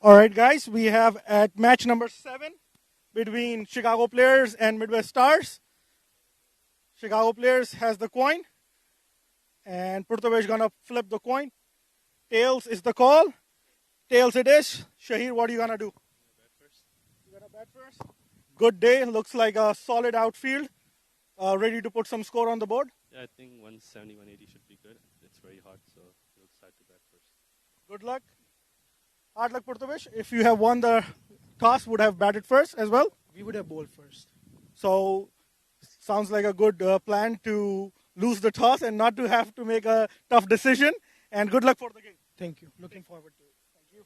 All right, guys, we have at match number 7 between Chicago Players and Midwest Stars. Chicago Players has the coin, and Puerto is gonna flip the coin. Tails is the call. Tails it is. Shahir, what are you gonna do? You gonna bat first? Good day. Looks like a solid outfield. Ready to put some score on the board. Yeah, I think 170, 180 should be good. It's very hot, so we'll start to bat first. Good luck. Hard luck, Puerto. If you have won the toss, would have batted first as well. We would have bowled first. So, sounds like a good plan to lose the toss and not to have to make a tough decision. And good luck for the game. Thank you. Looking forward to it. Thank you.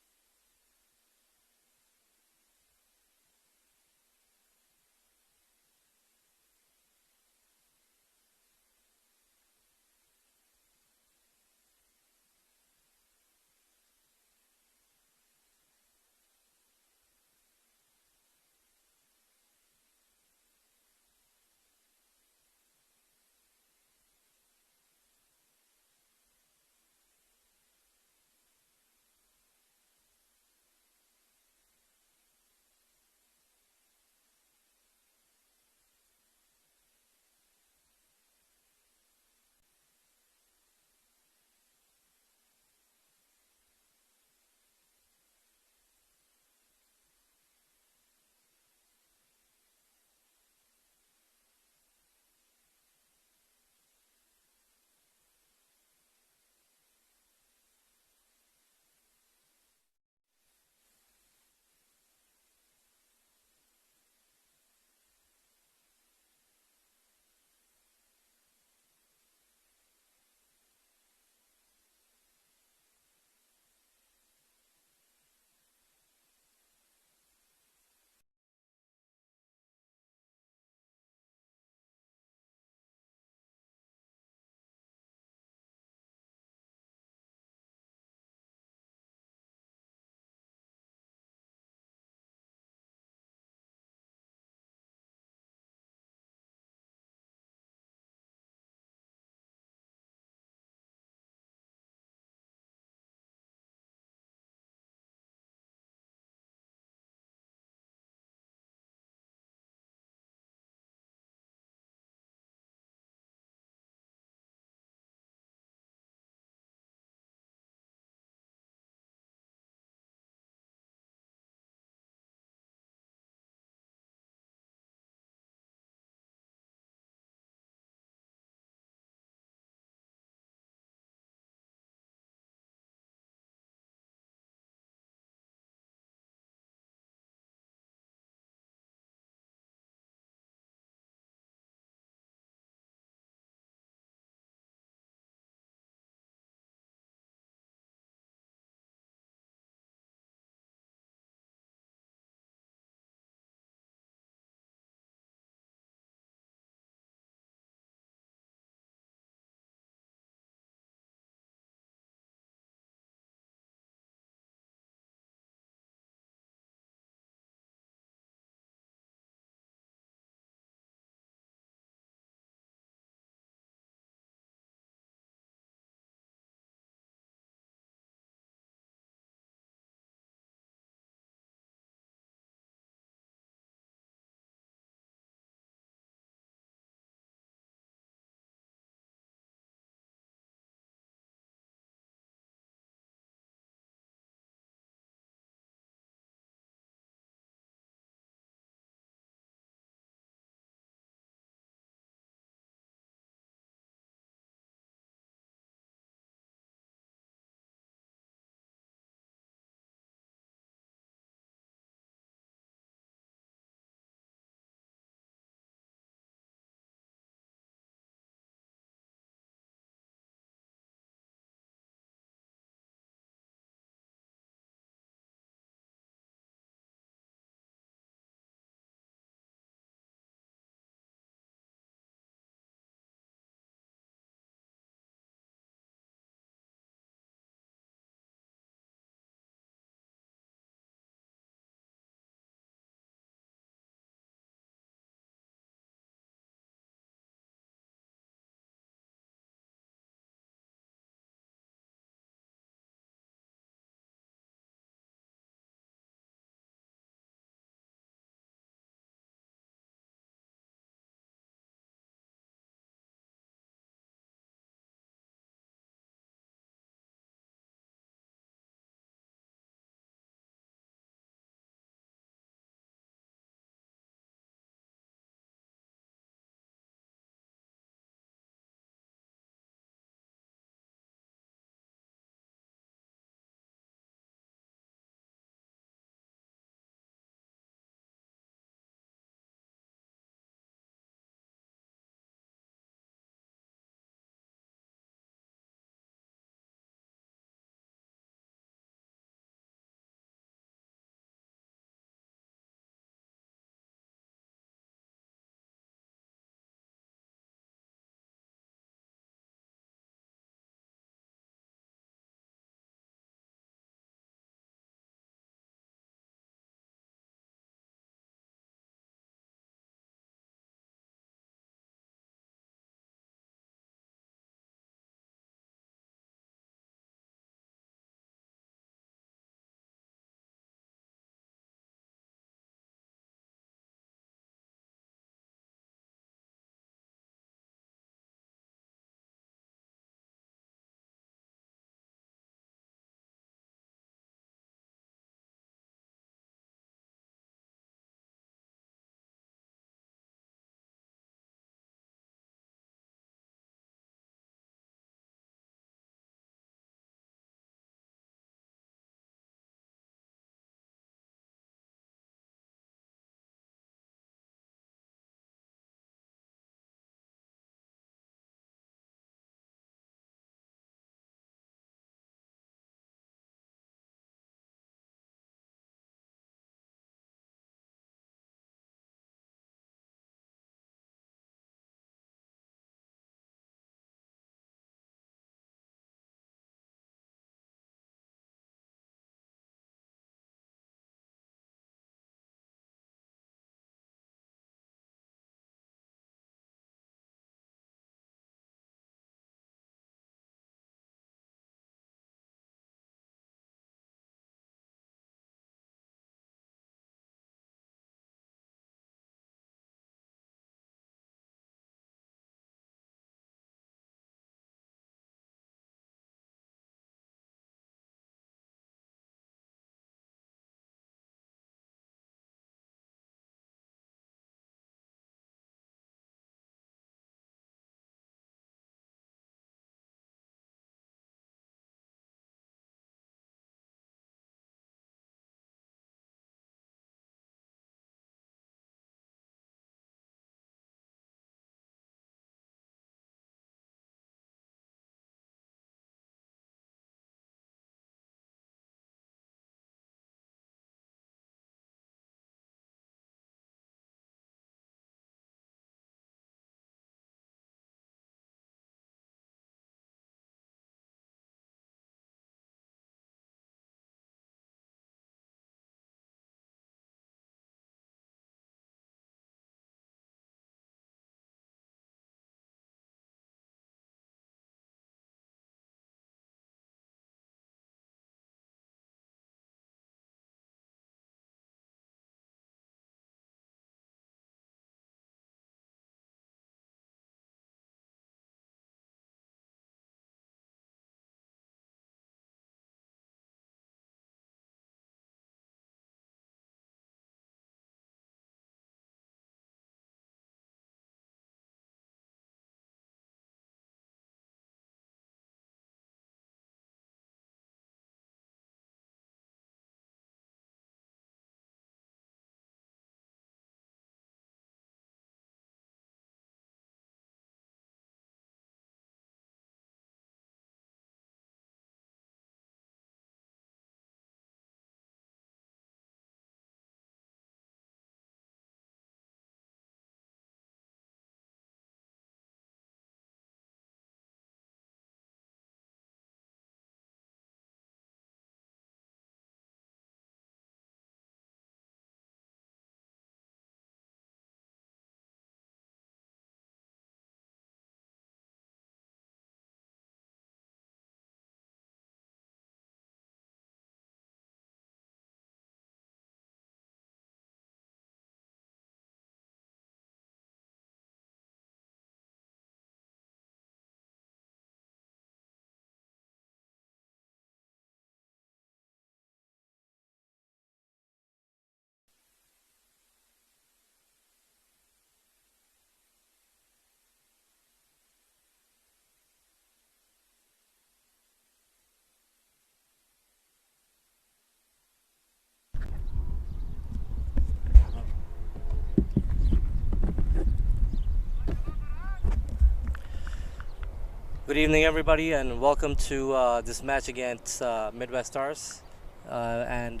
Good evening, everybody, and welcome to this match against Midwest Stars and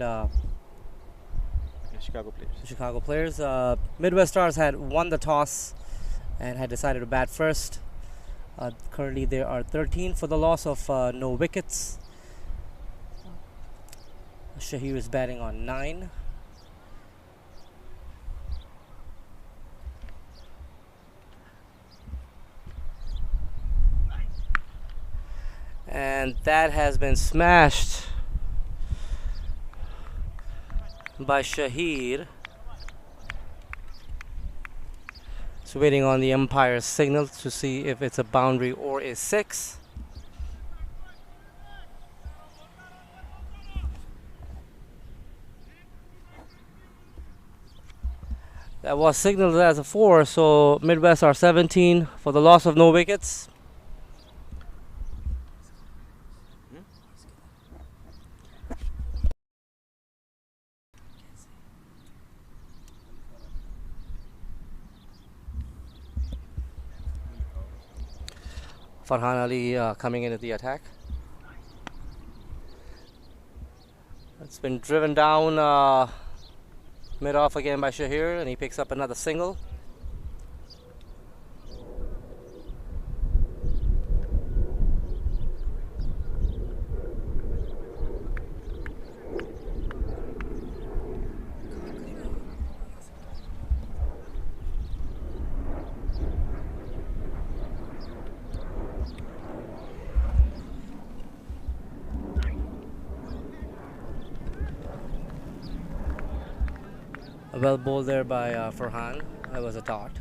Chicago players. Chicago Players. Midwest Stars had won the toss and had decided to bat first. Currently, there are 13 for the loss of no wickets. Shahir is batting on 9. And that has been smashed by Shahir. It's waiting on the umpire's signal to see if it's a boundary or a 6. That was signaled as a 4, so Midwest are 17 for the loss of no wickets. Farhan Ali coming in at the attack. It's been driven down mid-off again by Shahir, and he picks up another single. Well bowled there by Farhan. That was a dot.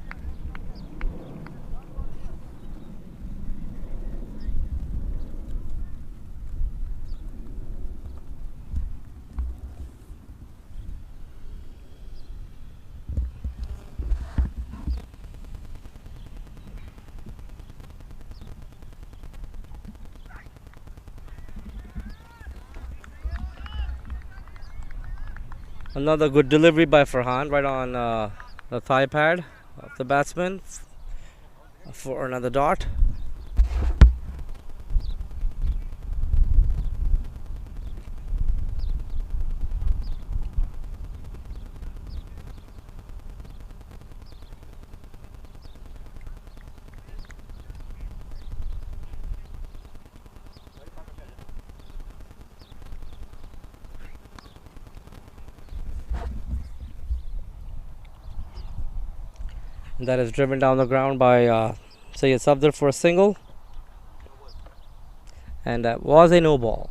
Another good delivery by Farhan right on the thigh pad of the batsman for another dot. That is driven down the ground by Sayyid Safdar for a single. And that was a no ball.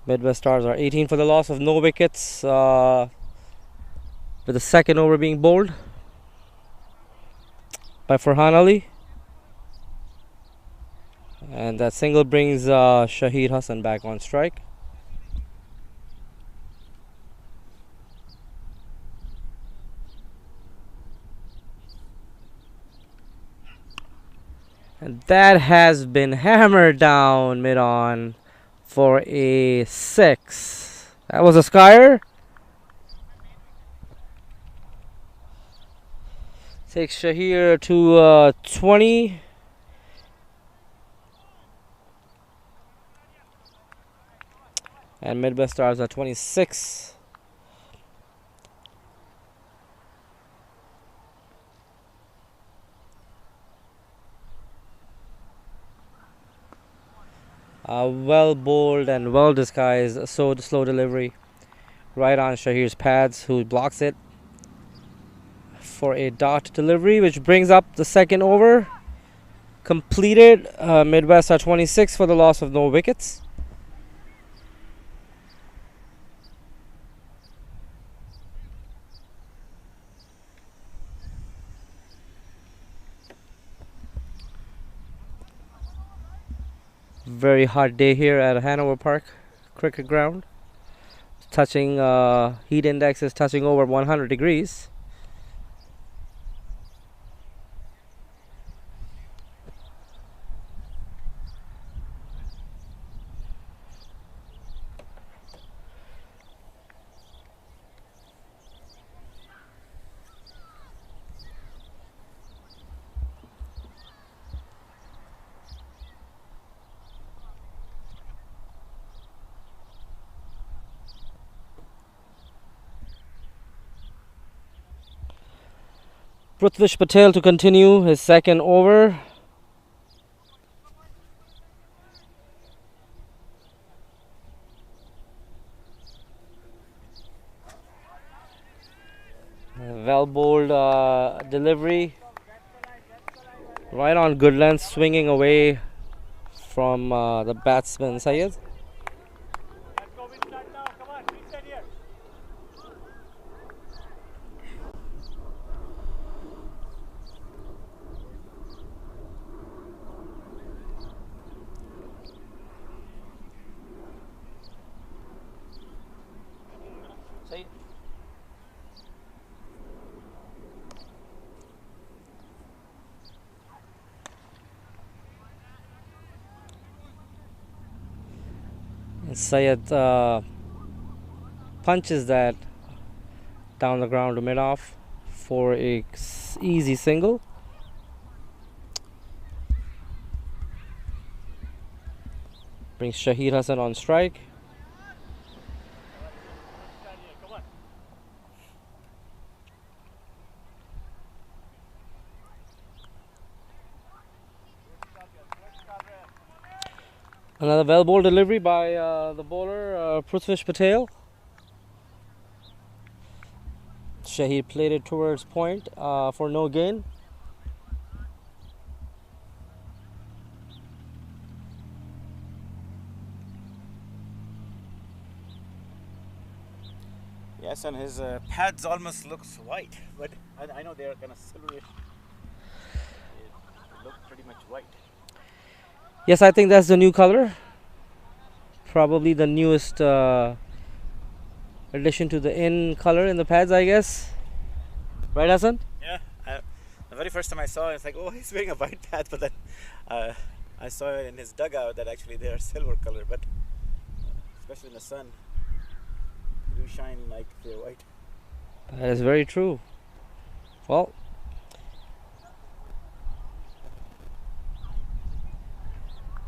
Midwest Stars are 18 for the loss of no wickets, with the second over being bowled by Farhan Ali. And that single brings Shahid Hassan back on strike. And that has been hammered down mid-on for a 6. That was a skyer. Takes Shahir to 20. And Midwest Stars are 26. Well bowled and well disguised, so slow delivery right on Shahir's pads, who blocks it for a dot delivery, which brings up the second over completed. Midwest are 26 for the loss of no wickets. Very hot day here at Hanover Park cricket ground. Touching heat index is touching over 100 degrees. Prithvish Patel to continue his second over. Well bowled delivery. Right on good length, swinging away from the batsman Syed. And Syed punches that down the ground to mid off for a easy single. Brings Shahid Hassan on strike. Another well bowled delivery by the bowler Prithvish Patel. Shahid played it towards point for no gain. Yes, and his pads almost looks white, but I know they're kind of silverish. They look pretty much white. Yes, I think that's the new color. Probably the newest addition to the in color in the pads, I guess. Right, Hassan? Yeah, the very first time I saw it, it's like, oh, he's wearing a white pad, but then I saw it in his dugout that actually they are silver color, but especially in the sun, they do shine like they're white. That is very true. Well,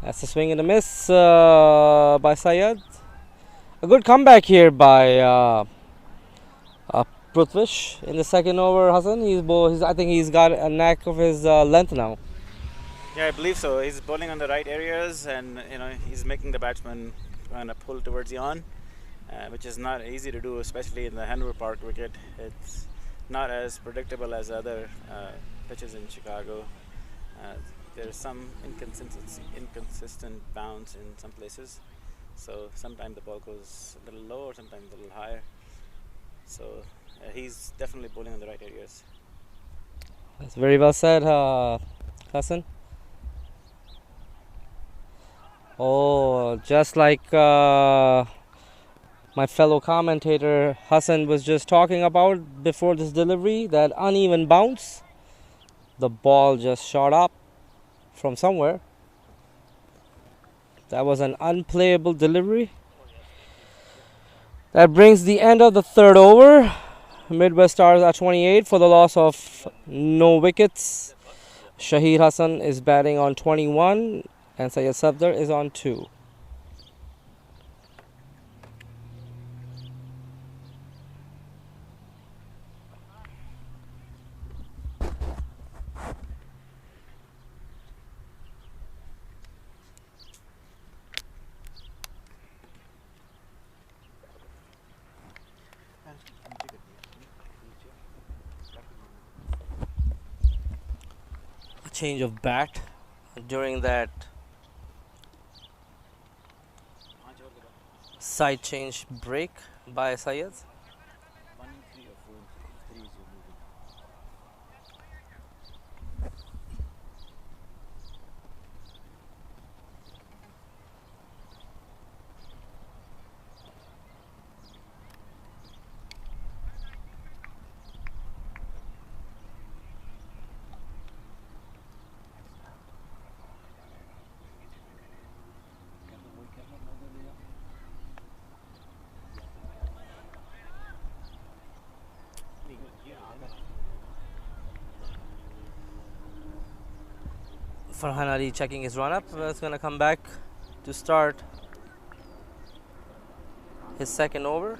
that's a swing and a miss by Syed. A good comeback here by Prithvish in the second over. Hassan, I think he's got a knack of his length now. Yeah, I believe so. He's bowling on the right areas, and he's making the batsman kind of pull towards the on, which is not easy to do, especially in the Hanover Park wicket. It's not as predictable as other pitches in Chicago. There's some inconsistent bounce in some places. So sometimes the ball goes a little low, or sometimes a little higher. So he's definitely bowling in the right areas. That's very well said, Hassan. Oh, just like my fellow commentator Hassan was just talking about before this delivery, that uneven bounce. The ball just shot up from somewhere. That was an unplayable delivery. That brings the end of the third over. Midwest Stars at 28 for the loss of no wickets. Shahid Hassan is batting on 21 and Syed Safdar is on 2. Change of bat during that side change break by Syed. Farhan Ali checking his run up. It's going to come back to start his second over.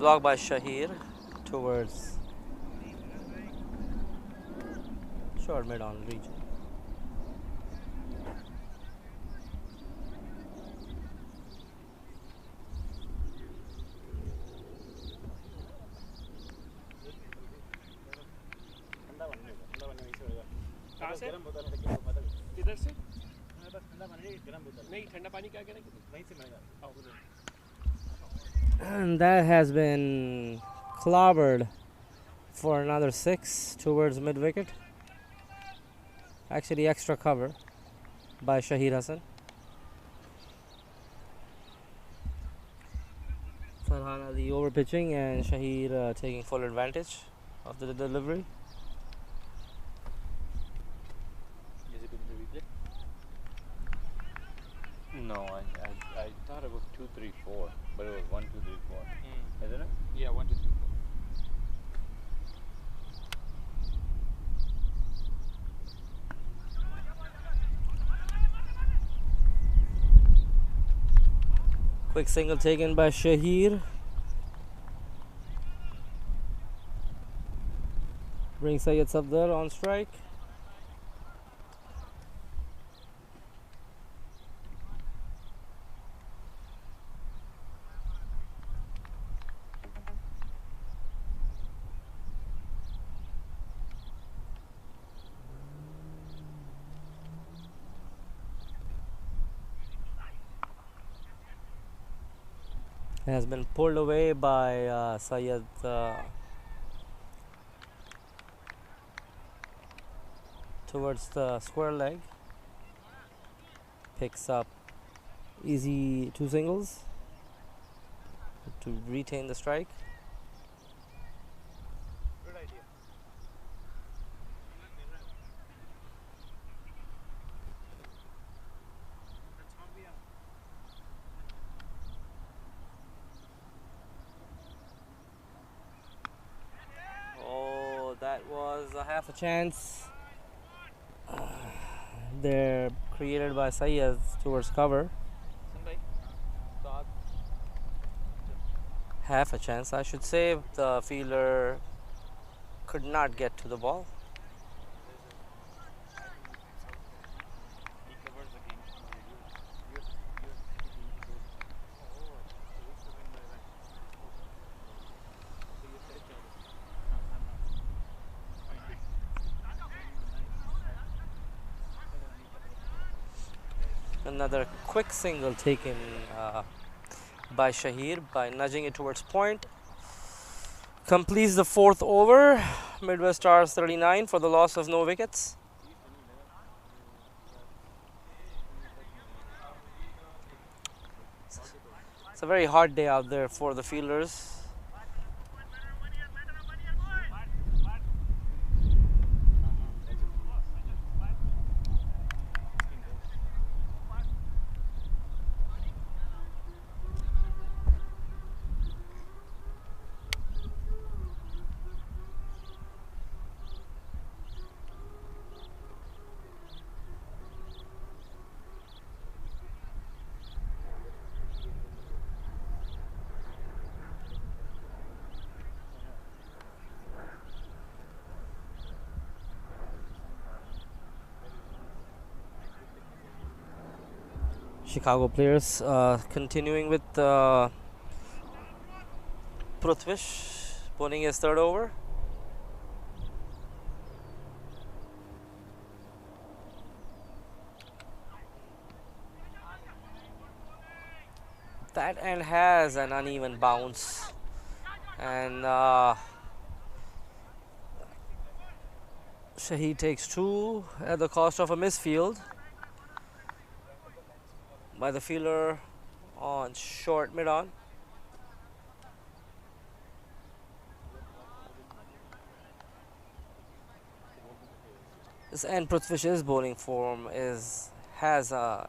Blocked by Shahir towards short mid on region. कहाँ से? किधर से? नहीं ठंडा पानी क्या कहना वहीं से मिलेगा. And that has been clobbered for another 6 towards mid wicket. Actually, extra cover by Shahid Hassan. Farhan Ali over pitching and Shahid taking full advantage of the delivery. Is it in the replay? No, I thought it was 2, 3, 4, but it was 1, 2, 3, 4. Isn't it? Yeah, 1, 2, 3, 4. Quick single taken by Shahir. Brings Sayyid up there on strike. Has been pulled away by Syed towards the square leg. Picks up easy 2 singles to retain the strike. Good idea. Oh, that was a half a chance. They're created by Syed towards cover. Half a chance, I should say. The fielder could not get to the ball. Another quick single taken by Shahir by nudging it towards point. Completes the 4th over. Midwest Stars 39 for the loss of no wickets. It's a very hard day out there for the fielders. Chicago players continuing with Prithvish bowling his 3rd over. That end has an uneven bounce, and Shahid takes 2 at the cost of a misfield by the fielder on short mid on. This end Prithvish's bowling form has a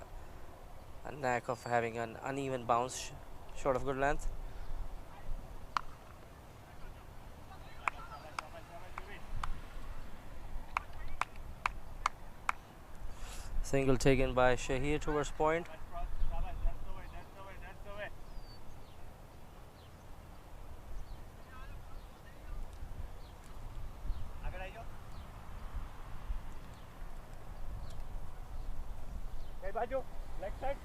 knack of having an uneven bounce short of good length. Single taken by Shahir towards point. Bajo, leg side.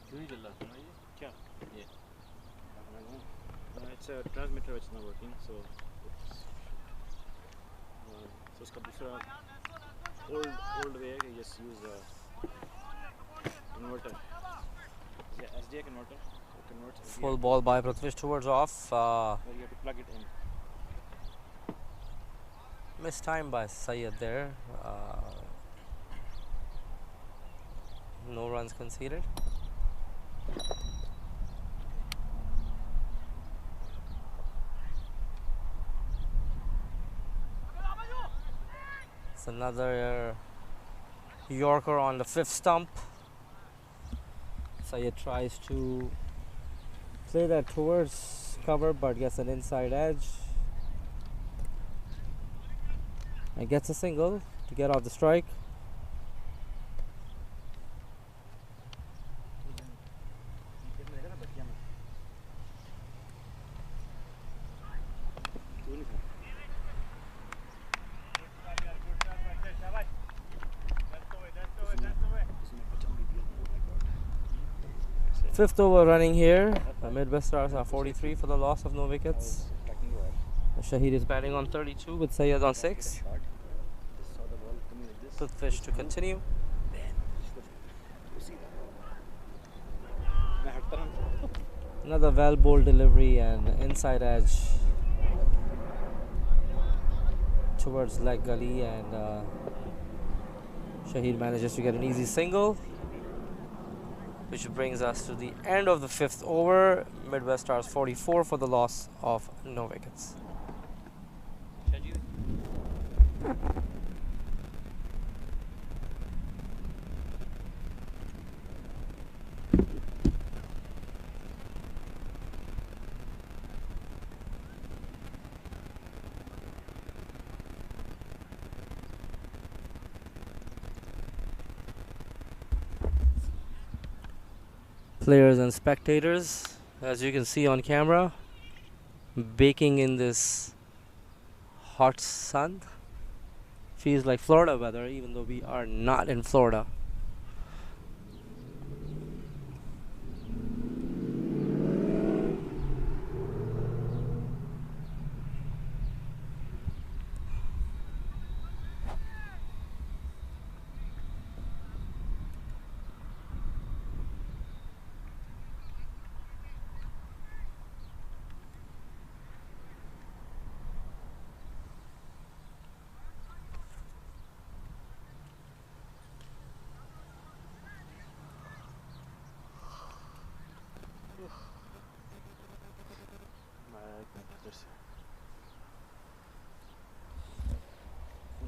क्यों नहीं चल रहा सुना ये क्या? ये It's a transmitter which is not working, so it's so उसका दूसरा old way है कि just use inverter. Yeah, SDI converter. So it converts SDI. Full ball by Prithvish towards off. Where you have to plug it in. Missed time by Syed there. No runs conceded. It's another Yorker on the fifth stump. Syed tries to play that towards cover but gets an inside edge and gets a single to get off the strike. Fifth over running here. The Midwest Stars are 43 for the loss of no wickets. Shahid is batting on 32 with Syed on 6. Prithvish to continue. Another well bowled delivery and inside edge towards leg gully, and Shahid manages to get an easy single, which brings us to the end of the fifth over. Midwest Stars 44 for the loss of no wickets. Players and spectators, as you can see on camera, baking in this hot sun. Feels like Florida weather, even though we are not in Florida.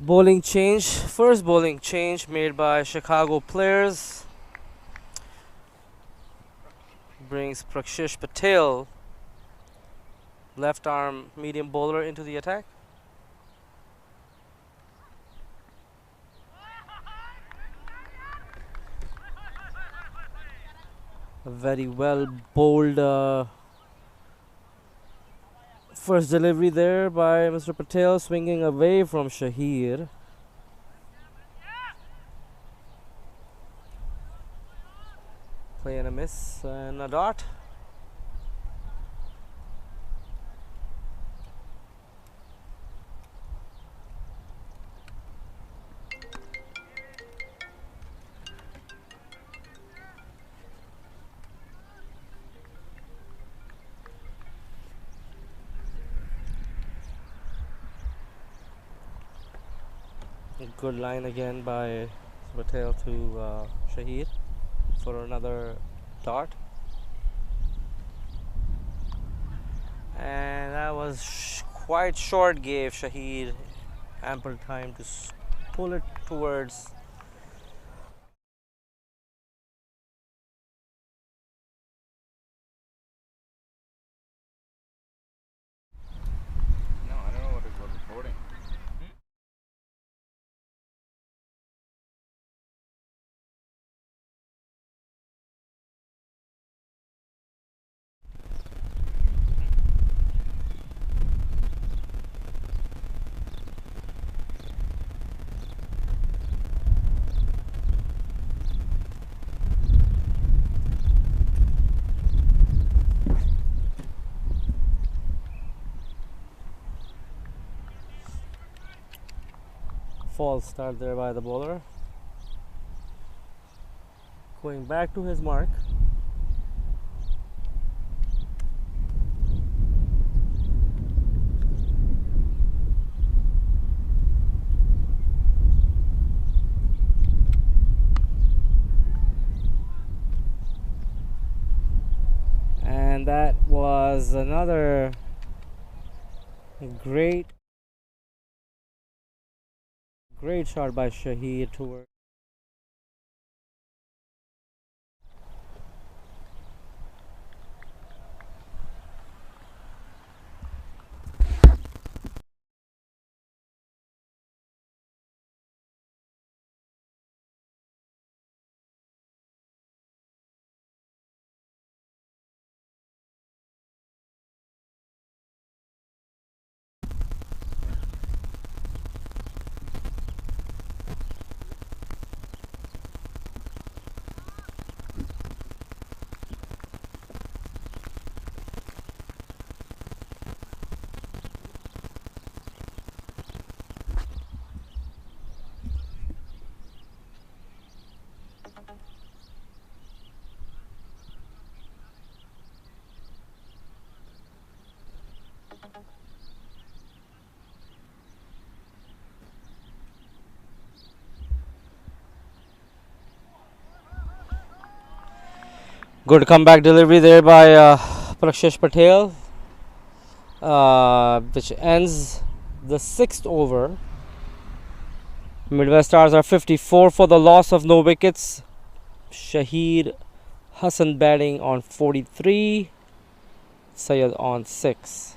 Bowling change, first bowling change made by Chicago players. Brings Prakshish Patel, left arm medium bowler, into the attack. A very well bowled first delivery there by Mr. Patel, swinging away from Shahir. Play and a miss and a dot. A good line again by Patel to Shahid for another dot. And that was quite short, gave Shahid ample time to pull it towards No, I don't know what it was recording. false start there by the bowler. Going back to his mark. And that was another great shot by Shahid toward. Good comeback delivery there by Prakshish Patel, which ends the 6th over. Midwest Stars are 54 for the loss of no wickets. Shahid Hassan batting on 43, Syed on 6.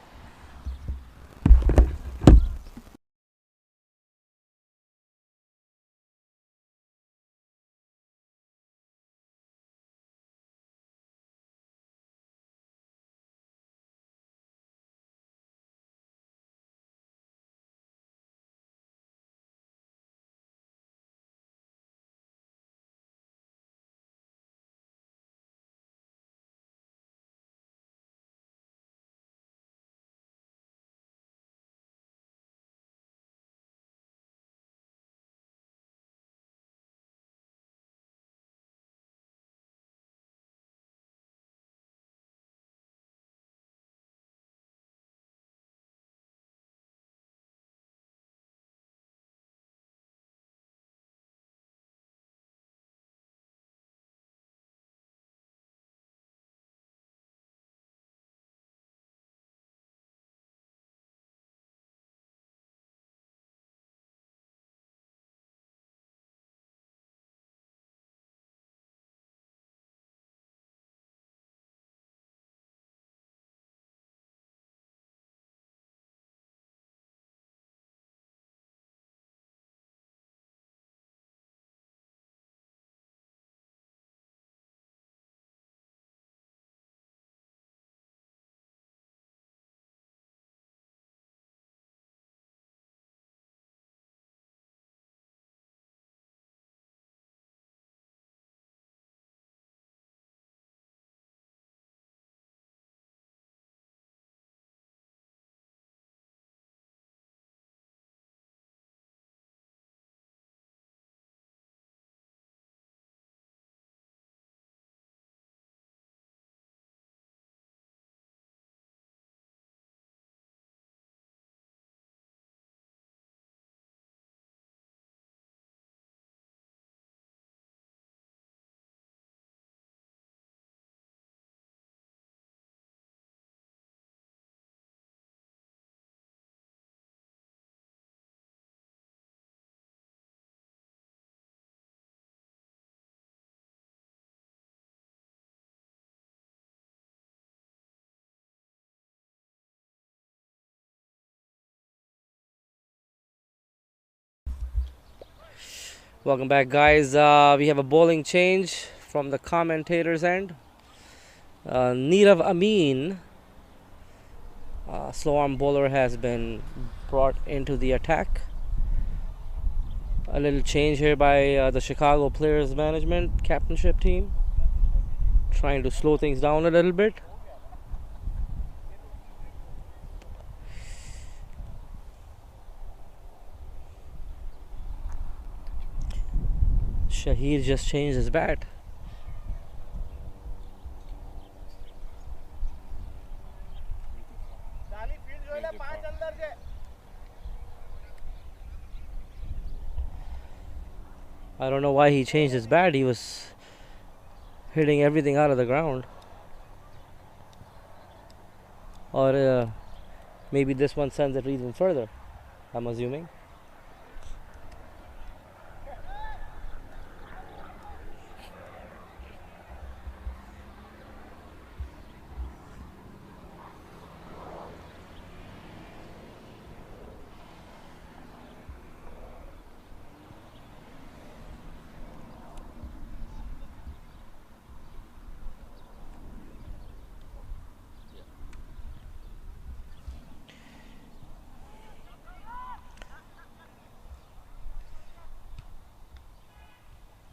Welcome back, guys. We have a bowling change from the commentators' end. Nirav Amin, slow arm bowler, has been brought into the attack. A little change here by the Chicago Players Management captainship team, trying to slow things down a little bit. Shahir just changed his bat. I don't know why he changed his bat. He was hitting everything out of the ground. Or maybe this one sends it even further, I'm assuming.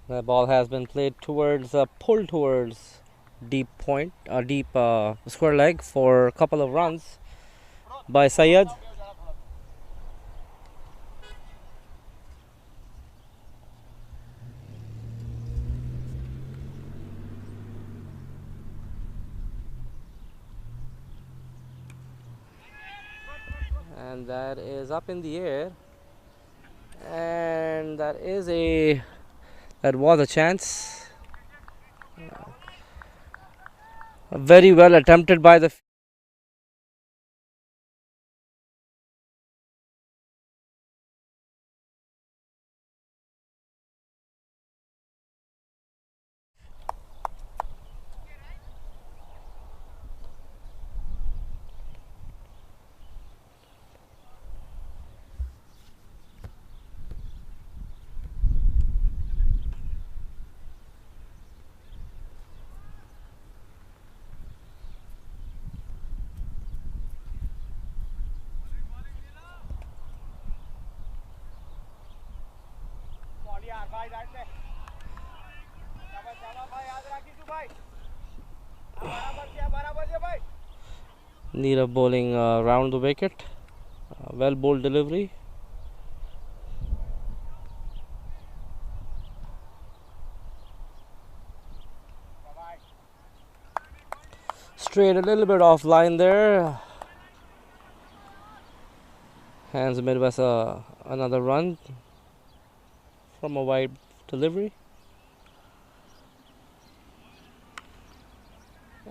The ball has been played towards, pulled towards deep point, deep square leg for a couple of runs by Syed. And that is up in the air. And that was a chance. Very well attempted by the Neerav bowling round the wicket. Well bowled delivery. Straight a little bit off line there. Hands Midwest another run from a wide delivery.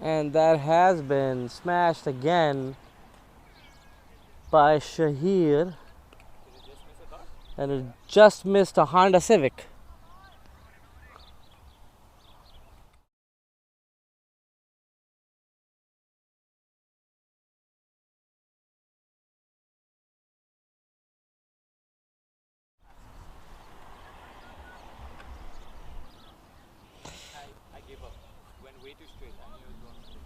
And that has been smashed again by Shahir. And it just missed a Honda Civic. I gave up. Went way too straight. I knew it was going straight.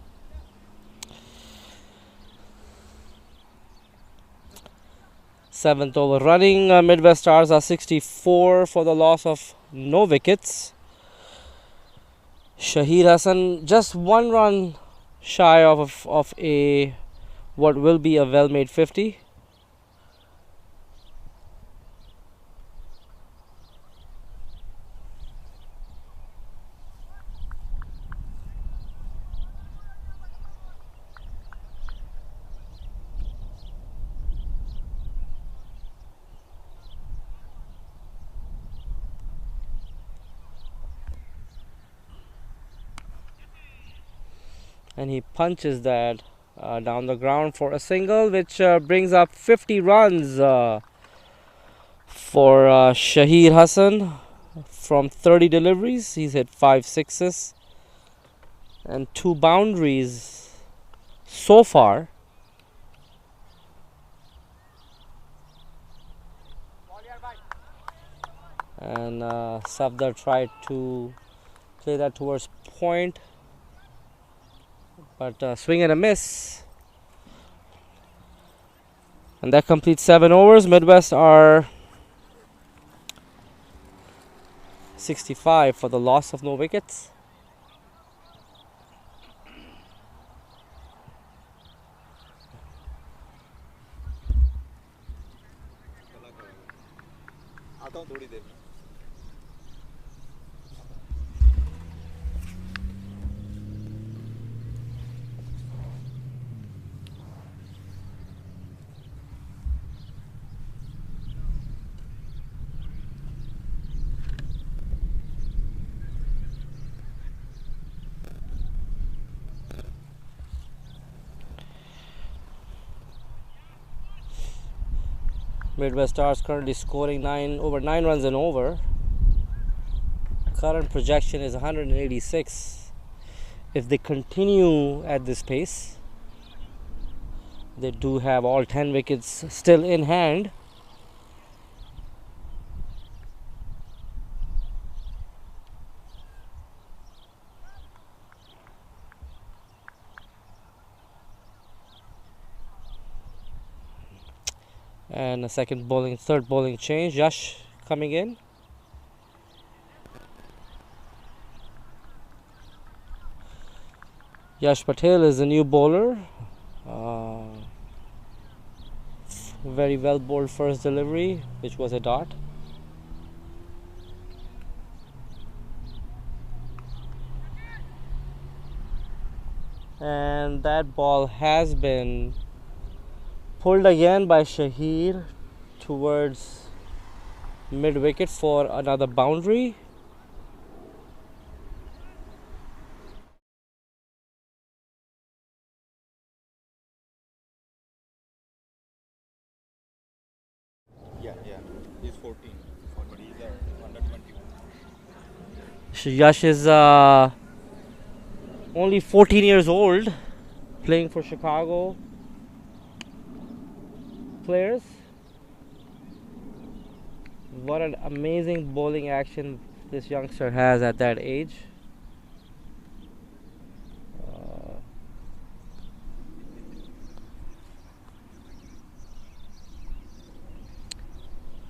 Seventh over running. Midwest Stars are 64 for the loss of no wickets. Shahir Hassan just one run shy of a what will be a well-made 50. And he punches that down the ground for a single, which brings up 50 runs for Shahir Hassan from 30 deliveries. He's hit 5 sixes and 2 boundaries so far. And Safdar tried to play that towards point, but swing and a miss. And that completes 7 overs. Midwest are 65 for the loss of no wickets. आता हूँ थोड़ी देर में Midwest Stars currently scoring over 9 runs and over. Current projection is 186. If they continue at this pace, they do have all 10 wickets still in hand. And a third bowling change. Yash coming in. Yash Patel is the new bowler. Very well bowled first delivery, which was a dot. And that ball has been pulled again by Shahir towards mid wicket for another boundary. Yeah. He's 14. But he's under 21. Yash is only 14 years old, playing for Chicago players. What an amazing bowling action this youngster has at that age.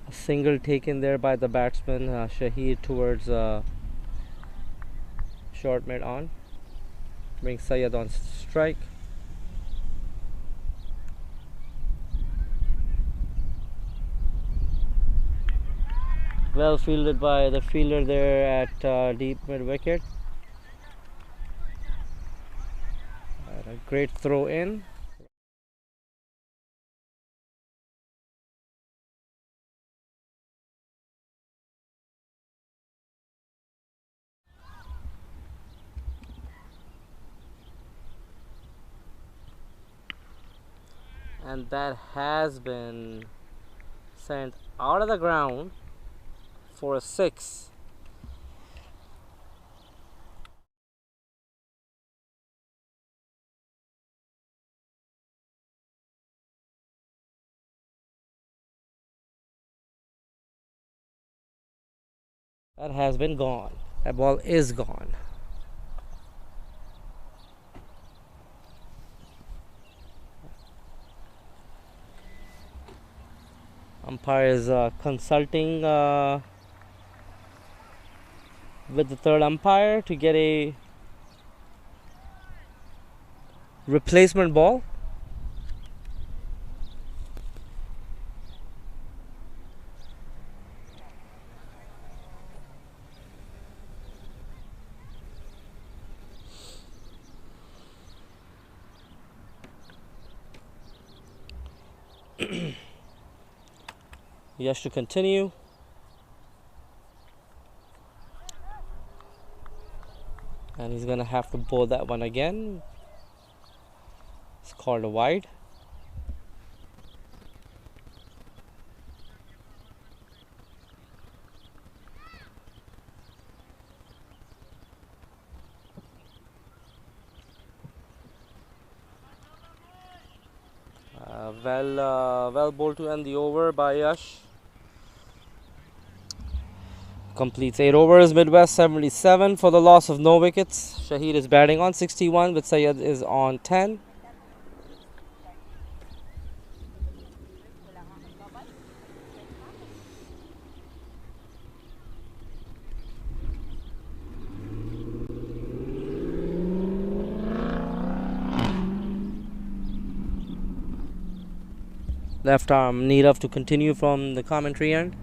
A single taken there by the batsman Shahid towards short mid on. Brings Syed on strike. Well fielded by the fielder there at deep mid wicket. And a great throw in. And that has been sent out of the ground for a 6. That has been gone. That ball is gone. Umpire is consulting with the third umpire to get a replacement ball. Yes, to continue. And he's gonna have to bowl that one again. It's called a wide. Well bowled to end the over by Yash. Completes 8 overs. Midwest 77 for the loss of no wickets. Shahid is batting on 61, but Syed is on 10. Left arm Nirav to continue from the commentary end.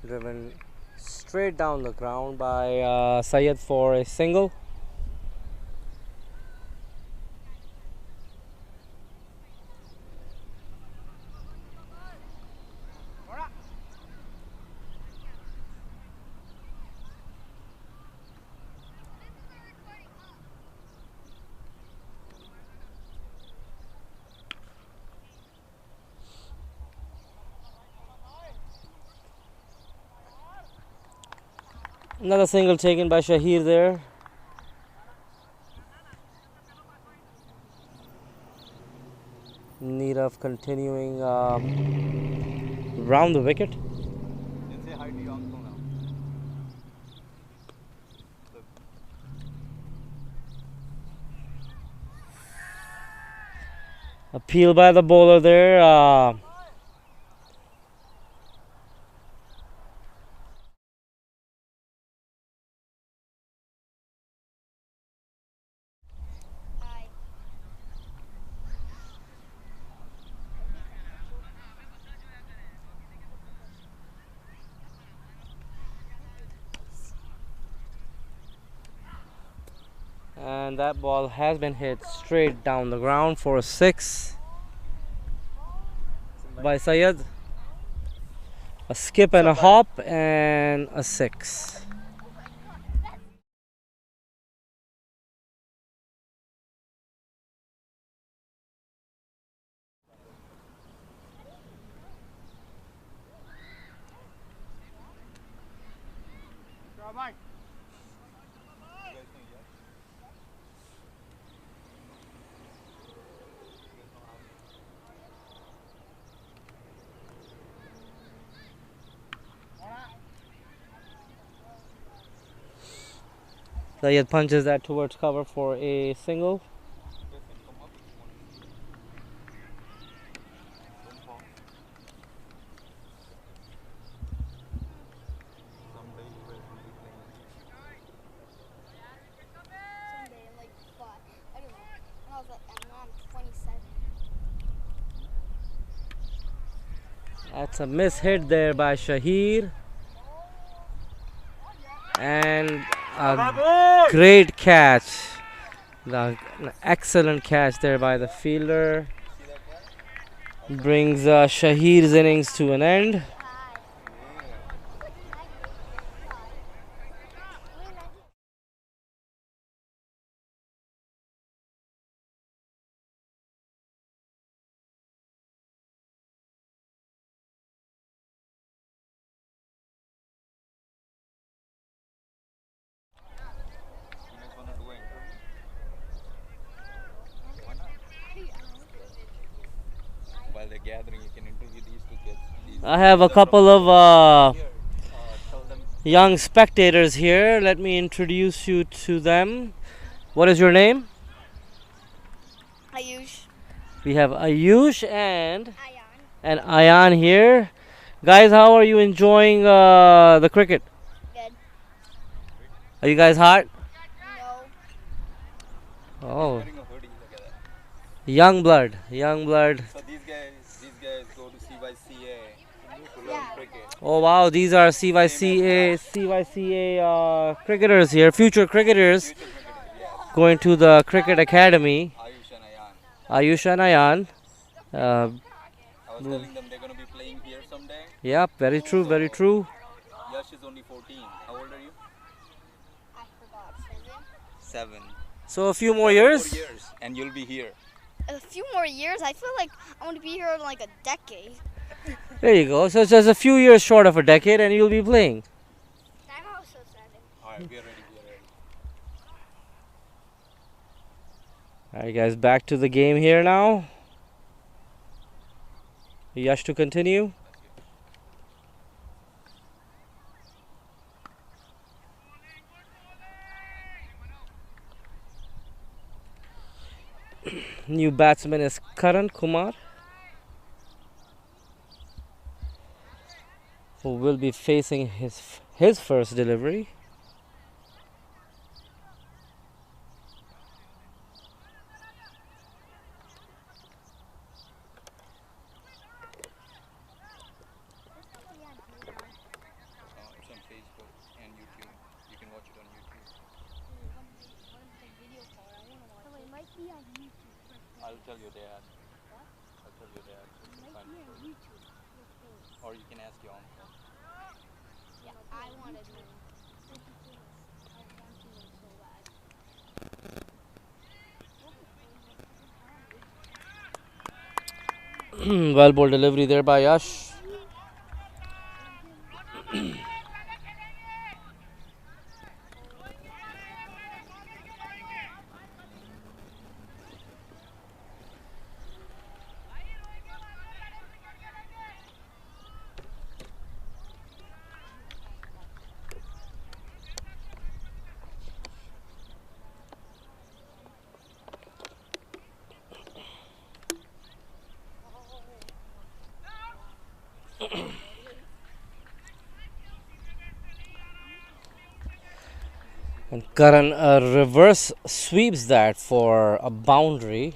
Driven straight down the ground by Syed for a single. Another single taken by Shahir there. Need of continuing round the wicket. Say hi to your uncle now. Appeal by the bowler there. And that ball has been hit straight down the ground for a 6 by Syed. A skip and a hop and a 6. Syed punches that towards cover for a single. Someday, like, but I don't know. When I was like, I'm 27. That's a miss hit there by Shahir. And a great catch. An excellent catch there by the fielder. Brings Shahir's innings to an end. While they're gathering, you can interview these two kids. I have a couple of Tell them young spectators here. Let me introduce you to them. What is your name? Ayush. We have Ayush Ayan. and Ayan here. Guys, how are you enjoying the cricket? Good. Are you guys hot? No. Oh, wearing a hoodie. Look at that. young blood, young blood. So these guys go to CYCA to learn Yeah. cricket. Oh wow, these are CYCA cricketers here, future cricketers Future cricketers, yes. going to the cricket academy. Ayush and Ayan. Ayush and Ayan. I was telling them they're going to be playing here someday. Yeah, very true, very true. Yash is only 14. How old are you? I forgot. 7. So a few more years. 4 years, and you'll be here. A few more years. I feel like I'm gonna be here in like a decade. There you go. So it's just a few years short of a decade, and you'll be playing. I'm also 7. All right, we are ready. We are ready. All right, guys, back to the game here now. Yash to continue. New batsman is Karan Kumar, who will be facing his first delivery. be on YouTube for free. I'll tell your dad. What? I'll tell your dad. So It you can might find be it on for you. YouTube for free. Or you can ask your uncle. Yeah, I want to know. Thank you so much. I want to know so bad. Well ball delivery there by Yash. And Karan reverse sweeps that for a boundary.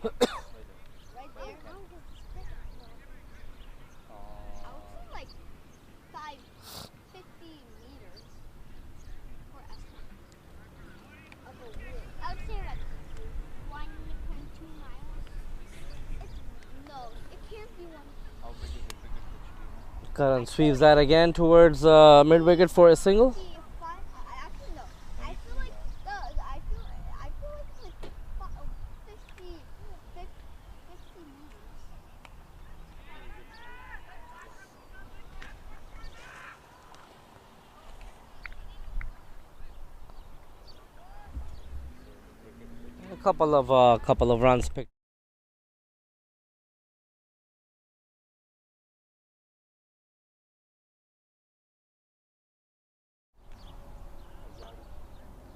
Right there. I would say like 550 meters for estimate of a wheel. I would say like 1.2 miles. No, it can't be one. How big is the biggest pitch do you know? Karan sweeps that again towards mid wicket for a single. Actually, no. I feel like I feel like it's like 50 meters. A couple of runs picked.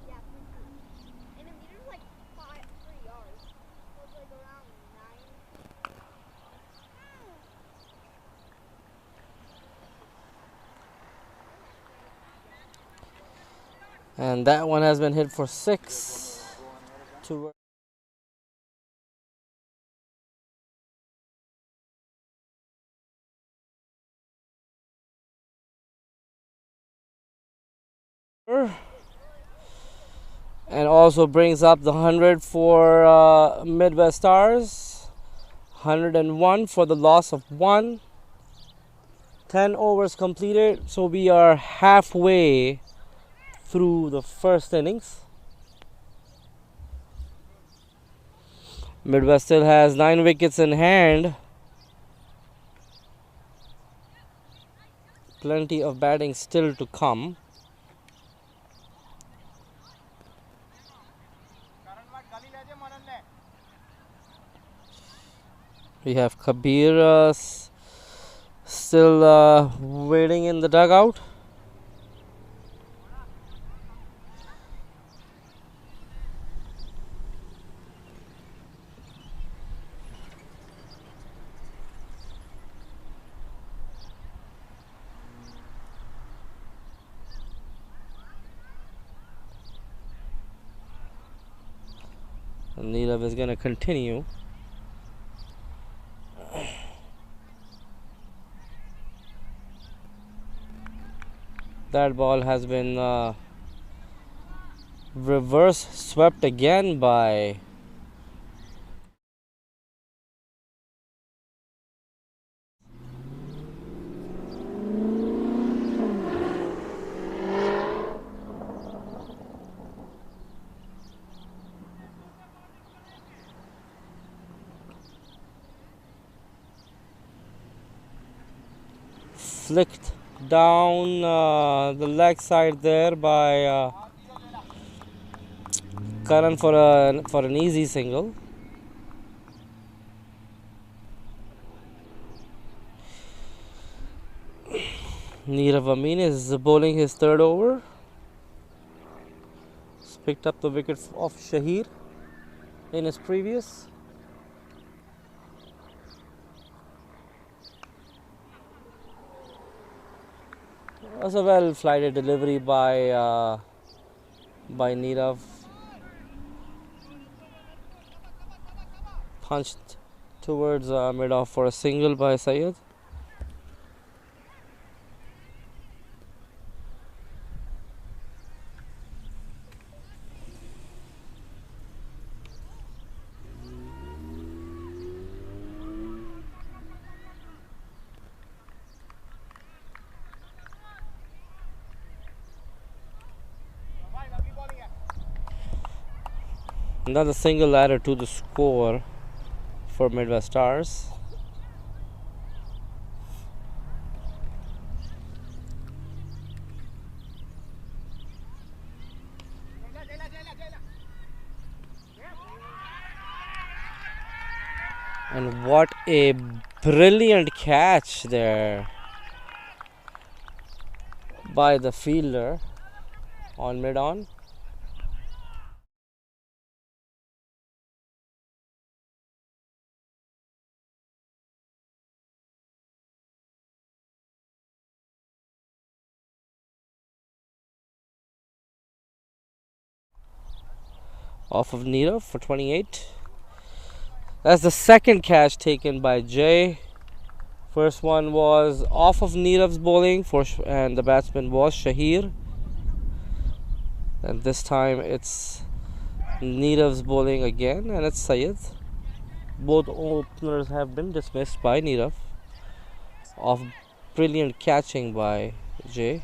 Yeah, 50. And a meter's like 3 yards. So it's like around 9. And that one has been hit for 6. To and also brings up the 100 for Midwest Stars. 101 for the loss of 1. 10 overs completed, so we are halfway through the first innings. Midwest still has 9 wickets in hand. Plenty of batting still to come. We have Kabir still waiting in the dugout. And Neerav is going to continue. That ball has been reverse swept again by flicked down the leg side there by Karan for an easy single. Neerav Amin is bowling his third over. He's picked up the wicket of Shahir in his previous. It was a well flighted delivery by Neerav. Punched towards mid off for a single by Sayed. Another single added to the score for Midwest Stars. And what a brilliant catch there by the fielder on mid on. Off of Nita for 28. That's the second catch taken by Jay. First one was off of Nirav's bowling and the batsman was Shahir. And this time it's Nirav's bowling again and it's Syed. Both openers have been dismissed by Nirav. Off brilliant catching by Jay.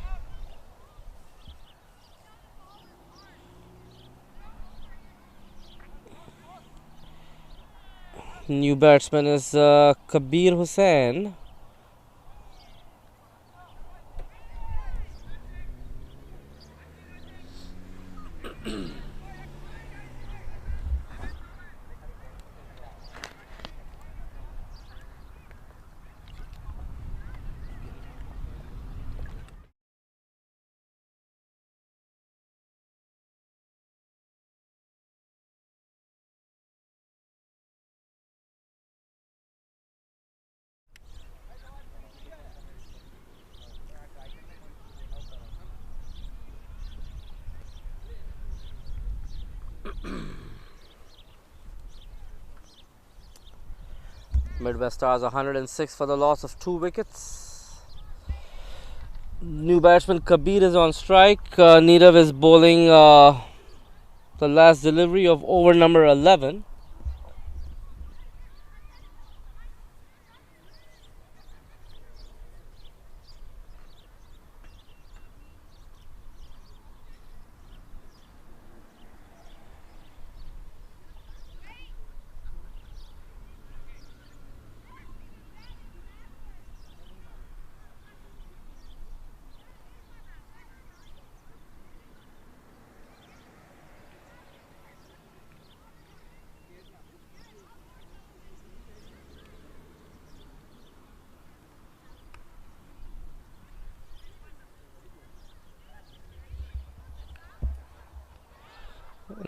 New batsman is Kabir Hussain. Midwest Stars 106 for the loss of 2 wickets. New batsman Kabir is on strike. Nirav is bowling the last delivery of over number 11.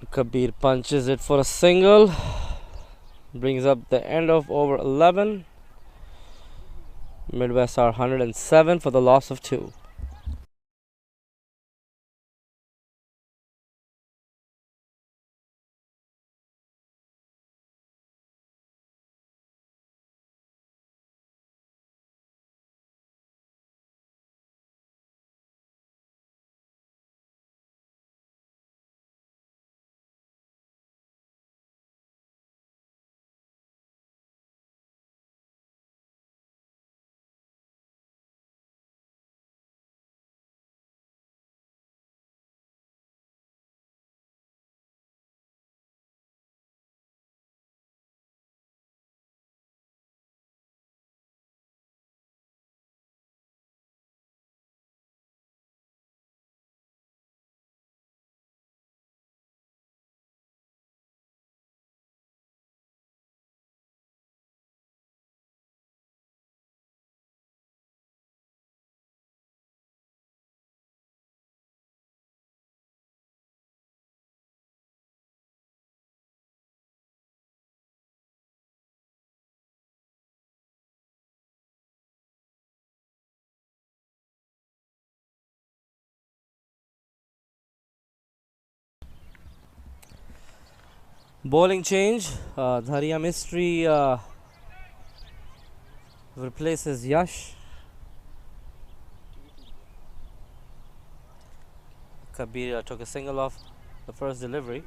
Kabir punches it for a single. Brings up the end of over 11. Midwest are 107 for the loss of 2. Bowling change. Dharia Mistry replaces Yash. Kabir took a single off the first delivery.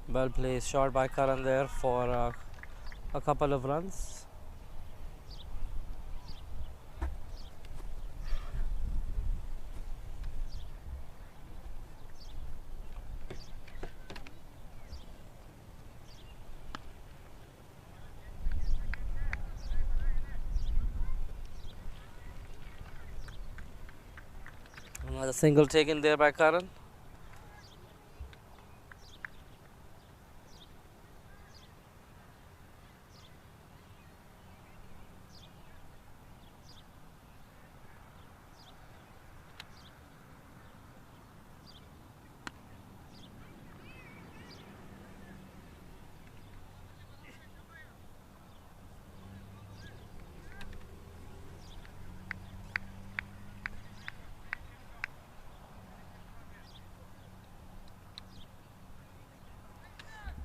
Well placed shot by Karan there for a couple of runs. Another single taken there by Karan.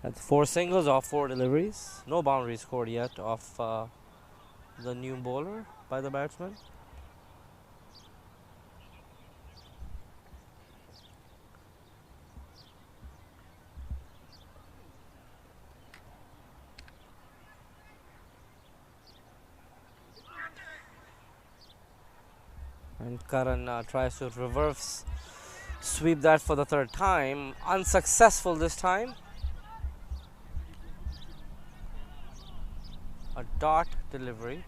That's 4 singles off 4 deliveries. No boundary scored yet off the new bowler by the batsman. And Karan tries to reverse sweep that for the third time. Unsuccessful this time. A dot delivery.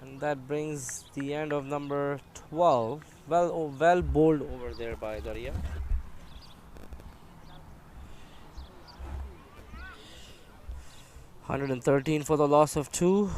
And that brings the end of number 12. Well bowled over there by Daria. 113 for the loss of 2.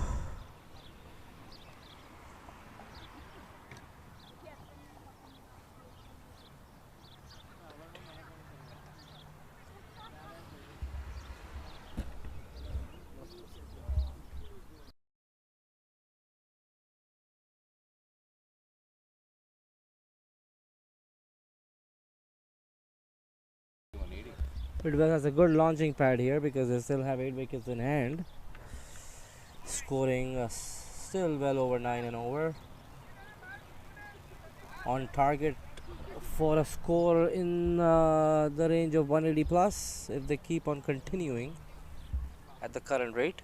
Bidwell has a good launching pad here because they still have 8 wickets in hand. Scoring still well over 9 and over. On target for a score in the range of 180 plus if they keep on continuing at the current rate.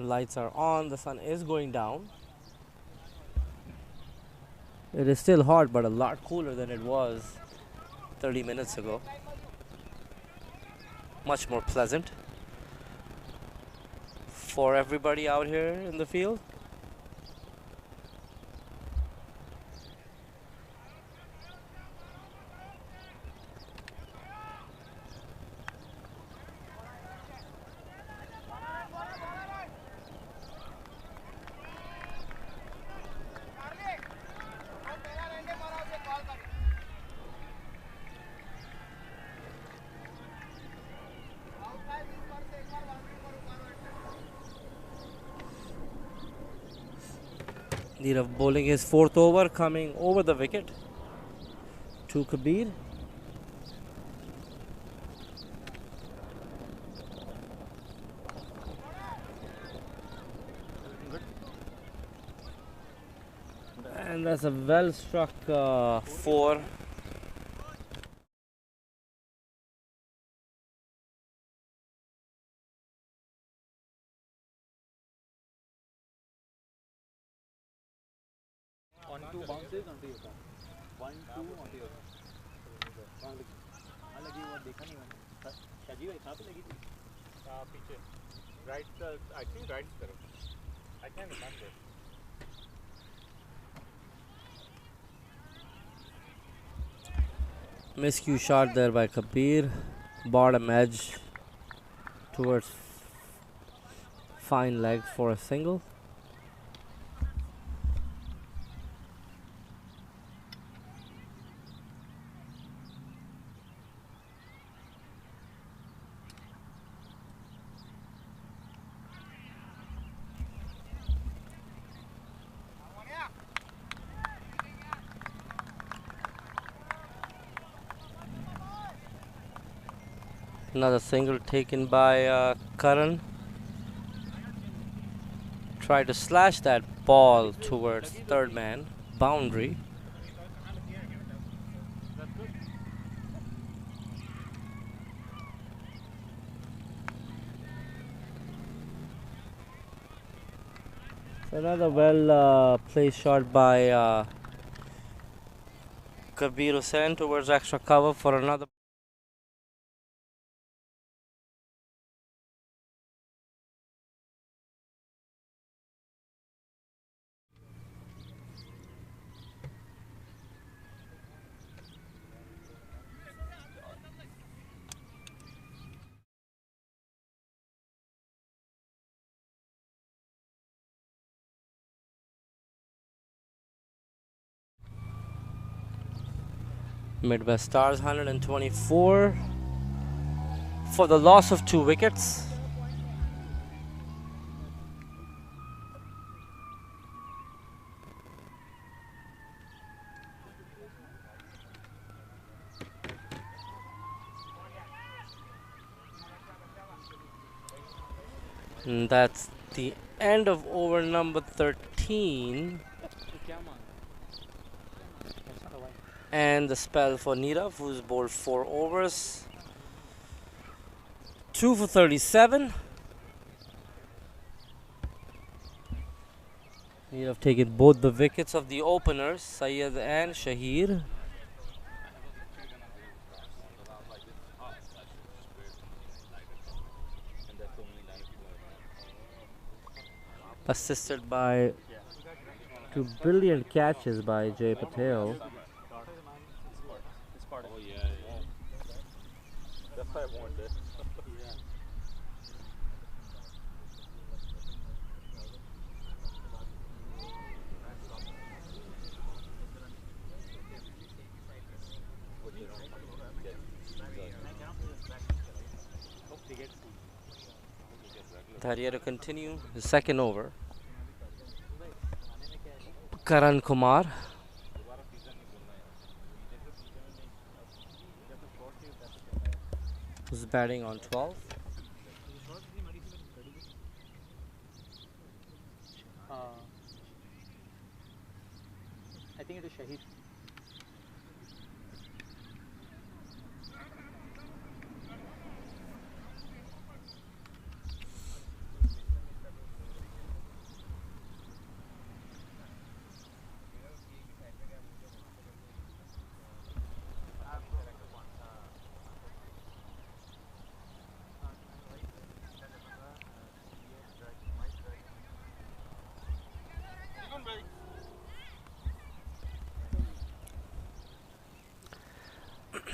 Lights are on, the sun is going down. It is still hot, but a lot cooler than it was 30 minutes ago. Much more pleasant for everybody out here in the field. Neerav bowling his 4th over, coming over the wicket to Kabir. And that's a well struck 4. On 2 bounces onto your count. 1, 2 onto your count. कहाँ लगी वो देखा नहीं मैंने शाजी भाई कहाँ पे लगी थी पीछे राइट आई थिंक राइट तरफ I can remember Miscue shot there by Kabir. Bottom edge towards fine leg for a single. Another single taken by Karan. Tried to slash that ball towards third man. Boundary. So another well placed shot by Kabir Hussain towards extra cover for another. Midwest Stars 124 for the loss of 2 wickets. And that's the end of over number 13. And the spell for Nirav, who's bowled 4 overs. 2 for 37. Nirav taken both the wickets of the openers, Syed and Shahir. Assisted by 2 brilliant catches by Jay Patel. oh yeah that's why I wanted yeah Dharia to continue the second over. Karan Kumar. Who's batting on 12. I think it is Shahid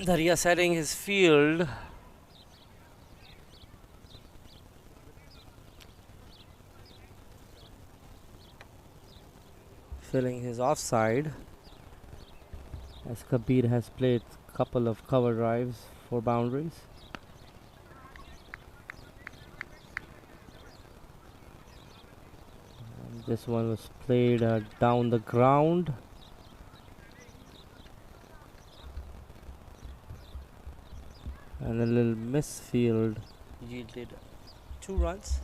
Dharia setting his field. Filling his offside. As Kabir has played a couple of cover drives for boundaries. And this one was played down the ground. And a little misfield yielded 2 runs.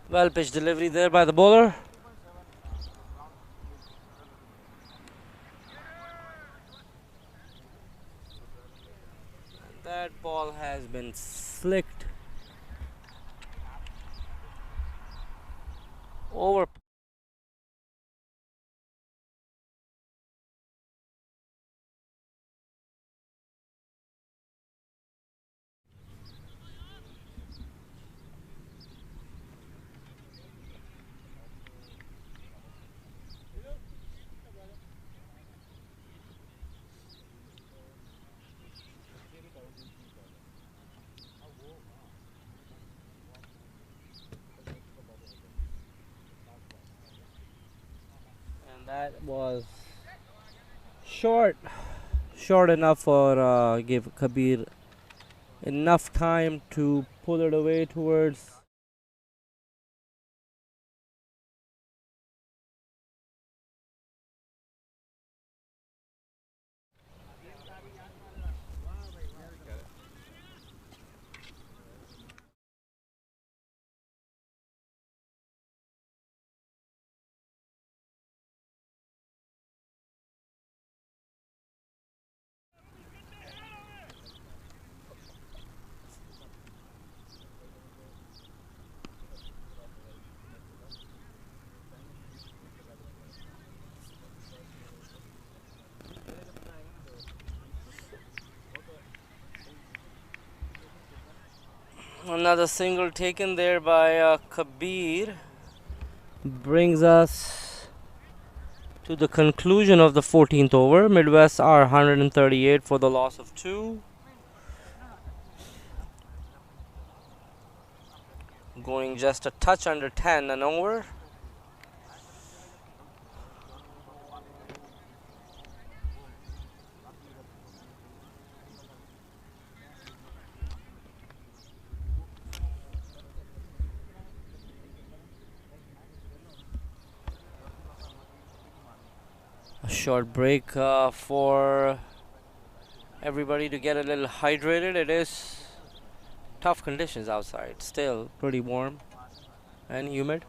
Well pitched delivery there by the bowler. That ball has been slicked over. And that was short enough for give Kabir enough time to pull it away towards. Another single taken there by Kabir brings us to the conclusion of the 14th over. Midwest are 138 for the loss of 2. Going just a touch under 10 an over. A short break for everybody to get a little hydrated. It is tough conditions outside, still pretty warm and humid.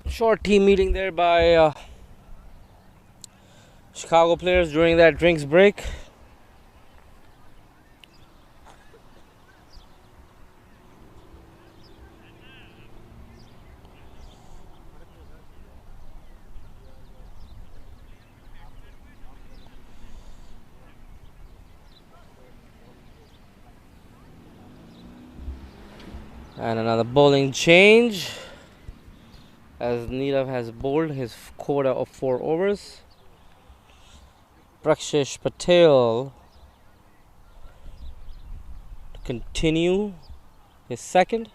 Short team meeting there by Chicago players during that drinks break. And another bowling change as Neerav has bowled his quota of 4 overs. Prakshish Patel to continue his second.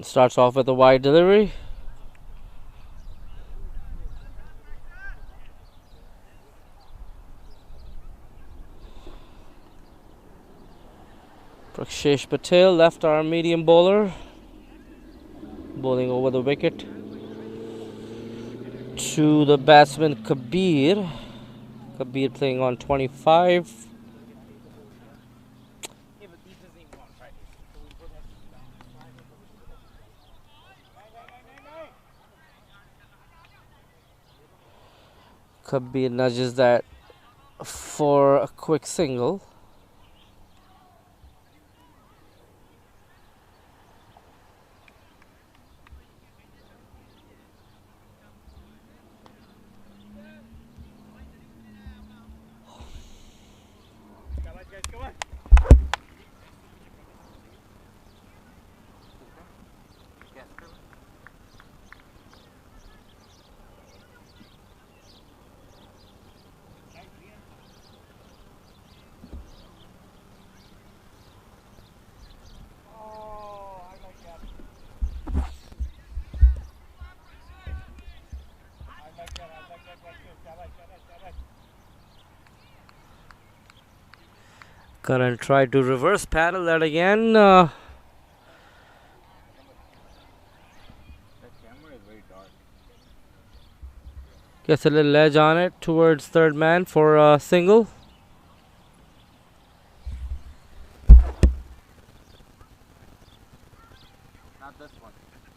Starts off with a wide delivery. Prakshesh Patel, left arm medium bowler, bowling over the wicket to the batsman Kabir. Kabir playing on 25. Kabir nudges that for a quick single. Karan tried to reverse paddle that again. That camera is very dark. Gets a little edge on it towards third man for a single. Not this one.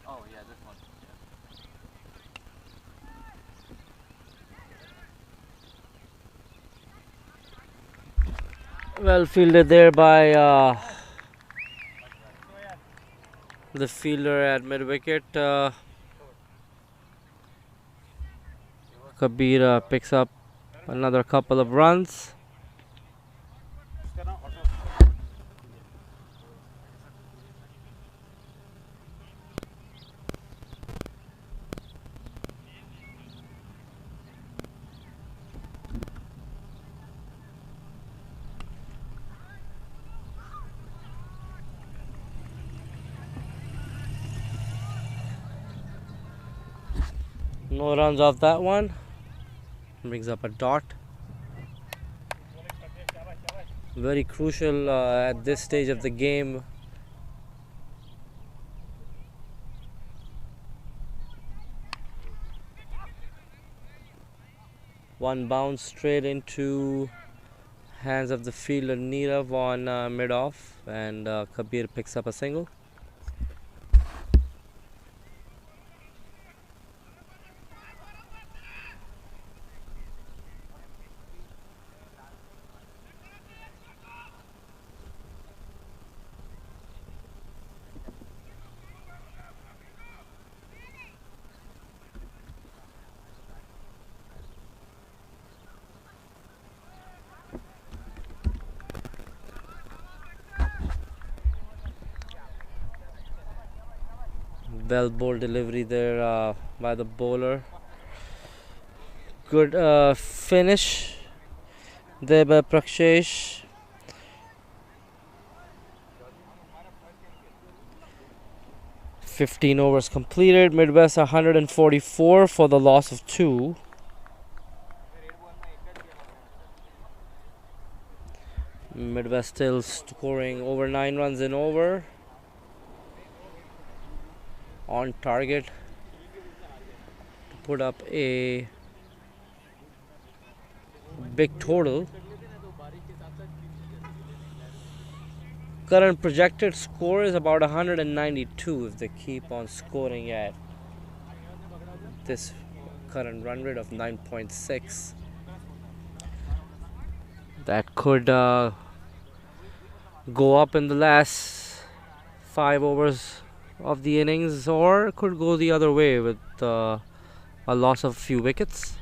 Oh yeah, this one. Well fielded there by the fielder at mid wicket. Kabir picks up another couple of runs. No runs off that one. Brings up a dot. Very crucial at this stage of the game. One bounce straight into hands of the fielder Nirav on mid-off, and Kabir picks up a single. Well ball delivery there by the bowler. Good finish there by Prakshesh. "15 overs completed. Midwest 144 for the loss of 2. Midwest still scoring over 9 runs in over. On target to put up a big total. Current projected score is about 192 if they keep on scoring at this current run rate of 9.6. That could go up in the last 5 overs of the innings, or could go the other way with a loss of few wickets.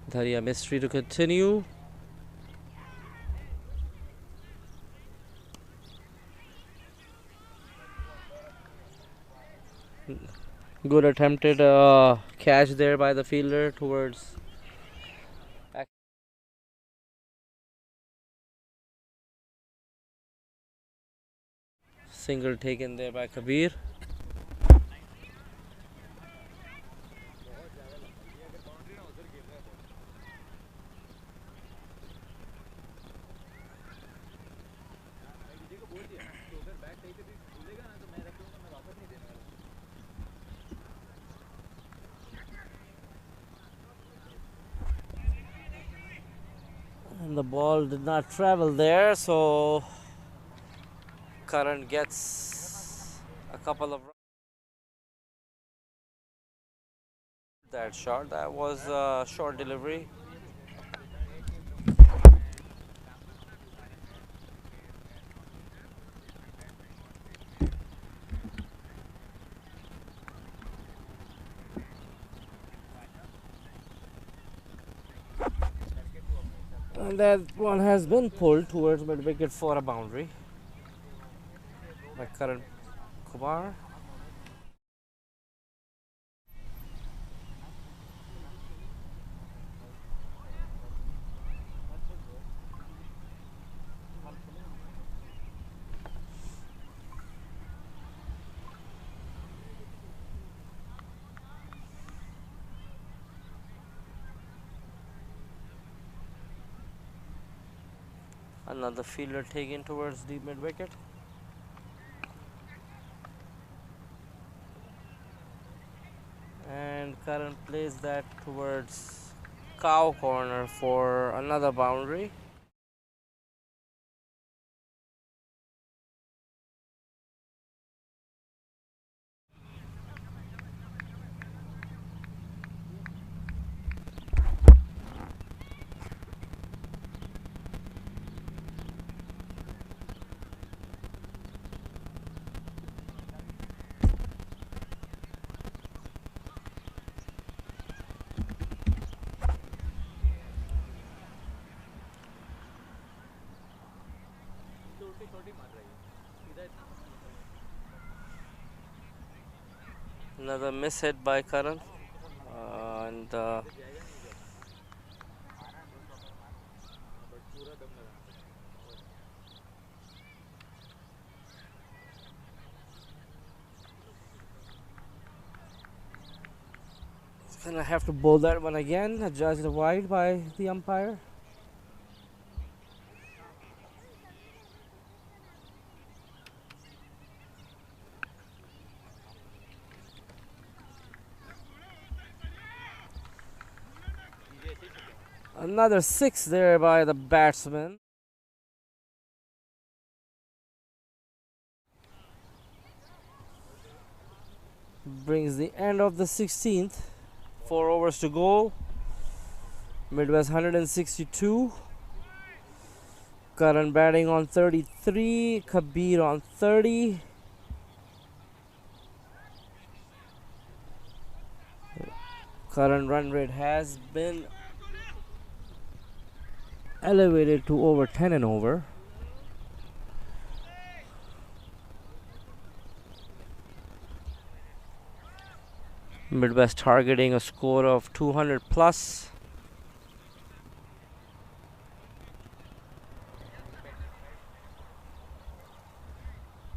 Dharia mystery to continue. Good attempted catch there by the fielder towards Single taken there by Kabir. And the ball did not travel there, so Karan gets a couple of that shot. That was a short delivery. And that one has been pulled towards mid wicket for a boundary by Karan Kumar. Another fielder taken towards the mid wicket. And Karan plays that towards cow corner for another boundary. Another miss hit by Karan. And gonna have to bowl that one again, adjudged wide by the umpire. Another six there by the batsman. Brings the end of the 16th. 4 overs to go. Midwest 162. Karan batting on 33. Kabir on 30. Current run rate has been elevated to over 10 and over. Midwest targeting a score of 200 plus.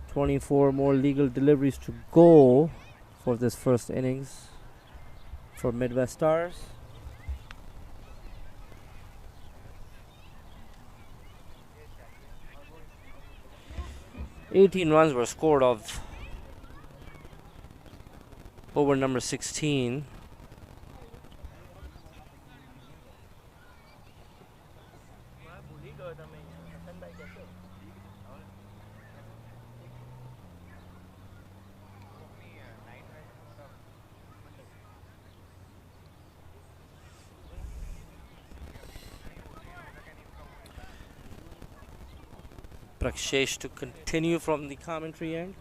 "24 more legal deliveries to go for this first innings for Midwest Stars. 18 runs were scored of over number 16. Prakshesh to continue from the commentary end.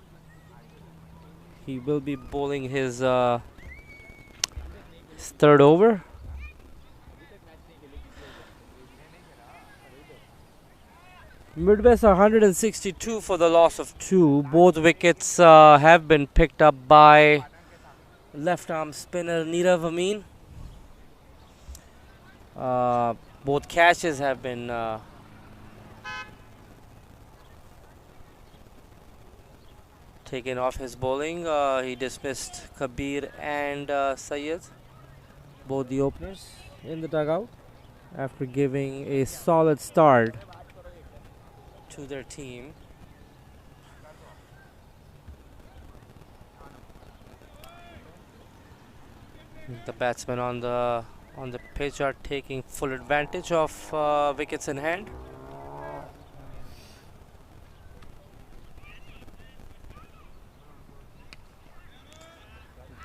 He will be bowling his third over. Midwest are 162 for the loss of 2. Both wickets have been picked up by left arm spinner Nirav Amin. Both catches have been taken off his bowling. He dismissed Kabir and Syed, both the openers, in the dugout after giving a solid start to their team. The batsmen on the pitch are taking full advantage of wickets in hand.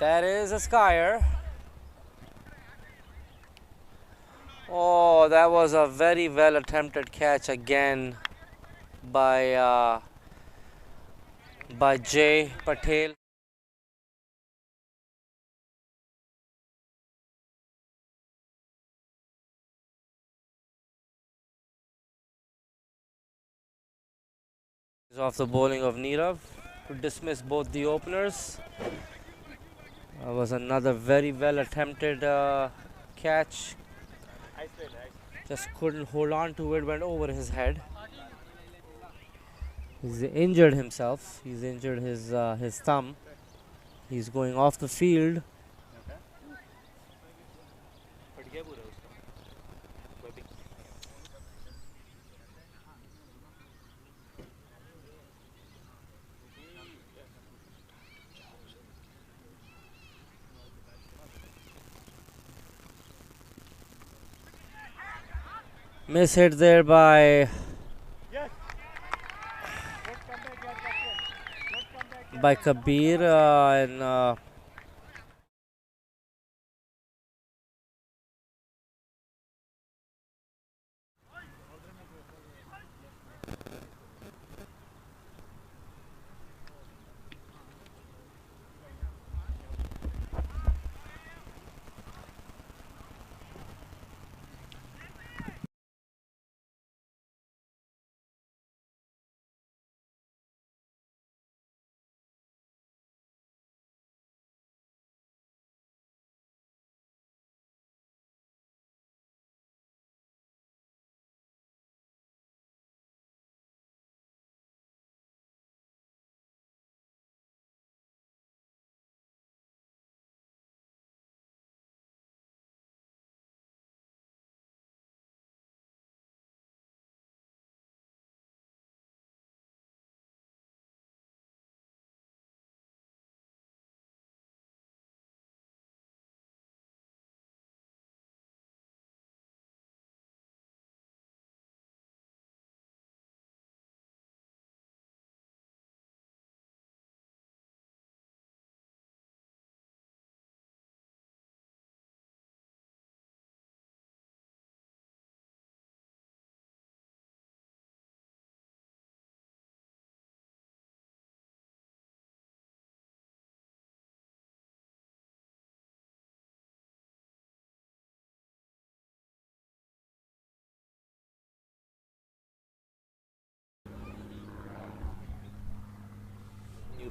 That is a skyer. Oh, that was a very well attempted catch again by Jay Patel. Off the bowling of Nirav to dismiss both the openers. Was another very well attempted catch. Just couldn't hold on to it, went over his head. He's injured himself. He's injured his thumb. He's going off the field. Miss hit there by Kabir and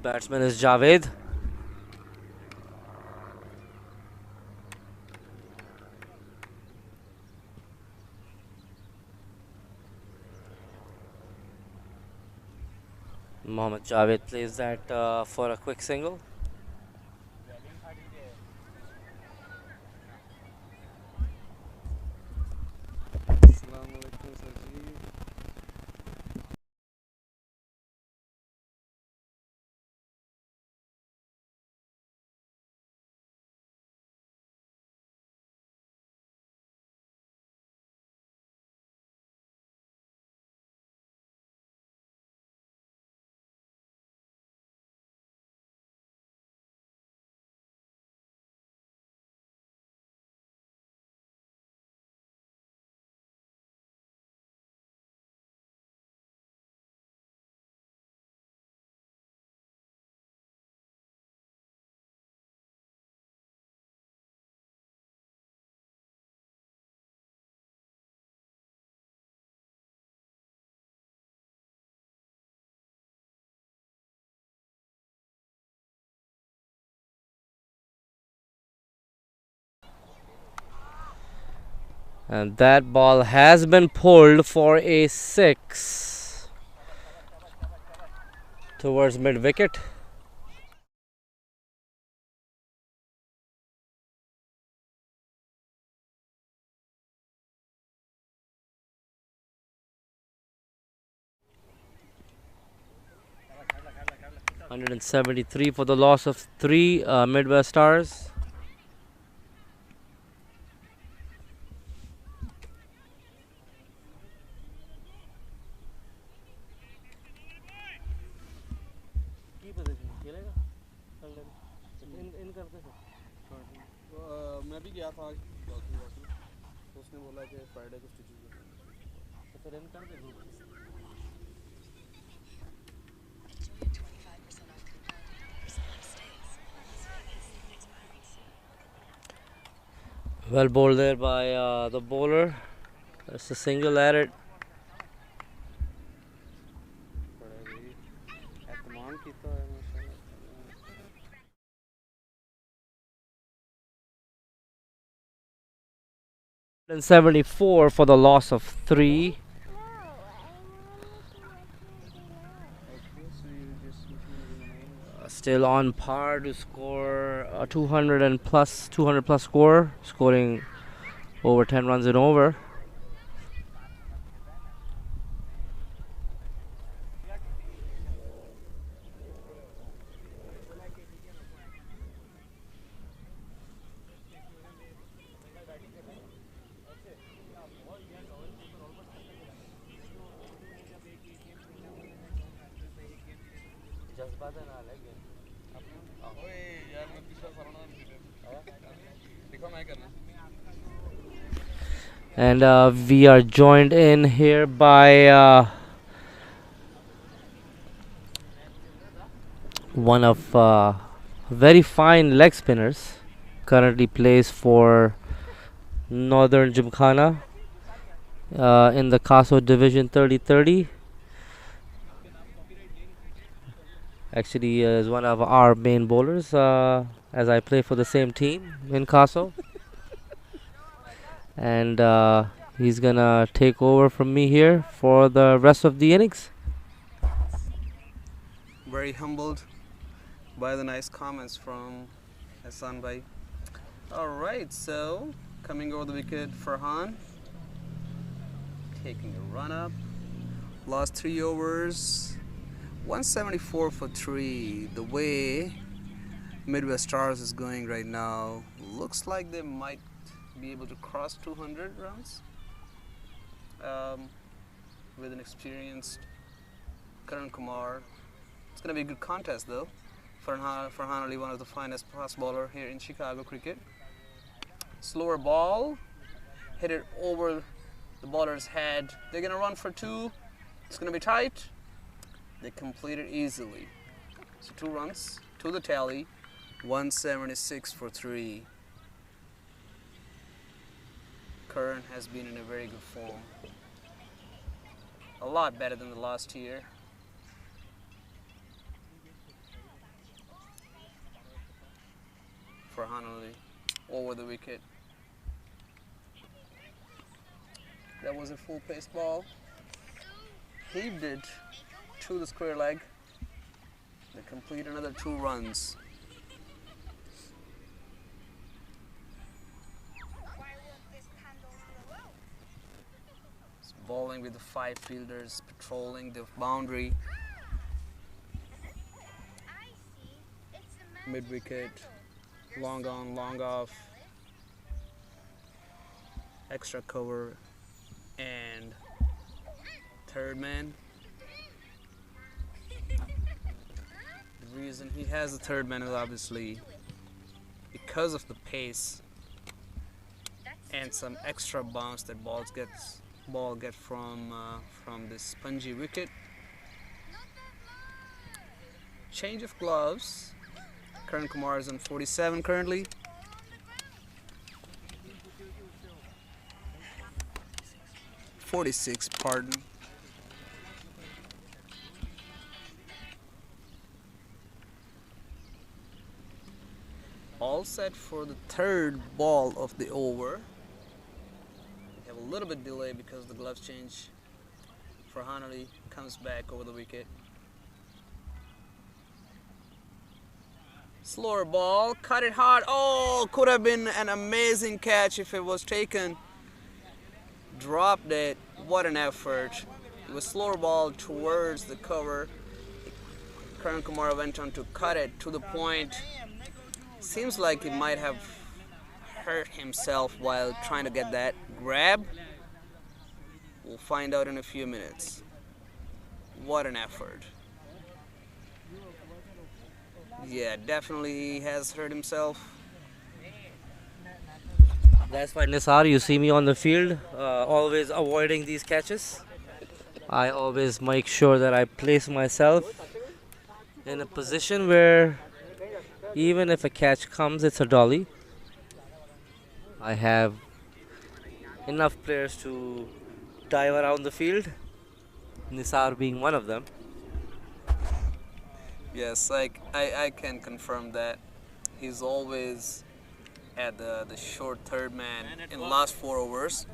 new batsman is Javed. Mohammad Javed plays that for a quick single. And that ball has been pulled for a 6 towards mid wicket. 173 for the loss of 3 Midwest Stars. मैं भी गया था आज तो उसने बोला कि Friday को stitches Well bowled there by the bowler. That's a single at it. एहतमाम कीता है माशाल्लाह 174 for the loss of 3. Still on par to score a 200 plus score, scoring over 10 runs and over. And we are joined in here by one of very fine leg spinners. Currently plays for Northern Gymkhana in the CASO Division 30-30. Actually is one of our main bowlers as I play for the same team in CASO. And he's gonna take over from me here for the rest of the innings. Very humbled by the nice comments from Hassan bhai. Alright, so coming over the wicket, Farhan taking a run up. Last 3 overs, 174 for 3. The way Midwest Stars is going right now, looks like they might be able to cross 200 runs with an experienced Karan Kumar. It's going to be a good contest though. Farhan Ali, one of the finest fast bowler here in Chicago cricket. Slower ball, hit it over the bowler's head. They're going to run for 2. It's going to be tight. They complete it easily. So 2 runs to the tally, 176 for 3. Karan has been in a very good form. A lot better than the last year. Farhan Ali over the wicket. That was a full pace ball. Heaved it to the square leg. They complete another 2 runs. It's bowling with the 5 fielders patrolling the boundary. Mid wicket, long on, long off, extra cover, and third man. The reason he has the third man is obviously because of the pace and some extra bounce that ball gets from this spongy wicket. Change of gloves. Karan Kumar is on 47 currently. .46, pardon. All set for the 3rd ball of the over. We have a little bit delay because the gloves change. Farhan Ali comes back over the wicket. Slower ball, cut it hard. Oh, could have been an amazing catch if it was taken. Dropped it. What an effort. It was slower ball towards the cover. Karan Kumar went on to cut it to the point. Seems like he might have hurt himself while trying to get that grab. We'll find out in a few minutes. What an effort. Yeah, definitely he has hurt himself. That's why, Nisar, you see me on the field, always avoiding these catches. I always make sure that I place myself in a position where even if a catch comes, it's a dolly. I have enough players to dive around the field, Nisar being one of them. Yes, I can confirm that. He's always at the short third man in the last 4 overs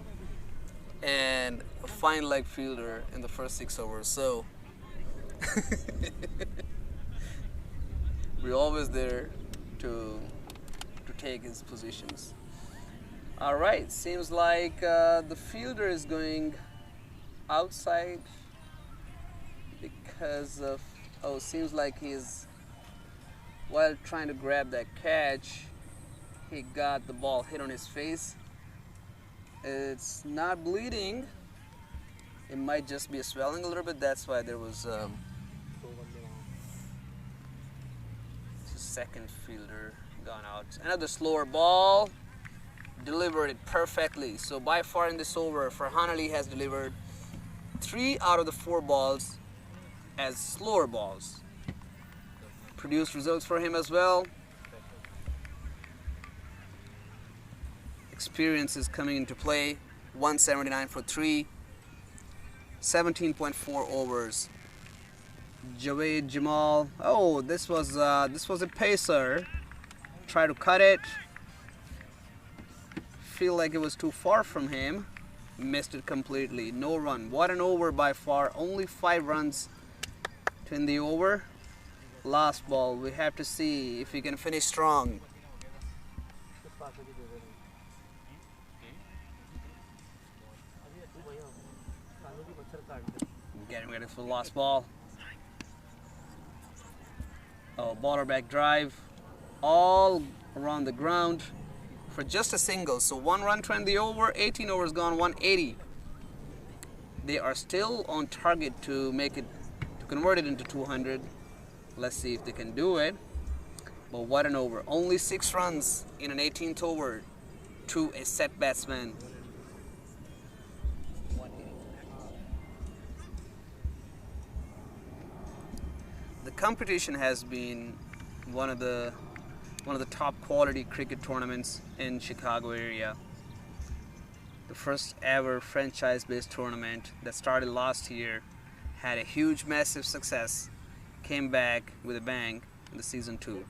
and a fine leg fielder in the first 6 overs. So we're always there to take his positions. All right, seems like the fielder is going outside because of, oh, seems like he's, while trying to grab that catch, he got the ball hit on his face. It's not bleeding. It might just be swelling a little bit. That's why there was second fielder gone out. Another slower ball. Delivered it perfectly. So by far in this over, Farhan Ali has delivered 3 out of the 4 balls as slower balls. Produced results for him as well. Experience is coming into play. 179 for 3. 17.4 overs. Javed Jamal. Oh, this was a pacer. Try to cut it. Feel like it was too far from him. Missed it completely. No run. What an over by far. Only 5 runs to end the over. Last ball. We have to see if he can finish strong. Getting ready for the last ball. Oh, baller back drive. All around the ground for just a single. So 1 run to end the over. 18 overs gone, 180. They are still on target to make it, to convert it into 200. Let's see if they can do it. But what an over. Only 6 runs in an 18th over to a set batsman. The competition has been one of the top quality cricket tournaments in Chicago area. The first ever franchise-based tournament that started last year had a huge, massive success. Came back with a bang in the season 2.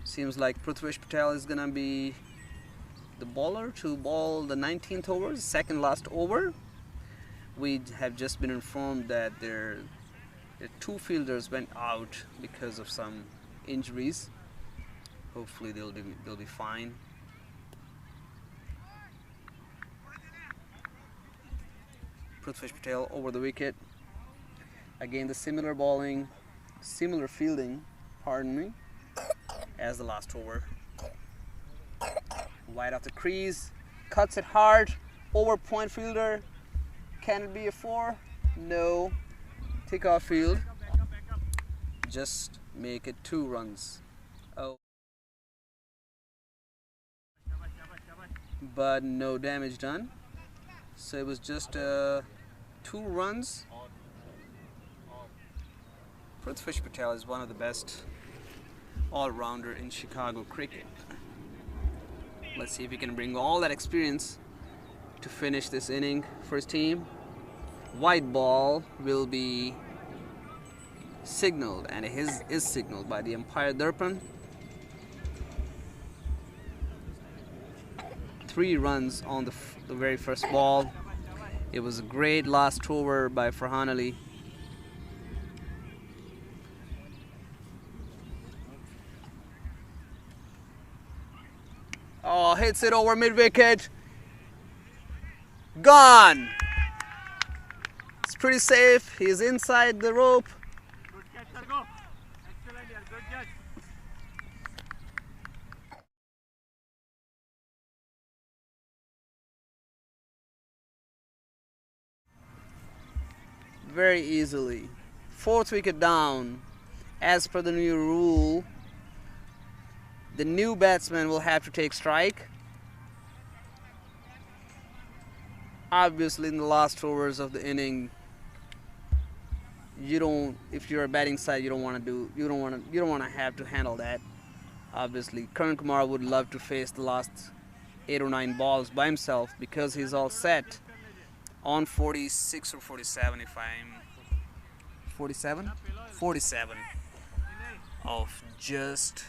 Seems like Prithvish Patel is gonna be the bowler to bowl the 19th over, second last over. We have just been informed that the 2 fielders went out because of some injuries. Hopefully they'll be fine. Prithvish Patel over the wicket. Again, the similar fielding, pardon me, as the last over. Wide off the crease, cuts it hard, over point fielder. Can it be a 4? No. Take off field. Just make it 2 runs. Oh. But no damage done. So it was just 2 runs. Prithvish Patel is one of the best all-rounder in Chicago cricket. Let's see if he can bring all that experience to finish this inning for his team. White ball will be signaled, and it is signaled by the umpire Darpan. 3 runs on the very first ball. It was a great last over by Farhan Ali. Oh, hits it over mid-wicket. Gone. It's pretty safe. He's inside the rope. very easily. 4th wicket down. As per the new rule, the new batsman will have to take strike. Obviously, in the last overs of the inning, if you're a batting side, you don't want to have to handle that. Obviously, Karan Kumar would love to face the last 8 or 9 balls by himself because he's all set on 46 or 47 if I'm 47 of just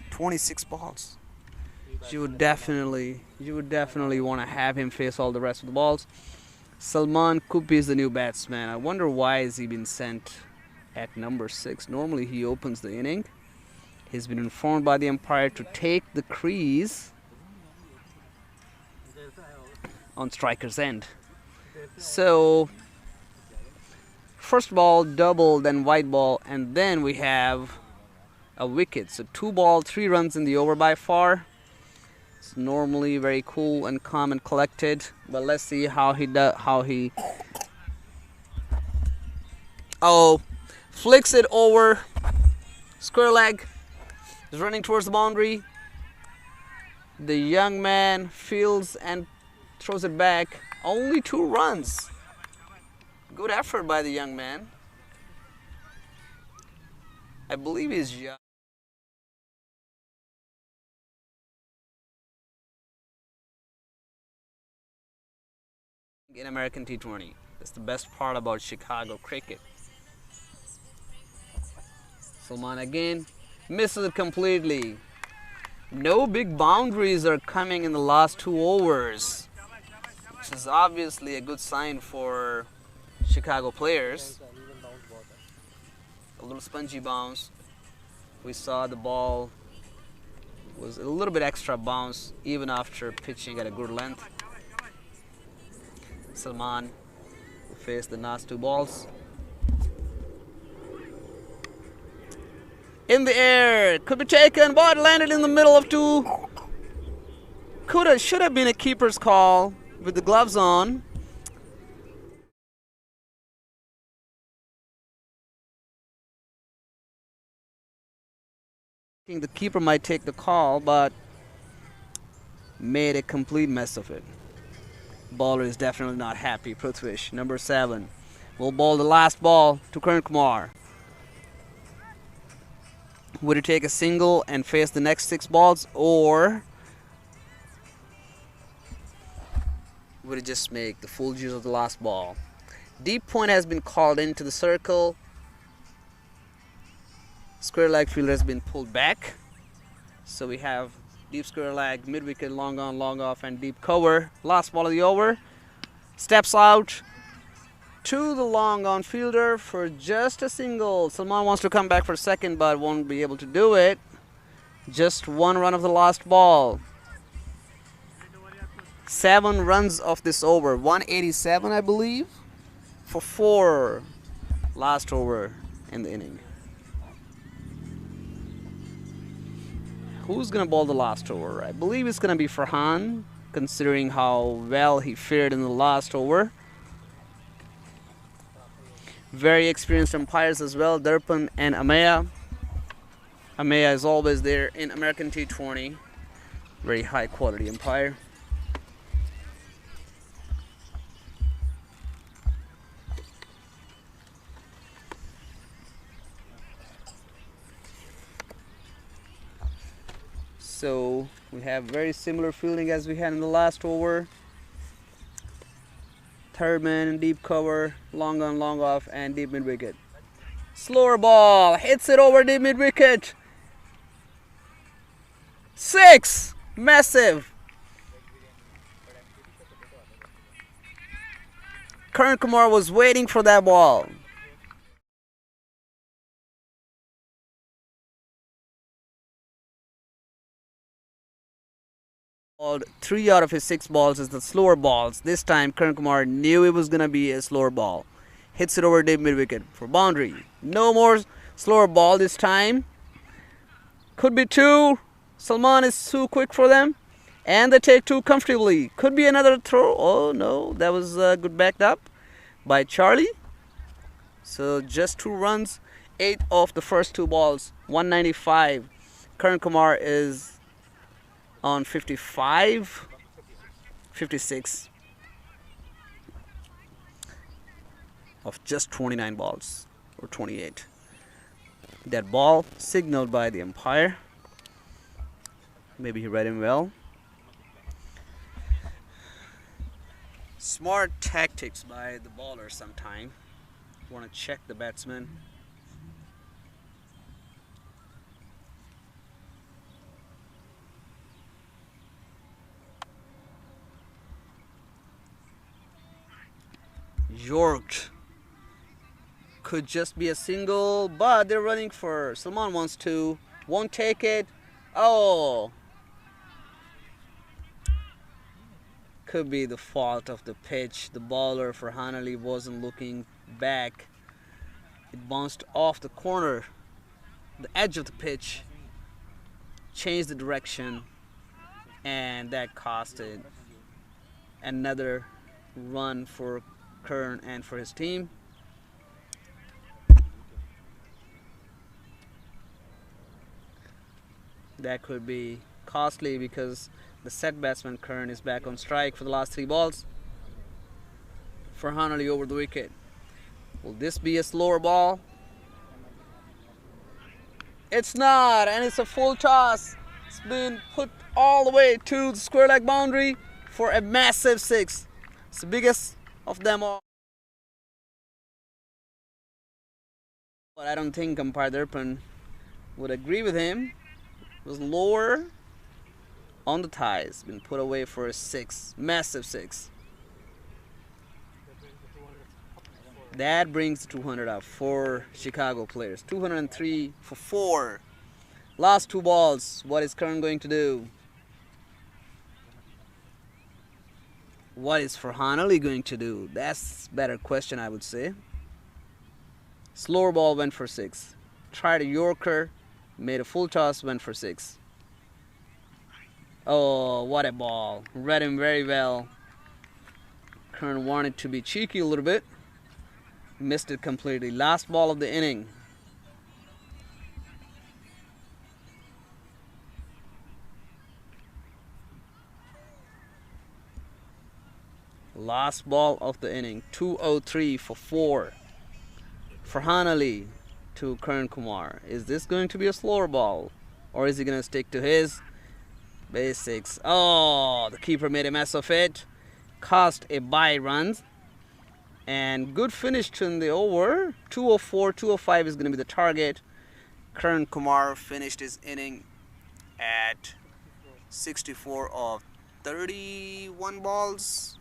26 balls. You would definitely want to have him face all the rest of the balls. Salman Kupi is the new batsman. I wonder why is he been sent at number 6. Normally he opens the inning. He's been informed by the umpire to take the crease on striker's end. So first ball, double, then white ball, and then we have a wicket. So 2 ball, 3 runs in the over by far. It's normally very cool and calm and collected, but let's see how he flicks it over. Square leg is running towards the boundary. The young man fields and throws it back. Only 2 runs. Good effort by the young man. I believe he's young. In American T20. That's the best part about Chicago cricket. Salman again misses it completely. No big boundaries are coming in the last 2 overs, which is obviously a good sign for Chicago players. A little spongy bounce. We saw the ball was a little bit extra bounce even after pitching at a good length. Salman will face the last 2 balls. In the air, could be taken, but landed in the middle of 2. Should have been a keeper's call with the gloves on. The keeper might take the call, but made a complete mess of it. Bowler is definitely not happy. Prithvish, number 7, will bowl the last ball to Karan Kumar. Would he take a single and face the next 6 balls, or would he just make the full use of the last ball? Deep point has been called into the circle. Square leg fielder has been pulled back. So we have deep square leg, mid wicket, long on, long off, and deep cover. Last ball of the over. Steps out to the long on fielder for just a single. Salman wants to come back for second, but won't be able to do it. Just 1 run of the last ball. 7 runs of this over. 187, I believe, for 4 last over in the inning. Who's going to bowl the last over? I believe it's going to be Farhan, considering how well he fared in the last over. Very experienced umpires as well, Darpan and Amaya. Amaya is always there in American T20. Very high quality umpire. So we have very similar fielding as we had in the last over. Third man, deep cover, long on, long off, and deep mid wicket. Slower ball, hits it over deep mid wicket. 6, massive. Karan Kumar was waiting for that ball. Called 3 out of his 6 balls is the slower balls. This time Karan Kumar knew it was going to be a slower ball. Hits it over deep mid wicket for boundary. No more slower ball this time. Could be 2. Salman is too quick for them. And they take two comfortably. Could be another throw. Oh no, that was good backed up by Charlie. So just 2 runs, 8 of the first 2 balls, 195. Karan Kumar is on 55, 56 of just 29 balls or 28. That ball signaled by the umpire. Maybe he read him well. Smart tactics by the bowler sometime. Want to check the batsman. Yorked. Could just be a single, but they're running for. Salman wants to. Won't take it. Oh. Could be the fault of the pitch. The bowler for Hanali wasn't looking back. It bounced off the corner, the edge of the pitch, changed the direction, and that costed another run for Kern and for his team. That could be costly because the set batsman Kern is back on strike for the last 3 balls. For Hanali over the wicket. Will this be a slower ball? It's not, and it's a full toss. It's been put all the way to the square leg boundary for a massive 6. It's the biggest of them all. But I don't think umpire Darpan would agree with him. It was lower on the ties, been put away for a 6, massive 6. That brings the 200 up for Chicago players. 203 for 4. Last 2 balls. What is Kern going to do? What is Farhanali going to do? That's a better question, I would say. Slower ball went for 6. Tried a Yorker, made a full toss, went for 6. Oh, what a ball. Read him very well. Kern wanted to be cheeky a little bit. Missed it completely. Last ball of the inning. Last ball of the inning. 203 for 4. Farhan Ali to Karan Kumar. Is this going to be a slower ball? Or is he going to stick to his basics? Oh, the keeper made a mess of it. Cost a bye runs. And good finish in the over. 204, 205 is going to be the target. Karan Kumar finished his inning at 64 of 31 balls.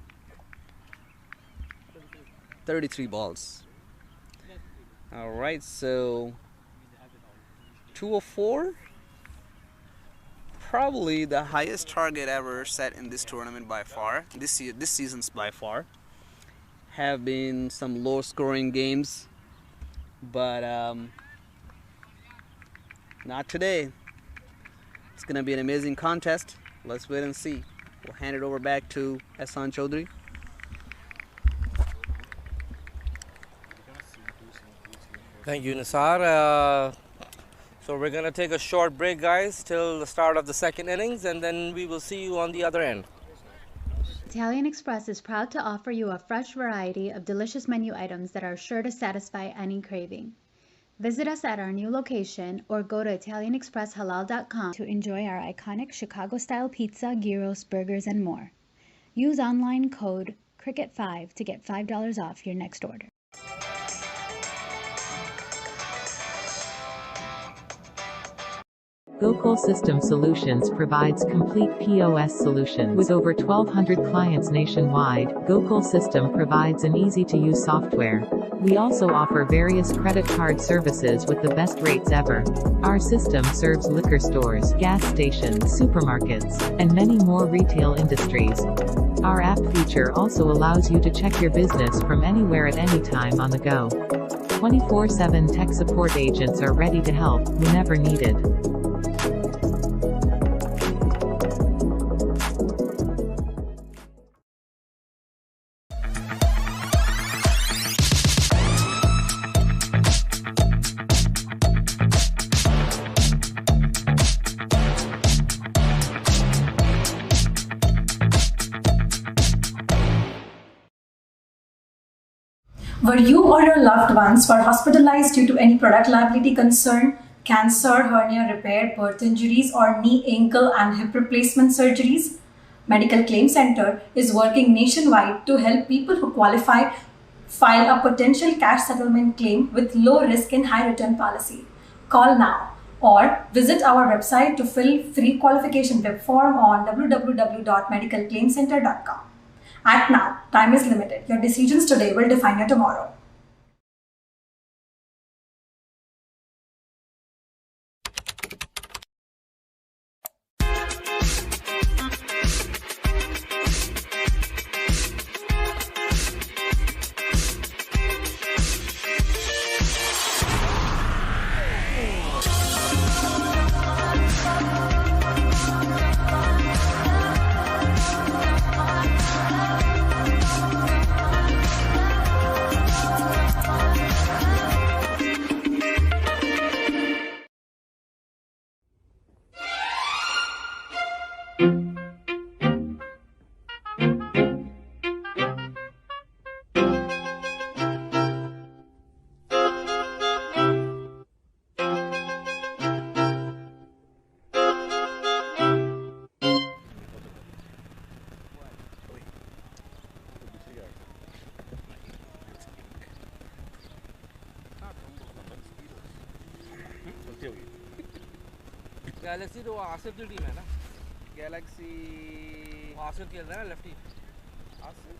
33 balls. Alright, so 204. Probably the highest target ever set in this tournament by far. This season's by far. Have been some low scoring games, but not today. It's gonna be an amazing contest. Let's wait and see. We'll hand it over back to Ehsan Chaudhary. Thank you, Nisar. So we're gonna take a short break, guys, till the start of the second innings, and then we will see you on the other end. Italian Express is proud to offer you a fresh variety of delicious menu items that are sure to satisfy any craving. Visit us at our new location or go to ItalianExpressHalal.com to enjoy our iconic Chicago-style pizza, gyros, burgers, and more. Use online code CRICKET5 to get $5 off your next order. Gokul System Solutions provides complete POS solutions. With over 1,200 clients nationwide, Gokul System provides an easy-to-use software. We also offer various credit card services with the best rates ever. Our system serves liquor stores, gas stations, supermarkets, and many more retail industries. Our app feature also allows you to check your business from anywhere at any time on the go. 24/7 tech support agents are ready to help whenever needed. Were you or your loved ones were hospitalized due to any product liability concern, cancer, hernia repair, birth injuries, or knee, ankle, and hip replacement surgeries? Medical Claim Center is working nationwide to help people who qualify file a potential cash settlement claim with low risk and high return policy. Call now or visit our website to fill free qualification web form on www.medicalclaimcenter.com. Act now. Time is limited. Your decisions today will define your tomorrow. Galaxy तो आसिफ की team है ना Galaxy Asif खेल रहा है ना lefty Asif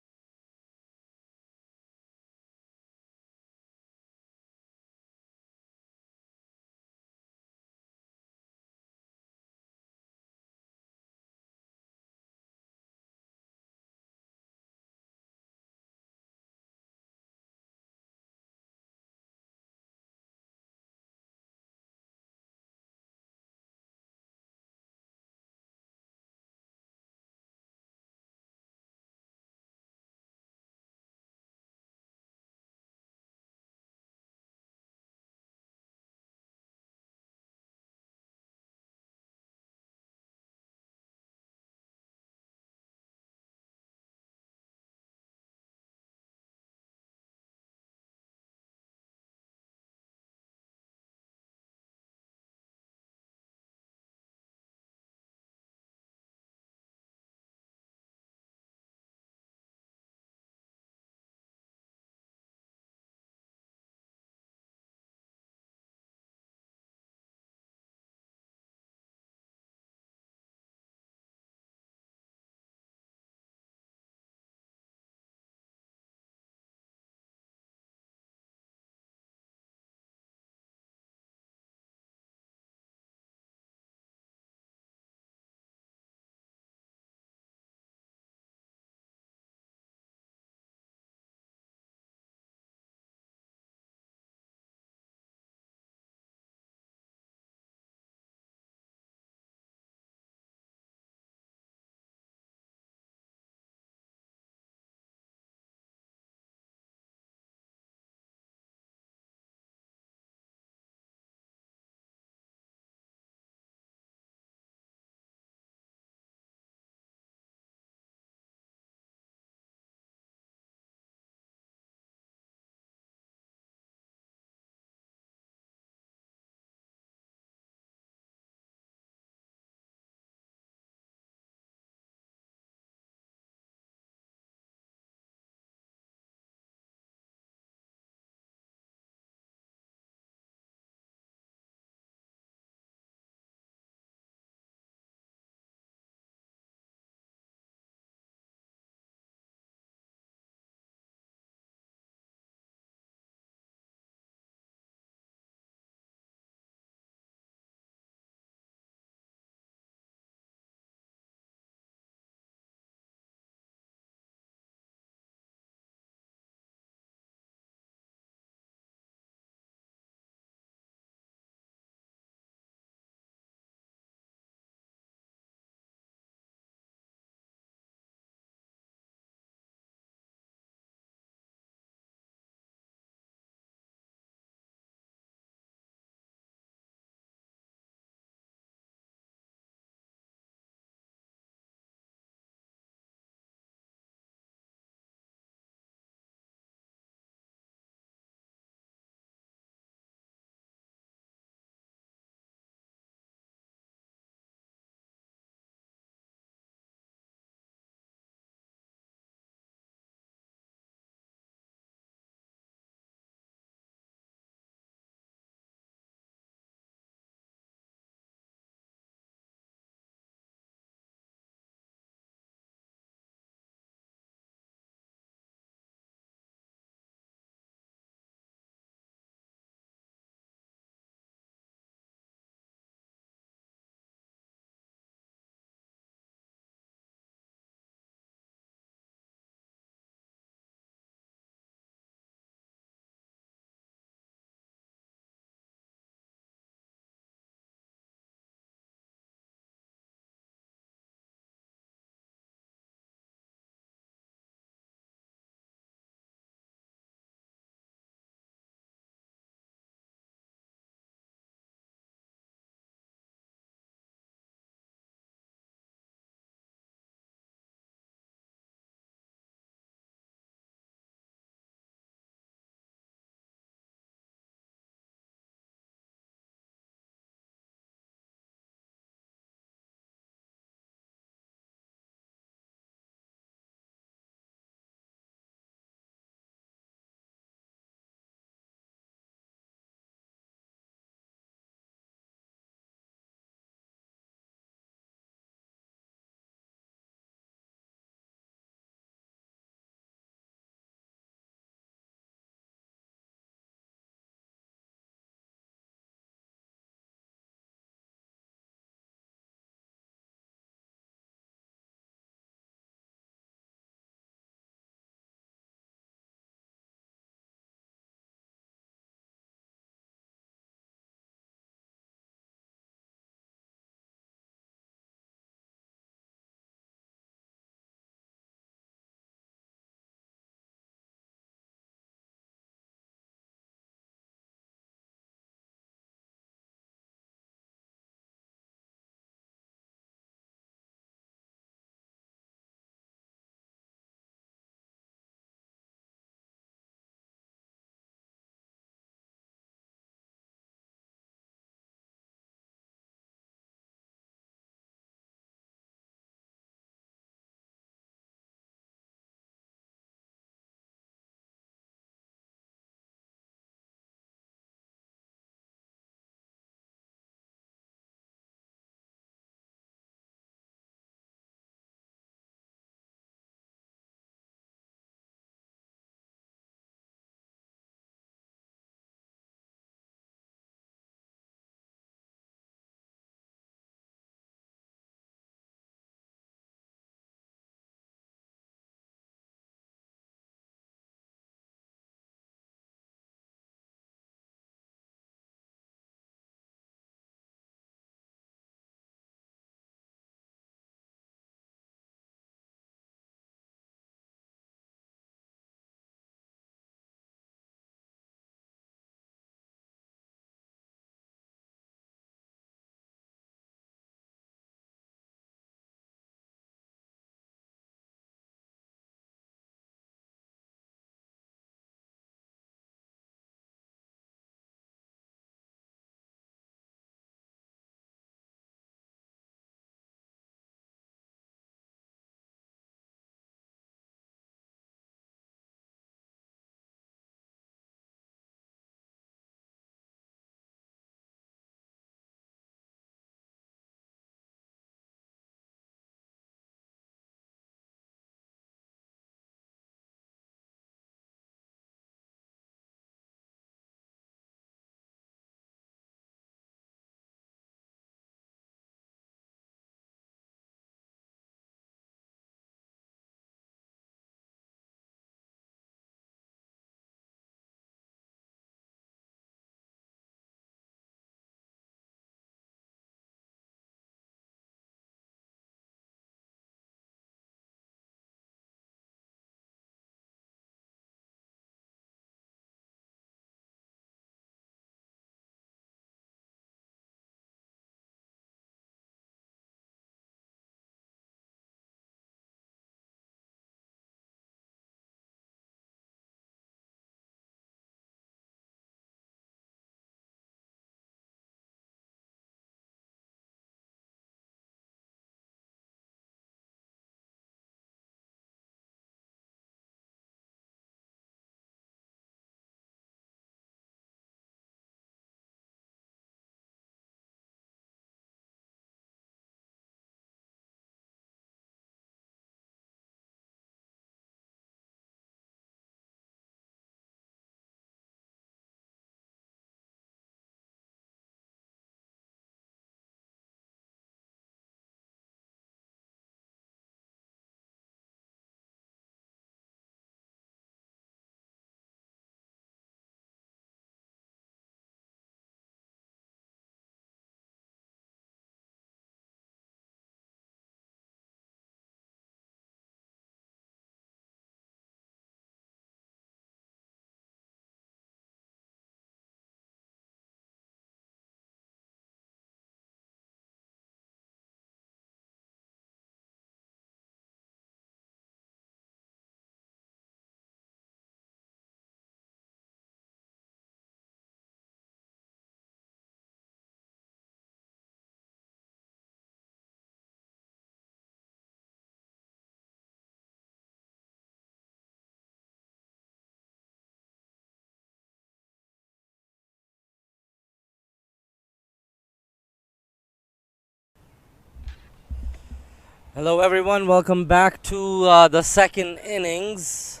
Hello everyone, welcome back to the second innings.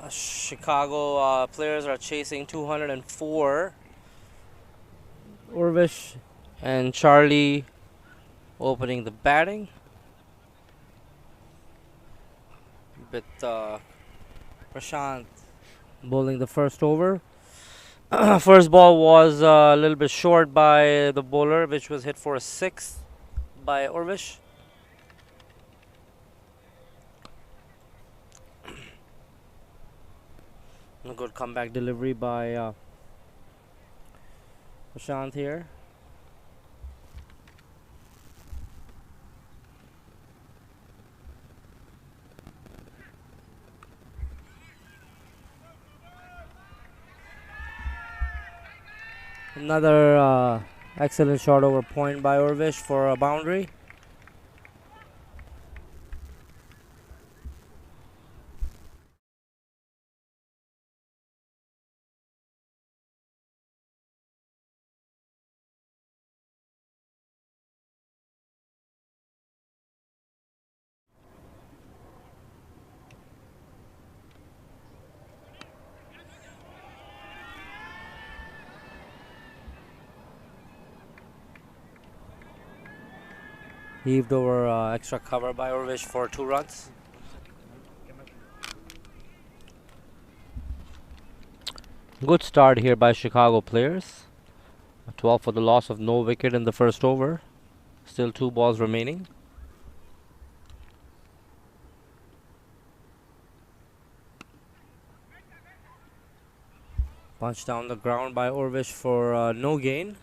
Chicago players are chasing 204. Urvish and Charlie opening the batting. With Prashant bowling the first over. First ball was a little bit short by the bowler, which was hit for a 6 by Urvish. A good comeback delivery by Prashant here. Another excellent shot over point by Urvish for a boundary. Heaved over extra cover by Urvish for 2 runs. Good start here by Chicago players. 12 for the loss of no wicket in the first over. Still 2 balls remaining. Punch down the ground by Urvish for no gain.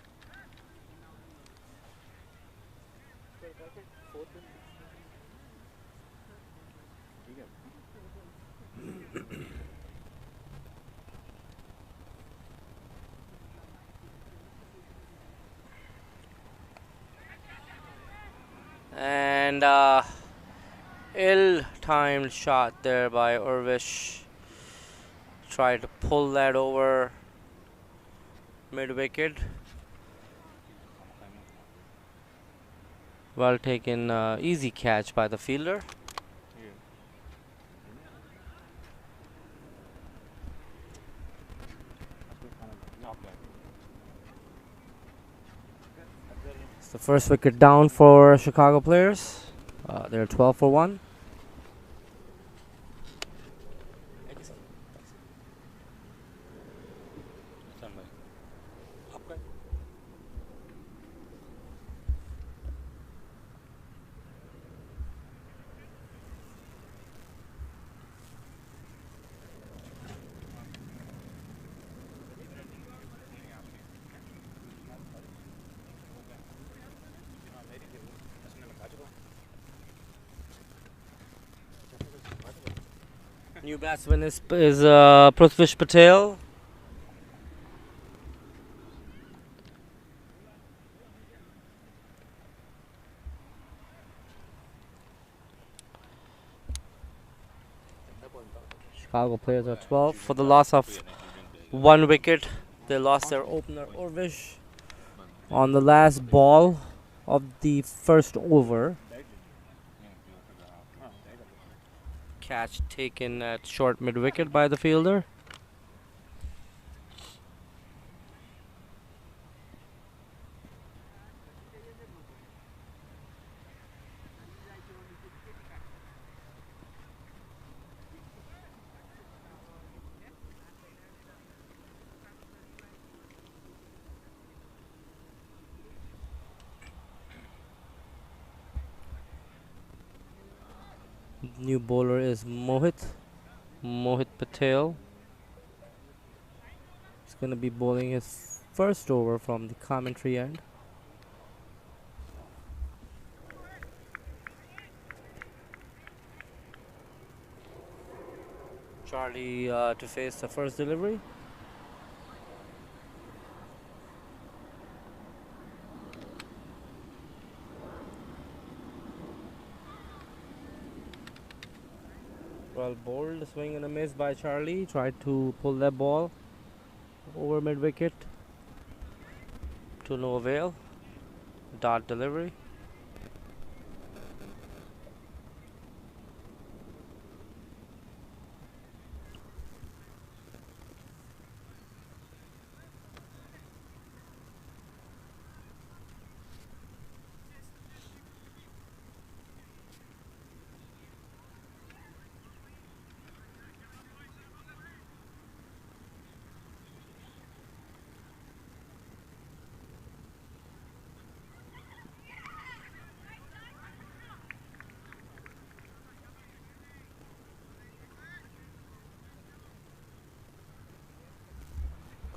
And ill-timed shot there by Urvish. Tried to pull that over mid-wicket. Well taken, easy catch by the fielder. It's the first wicket down for Chicago players. They're 12 for 1. New batsman is Prithvish Patel. Chicago players are 12 for the loss of 1 wicket. They lost their opener Urvish on the last ball of the first over. Catch taken at short mid-wicket by the fielder. New bowler is Mohit Patel. He's going to be bowling his first over from the commentary end. Charlie to face the first delivery. Well bowled, swing and a miss by Charlie. Tried to pull that ball over mid wicket to no avail. Dart delivery.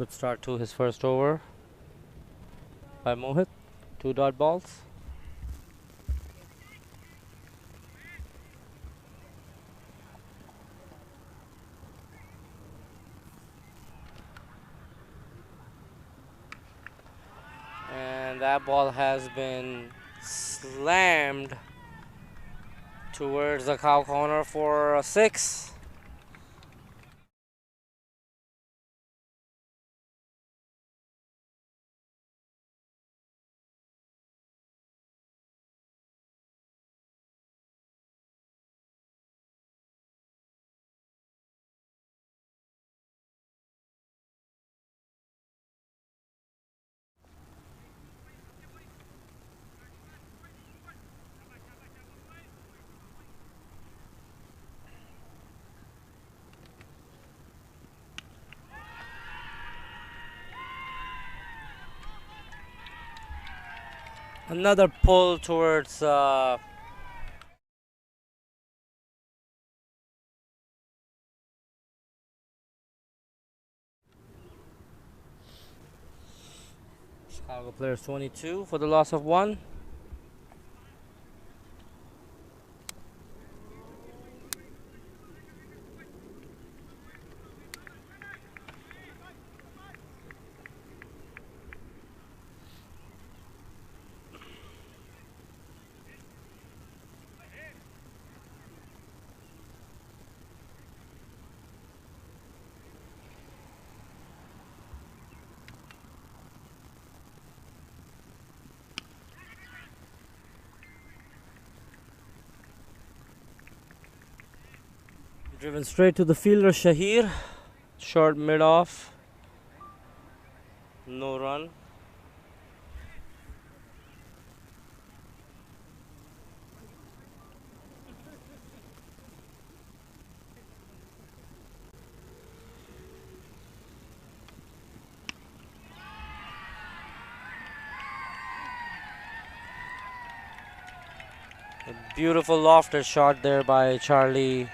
Good start to his first over by Mohit. 2 dot balls. And that ball has been slammed towards the cow corner for a 6. Another pull towards Chicago players 22 for the loss of 1. Driven straight to the fielder Shahir. Short mid off. No run. A beautiful lofted shot there by Charlie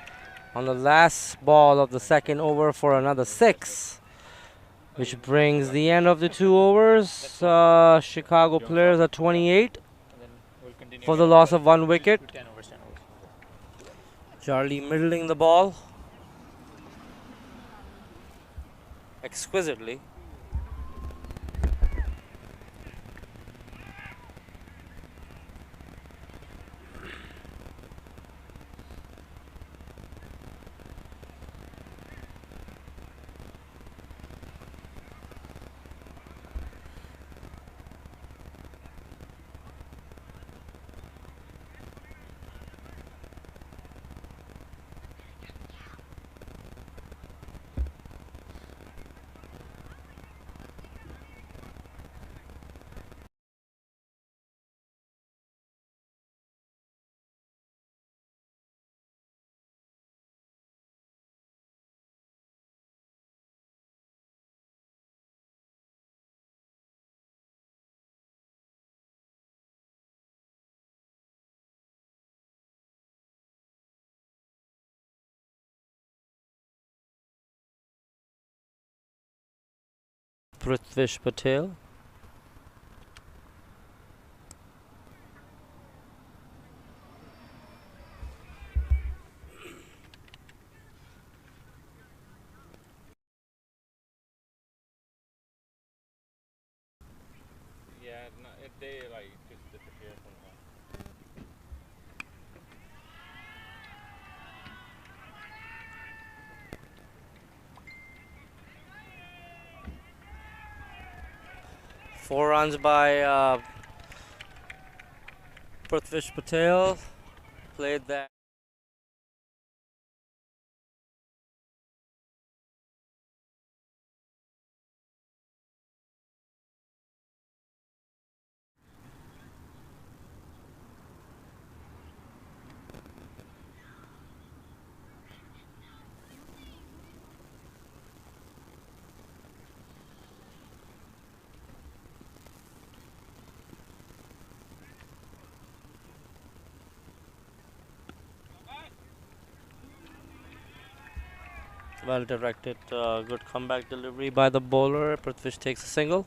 on the last ball of the second over for another 6, which brings the end of the 2 overs. Chicago players at 28 for the loss of 1 wicket. Charlie middling the ball exquisitely. Prithvish Patel. Yeah, no, they like just disappear somehow. Four runs by Prithvish Patel. Played that. Well directed, good comeback delivery by the bowler. Prithvish takes a single.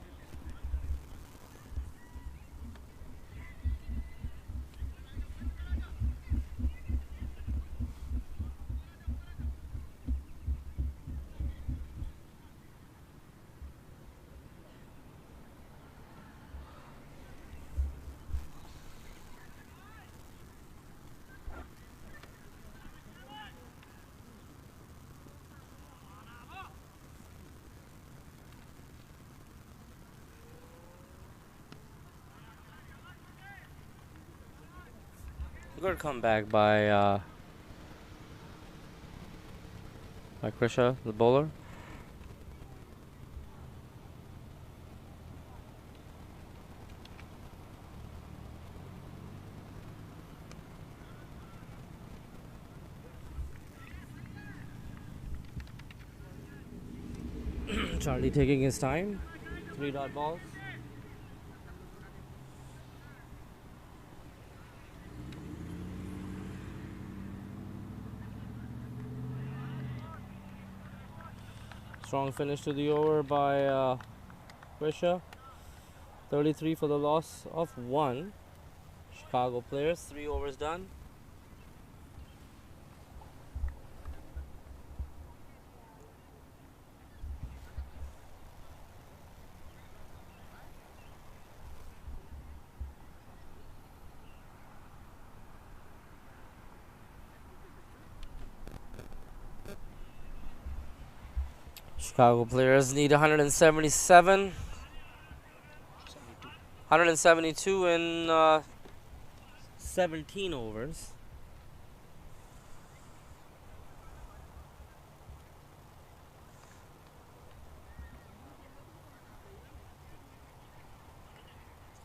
Good comeback by Krisha, the bowler. Charlie taking his time. 3 dot balls. Strong finish to the over by Krisha. 33 for the loss of 1. Chicago players, 3 overs done. Chicago players need 177. 172 in 17 overs.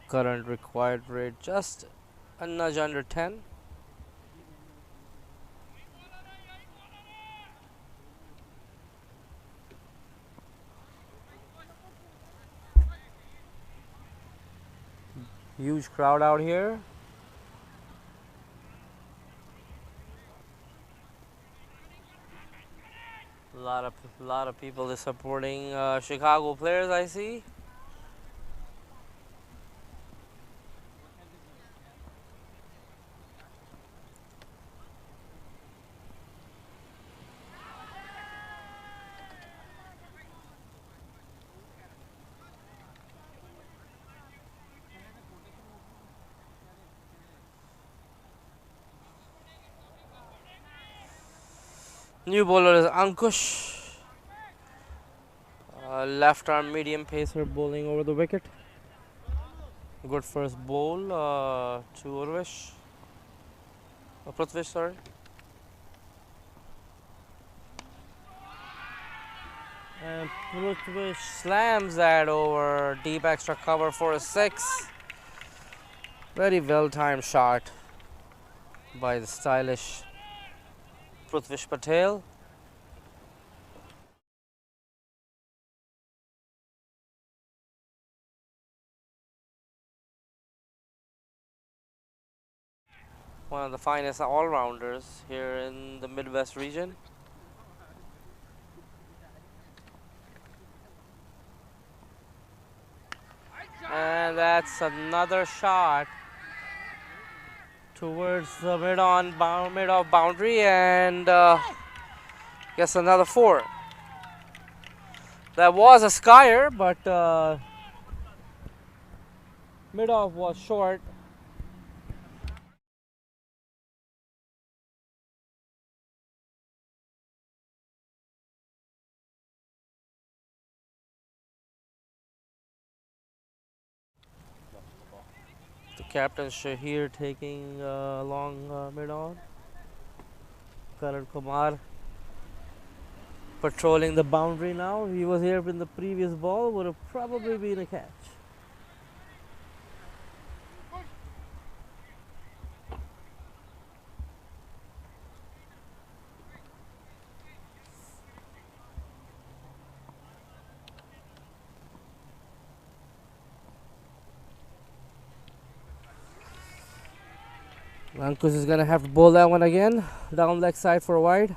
Current required rate just a nudge under 10. Huge crowd out here. Lot of people is supporting Chicago players, I see. New bowler is Ankush. Left arm medium pacer bowling over the wicket. Good first bowl to Urvish. Prithvish, sorry. And Prithvish slams that over. Deep extra cover for a 6. Very well timed shot by the stylish Prithvish Patel. One of the finest all-rounders here in the Midwest region. And that's another shot towards the mid-off boundary, and guess another 4. That was a skyer, but mid-off was short. The captain Shahir taking long mid-on. Karan Kumar patrolling the boundary now. If he was here in the previous ball, would have probably been a catch. Ankush is gonna have to bowl that one again. Down leg side for a wide.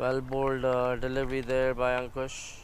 Well bowled delivery there by Ankush.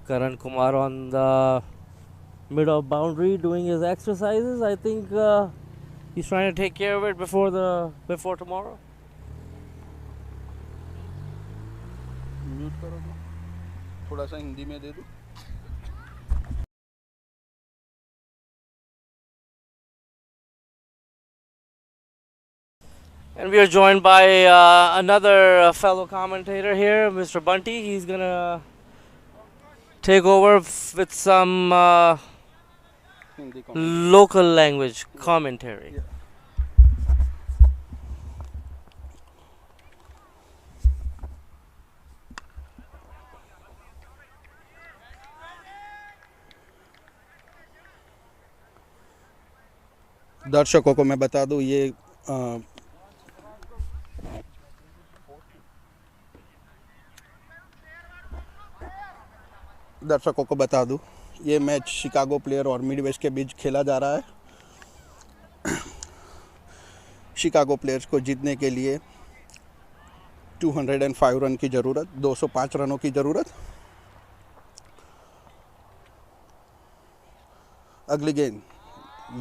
Karan Kumar on the mid of boundary doing his exercises. I think he's trying to take care of it before tomorrow. Mute करो तो थोड़ा सा हिंदी में दे दो. And we are joined by another fellow commentator here, Mr. Bunty. He's gonna take over with some local language commentary. Yeah. दर्शकों को मैं बता दूं ये दर्शकों को बता दूं ये मैच शिकागो प्लेयर और मिडवेस्ट के बीच खेला जा रहा है. शिकागो प्लेयर्स को जीतने के लिए 205 रन की ज़रूरत, 205 रनों की ज़रूरत. अगली गेंद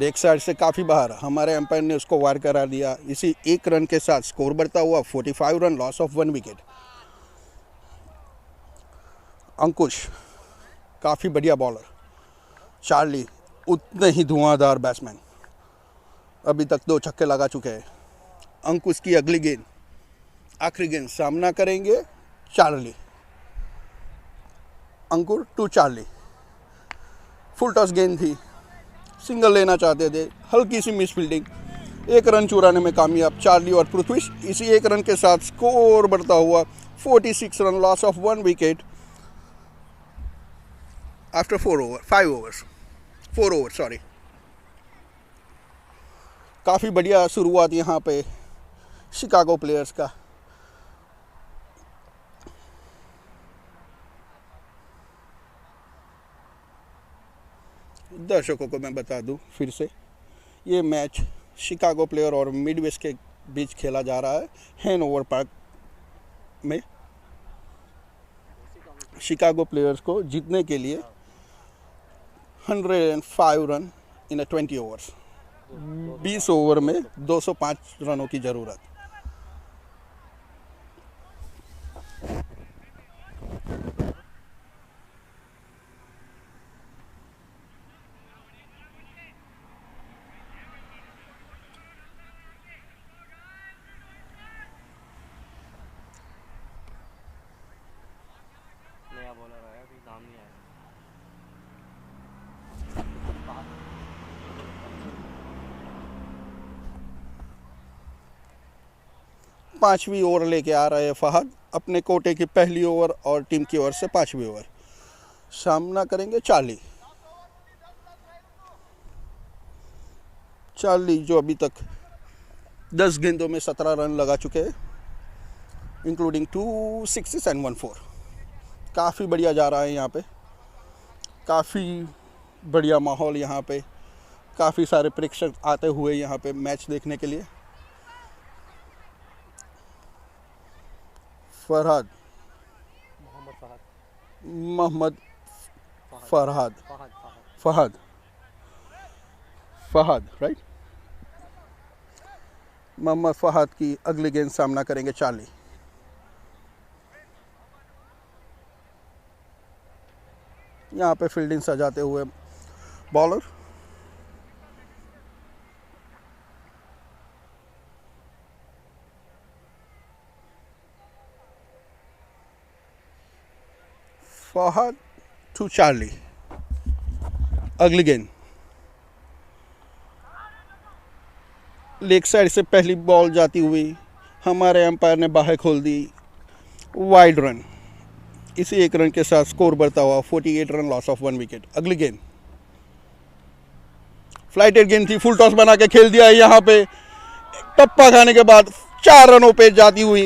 लेग साइड से काफ़ी बाहर, हमारे एम्पायर ने उसको वार करा दिया. इसी एक रन के साथ स्कोर बढ़ता हुआ 45 रन, लॉस ऑफ 1 विकेट. अंकुश काफ़ी बढ़िया बॉलर, चार्ली उतने ही धुआंधार बैट्समैन, अभी तक 2 छक्के लगा चुके हैं. अंकुश की अगली गेंद, आखिरी गेंद, सामना करेंगे Charlie. Ankur to Charlie, full toss गेंद थी, सिंगल लेना चाहते थे, हल्की सी मिस फील्डिंग, 1 रन चुराने में कामयाब चार्ली और पृथ्वी. इसी 1 रन के साथ स्कोर बढ़ता हुआ 46 run, loss of 1 wicket after 4 overs. Sorry. काफ़ी बढ़िया शुरुआत यहाँ पे शिकागो प्लेयर्स का. दर्शकों को मैं बता दूं फिर से ये मैच शिकागो प्लेयर और मिडवेस्ट के बीच खेला जा रहा है हैनोवर पार्क में. शिकागो प्लेयर्स को जीतने के लिए 105 रन इन 20 ओवर्स, 20 ओवर में 205 रनों की ज़रूरत. नया बॉलर आया, अभी नाम नहीं आया. 5वीं ओवर लेके आ रहे हैं फहद, अपने कोटे की पहली ओवर और टीम की ओर से 5वीं ओवर. सामना करेंगे चार्ली. चार्ली जो अभी तक 10 गेंदों में 17 रन लगा चुके हैं, इंक्लूडिंग 2 सिक्सेस एंड 1 4. काफ़ी बढ़िया जा रहा है यहाँ पे, काफ़ी बढ़िया माहौल यहाँ पे, काफ़ी सारे प्रेक्षक आते हुए यहाँ पे मैच देखने के लिए. फरहाद, मोहम्मद फहद राइट. मोहम्मद फहद की अगली गेंद, सामना करेंगे चार्ली. यहाँ पे फील्डिंग सजाते हुए बॉलर. Fahad to Charlie. अगली गेंद लेग साइड से पहली बॉल जाती हुई हमारे एम्पायर ने बाहर खोल दी, वाइड रन। इसी एक रन के साथ स्कोर बढ़ता हुआ 48 रन, लॉस ऑफ 1 विकेट। अगली गेंद फ्लाइटेड गेंद थी, फुल टॉस बना के खेल दिया है। यहाँ पे टप्पा खाने के बाद 4 रनों पे जाती हुई,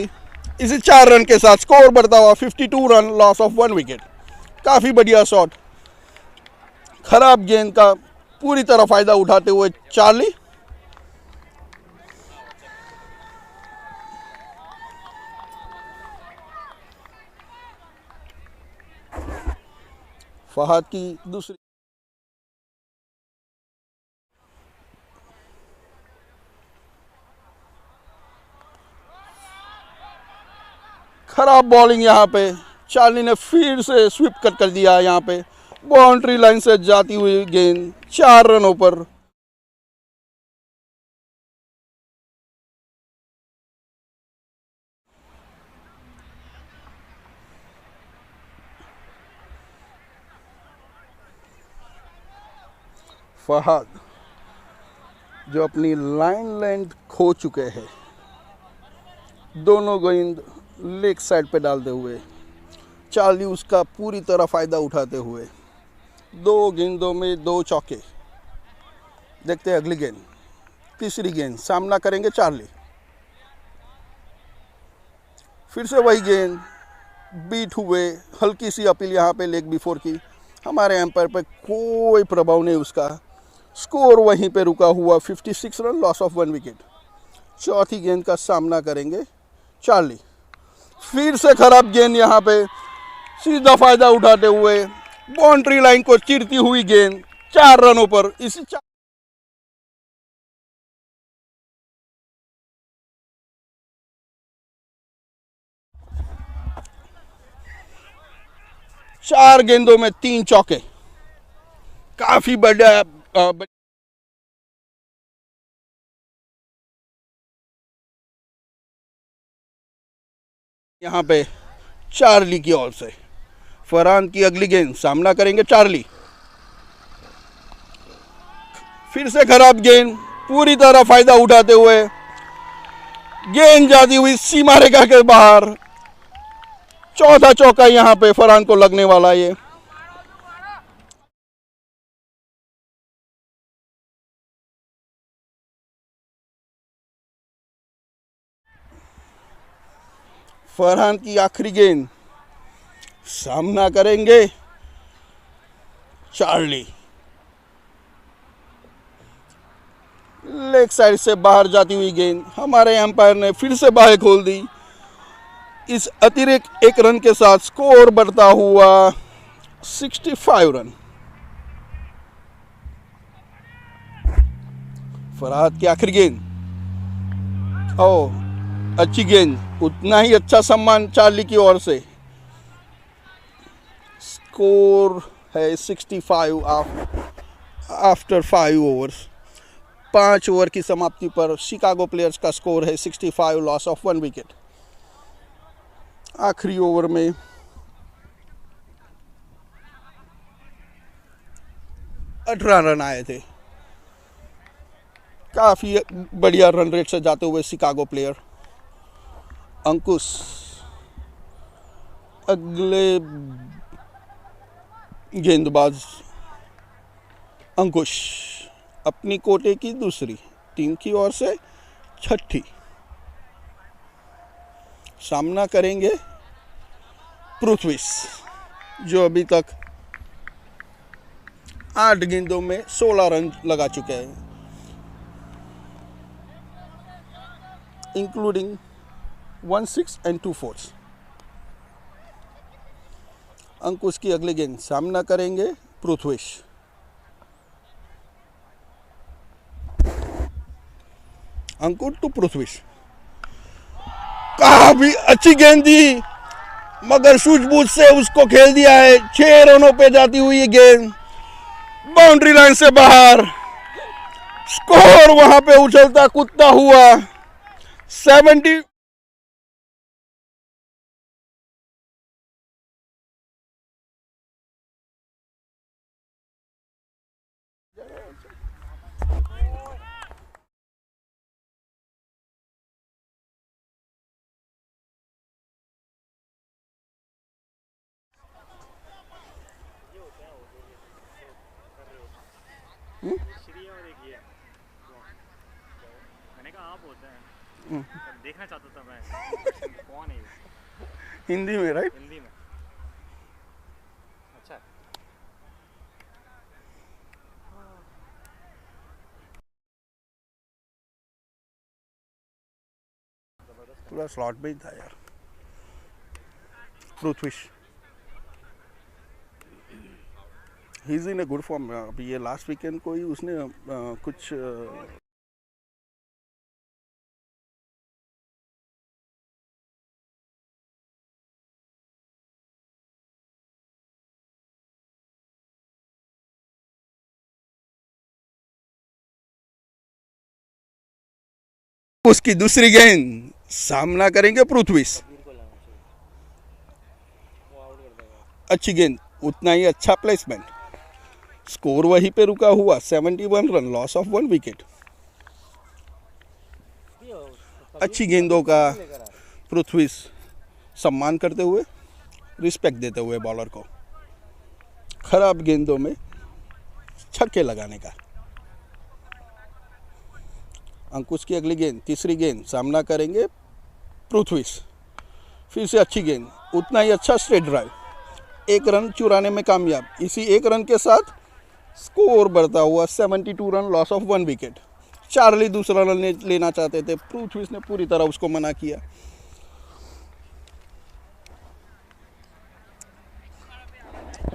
इसी 4 रन के साथ स्कोर बढ़ता हुआ 52 रन, लॉस ऑफ 1 विकेट। काफ़ी बढ़िया शॉट, खराब गेंद का पूरी तरह फायदा उठाते हुए चार्ली। फहद की दूसरी खराब बॉलिंग, यहाँ पे चार्ली ने फिर से स्वीप कट कर दिया। यहाँ पे बाउंड्री लाइन से जाती हुई गेंद 4 रनों पर। फहद जो अपनी लाइन लेंथ खो चुके हैं, दोनों गेंद लेग साइड पे डालते हुए चार्ली उसका पूरी तरह फायदा उठाते हुए 2 गेंदों में 2 चौके। देखते हैं अगली गेंद, तीसरी गेंद सामना करेंगे चार्ली। फिर से वही गेंद बीट हुए, हल्की सी अपील यहाँ पे लेग बिफोर की। हमारे एम्पायर पे कोई प्रभाव नहीं उसका, स्कोर वहीं पे रुका हुआ 56 रन, लॉस ऑफ 1 विकेट। चौथी गेंद का सामना करेंगे चार्ली। फिर से खराब गेंद, यहाँ पे सीधा फायदा उठाते हुए बाउंड्री लाइन को चीरती हुई गेंद 4 रनों पर। इसी 4 गेंदों में 3 चौके, काफी बढ़िया। यहाँ पे चार्ली की ओर से फरहान की अगली गेंद सामना करेंगे चार्ली। फिर से खराब गेंद, पूरी तरह फायदा उठाते हुए गेंद जाती हुई सीमा रेखा के बाहर। चौथा चौका यहाँ पे फरहान को लगने वाला। ये फरहान की आखिरी गेंद सामना करेंगे चार्ली। लेग साइड से बाहर जाती हुई गेंद हमारे एम्पायर ने फिर से बाहर खोल दी। इस अतिरिक्त 1 रन के साथ स्कोर बढ़ता हुआ 65 रन। फरहान की आखिरी गेंद, अच्छी गेंद, उतना ही अच्छा सम्मान चार्ली की ओर से। स्कोर है 65 आफ्टर 5 ओवर्स। 5 ओवर की समाप्ति पर शिकागो प्लेयर्स का स्कोर है 65, लॉस ऑफ 1 विकेट। आखिरी ओवर में अठारह रन आए थे। काफी बढ़िया रन रेट से जाते हुए शिकागो प्लेयर। अंकुश अगले गेंदबाज। अंकुश अपनी कोटे की दूसरी, टीम की ओर से छठी। सामना करेंगे पृथ्वीश, जो अभी तक 8 गेंदों में 16 रन लगा चुके हैं, इंक्लूडिंग 1 6 and 2 4। अंकुश की अगली गेंद सामना करेंगे पृथ्वीश। अंकुश टू पृथ्वीश, काफी अच्छी गेंद दी, मगर सूझबूझ से उसको खेल दिया है। 6 रनों पे जाती हुई गेंद बाउंड्री लाइन से बाहर। स्कोर वहां पे उछलता कूदता हुआ 70। मैंने कहा आप होते हैं, देखना चाहता था मैं कौन है ये? हिंदी में, राइट? हिंदी में। अच्छा। पूरा स्लॉट में ही था यार। Prithvi Shaw he is in a good form. अभी ये लास्ट वीकेंड को ही उसने कुछ उसकी दूसरी गेंद सामना करेंगे पृथ्वीश। अच्छी गेंद, उतना ही अच्छा प्लेसमेंट, स्कोर वहीं पे रुका हुआ 71 रन, लॉस ऑफ 1 विकेट। अच्छी गेंदों का पृथ्वीश सम्मान करते हुए, रिस्पेक्ट देते हुए बॉलर को, खराब गेंदों में छक्के लगाने का। अंकुश की अगली गेंद, तीसरी गेंद सामना करेंगे पृथ्वीश। फिर से अच्छी गेंद, उतना ही अच्छा स्ट्रेट ड्राइव, 1 रन चुराने में कामयाब। इसी 1 रन के साथ स्कोर बढ़ता हुआ 72 run, loss of 1 wicket. Charlie दूसरा रन लेना चाहते थे, पृथ्वीश ने पूरी तरह उसको मना किया।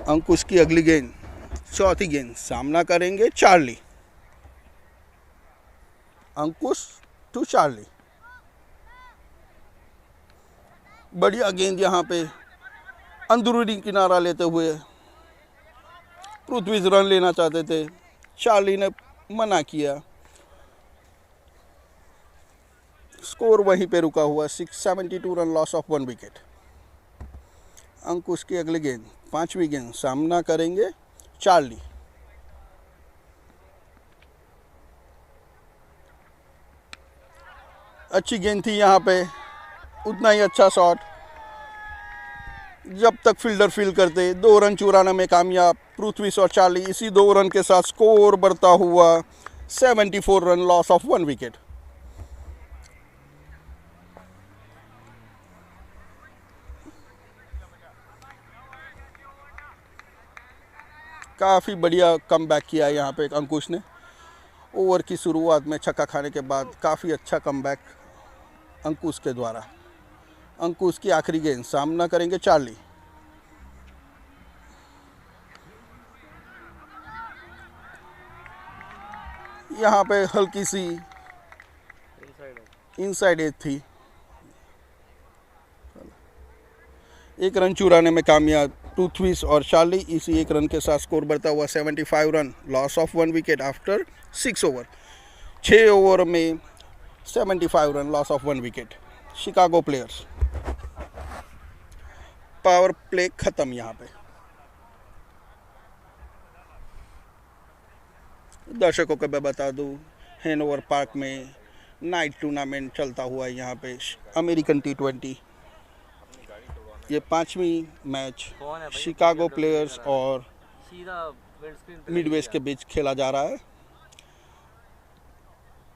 अंकुश की अगली गेंद, चौथी गेंद सामना करेंगे चार्ली। अंकुश टू चार्ली, बढ़िया गेंद यहाँ पे अंदरूनी किनारा लेते हुए पृथ्वी रन लेना चाहते थे, चार्ली ने मना किया। स्कोर वहीं पे रुका हुआ 672 रन, लॉस ऑफ 1 विकेट। अंकुश की अगली गेंद, पांचवी गेंद सामना करेंगे चार्ली। अच्छी गेंद थी यहाँ पे, उतना ही अच्छा शॉट, जब तक फील्डर फील्ड करते 2 रन चुराने में कामयाब पृथ्वी और चार्ली। इसी 2 रन के साथ स्कोर बढ़ता हुआ 74 रन, लॉस ऑफ 1 विकेट। काफ़ी बढ़िया कमबैक किया यहाँ पे अंकुश ने। ओवर की शुरुआत में छक्का खाने के बाद काफ़ी अच्छा कमबैक अंकुश के द्वारा। अंकुश की आखिरी गेंद सामना करेंगे चार्ली। यहाँ पे हल्की सी इनसाइड एज थी, 1 रन चुराने में कामयाब पृथ्वी और चार्ली। इसी 1 रन के साथ स्कोर बढ़ता हुआ 75 run, loss of 1 wicket after 6 over. 6 over में 75 run, loss of 1 wicket. Chicago players, power play खत्म। यहाँ पे दर्शकों को मैं बता दूं, हैनोवर पार्क में नाइट टूर्नामेंट चलता हुआ है यहाँ पे, अमेरिकन T20। ये 5वीं मैच शिकागो प्लेयर्स और मिडवेस्ट के बीच खेला जा रहा है।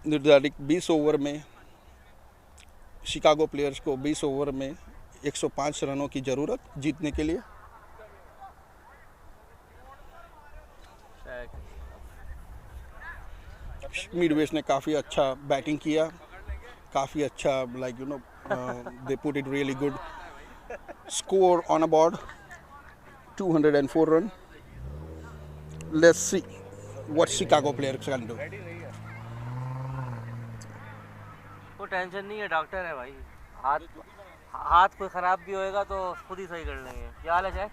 निर्धारित 20 ओवर में शिकागो प्लेयर्स को 20 ओवर में 105 रनों की ज़रूरत जीतने के लिए। मिडवेस्ट ने काफ़ी अच्छा बैटिंग किया, काफ़ी अच्छा, like you know, they put it really good. Score on about 204 run. Let's see what Chicago players can do. कोई टेंशन नहीं है, डॉक्टर है भाई। हाथ हाथ कोई ख़राब भी होएगा तो खुद ही सही कर लेंगे। क्या हाल है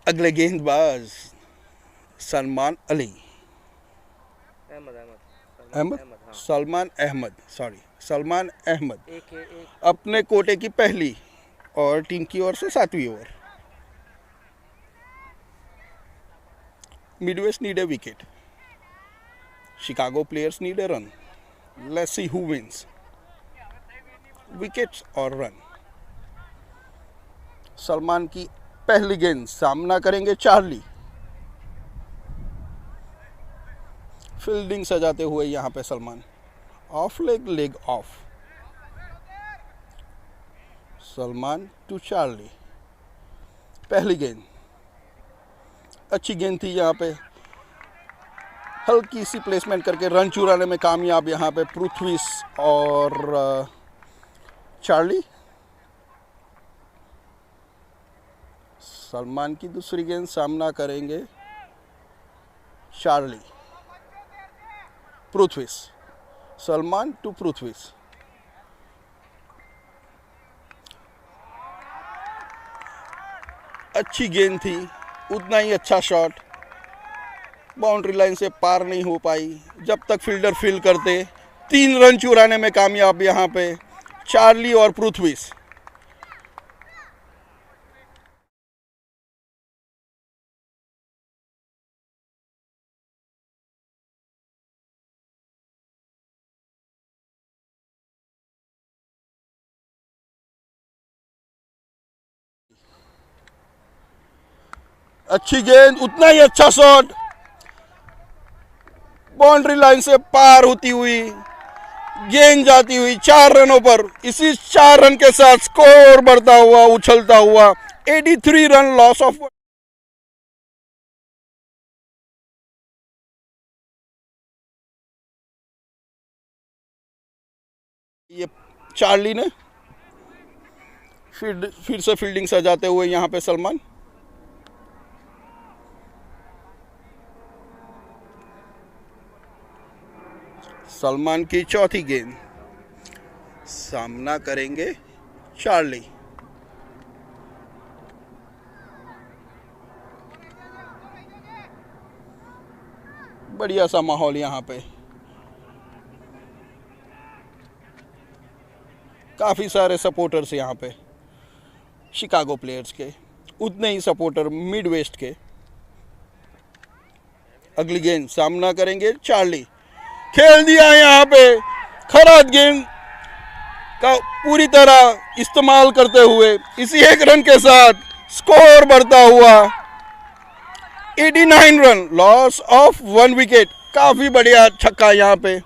अगले गेंदबाज सलमान अली अहमद सलमान अहमद अपने कोटे की पहली और टीम की ओर से 7वीं over. Midwest need a wicket, Chicago players need a run. Let's see who wins, wickets और रन। सलमान की पहली गेंद, सामना करेंगे चार्ली। फील्डिंग सजाते हुए यहां पे Salman, off leg off. Salman to Charlie, पहली गेंद अच्छी गेंद थी, यहां पे हल्की सी प्लेसमेंट करके रन चुराने में कामयाब यहां पे पृथ्वी और चार्ली। सलमान की दूसरी गेंद, सामना करेंगे चार्ली। पृथ्वी, सलमान टू पृथ्वी, अच्छी गेंद थी, उतना ही अच्छा शॉट, बाउंड्री लाइन से पार नहीं हो पाई। जब तक फील्डर फील्ड करते, 3 रन चुराने में कामयाब यहां पे चार्ली और पृथ्वी। अच्छी गेंद, उतना ही अच्छा शॉट, बाउंड्री लाइन से पार होती हुई गेंद जाती हुई 4 रनों पर। इसी 4 रन के साथ स्कोर बढ़ता हुआ, उछलता हुआ 83 रन लॉस ऑफ। ये चार्ली ने फिर से फील्डिंग सजाते हुए यहां पे सलमान। सलमान की चौथी गेंद, सामना करेंगे चार्ली। बढ़िया सा माहौल यहां पे, काफी सारे सपोर्टर्स यहां पे शिकागो प्लेयर्स के, उतने ही सपोर्टर मिड वेस्ट के। अगली गेंद, सामना करेंगे चार्ली। खेल दिया यहां पे, खराज गेंद का पूरी तरह इस्तेमाल करते हुए इसी 1 रन के साथ स्कोर बढ़ता हुआ 89 रन लॉस ऑफ 1 विकेट। काफी बढ़िया छक्का यहां पे।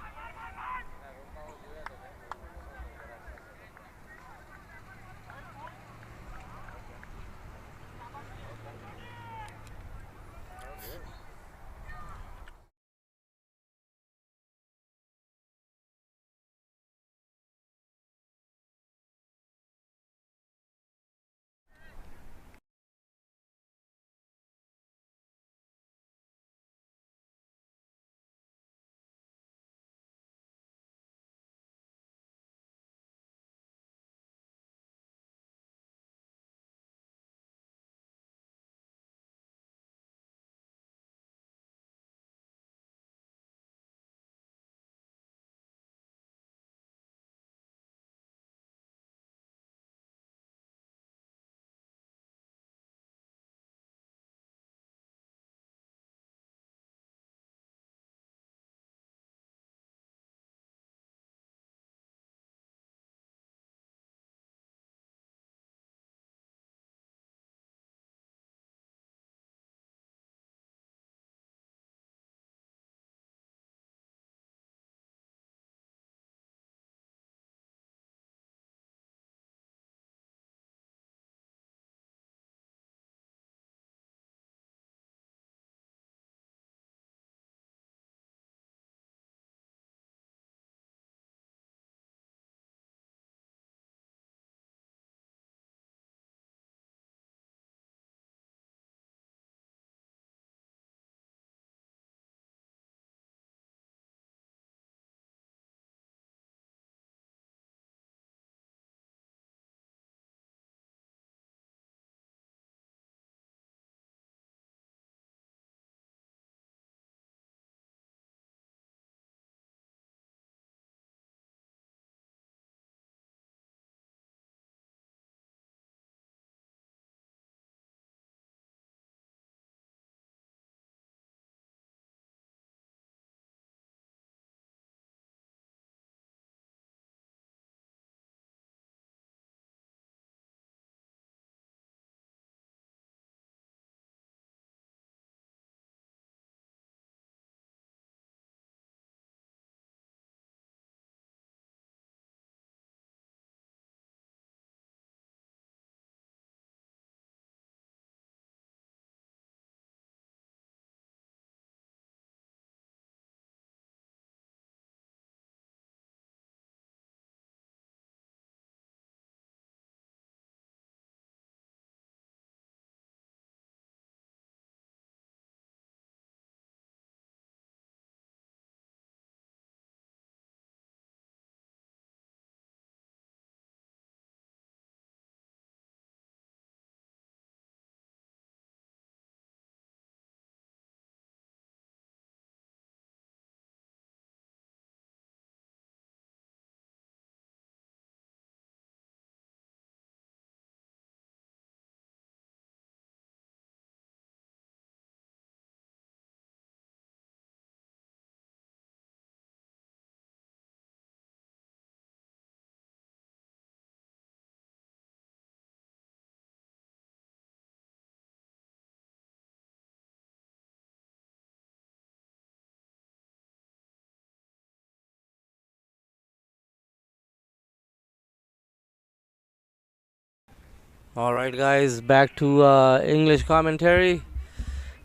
Alright, guys, back to English commentary.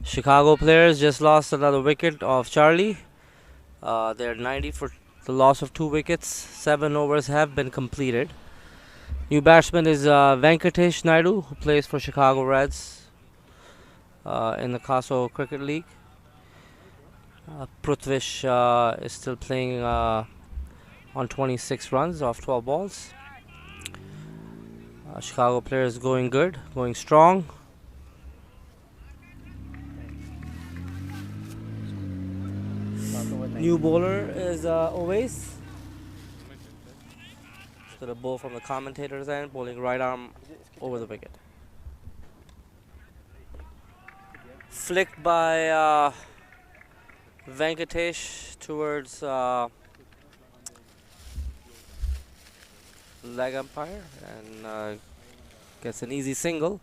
Chicago players just lost another wicket of Charlie. They're 90 for the loss of 2 wickets. 7 overs have been completed. New batsman is Venkatesh Naidu, who plays for Chicago Reds in the CASO Cricket League. Prithvish is still playing on 26 runs off 12 balls. Chicago players going good, going strong. New bowler is Owace. So the bowl from the commentator's end, bowling right arm over the wicket. Flicked by Venkatesh towards leg umpire and gets an easy single.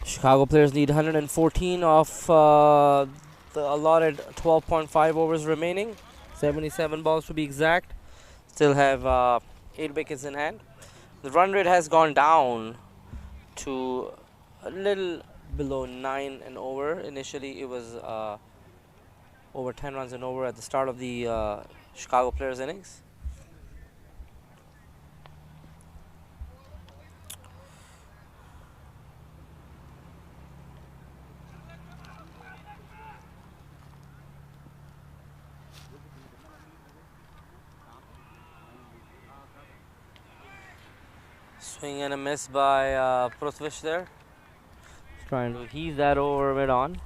Chicago players need 114 off the allotted 12.5 overs remaining. 77 balls to be exact. Still have 8 wickets in hand. The run rate has gone down to a little below 9 and over. Initially it was over 10 runs and over at the start of the Chicago players innings. Swing and a miss by Prithvish there. Trying to heave that over mid on.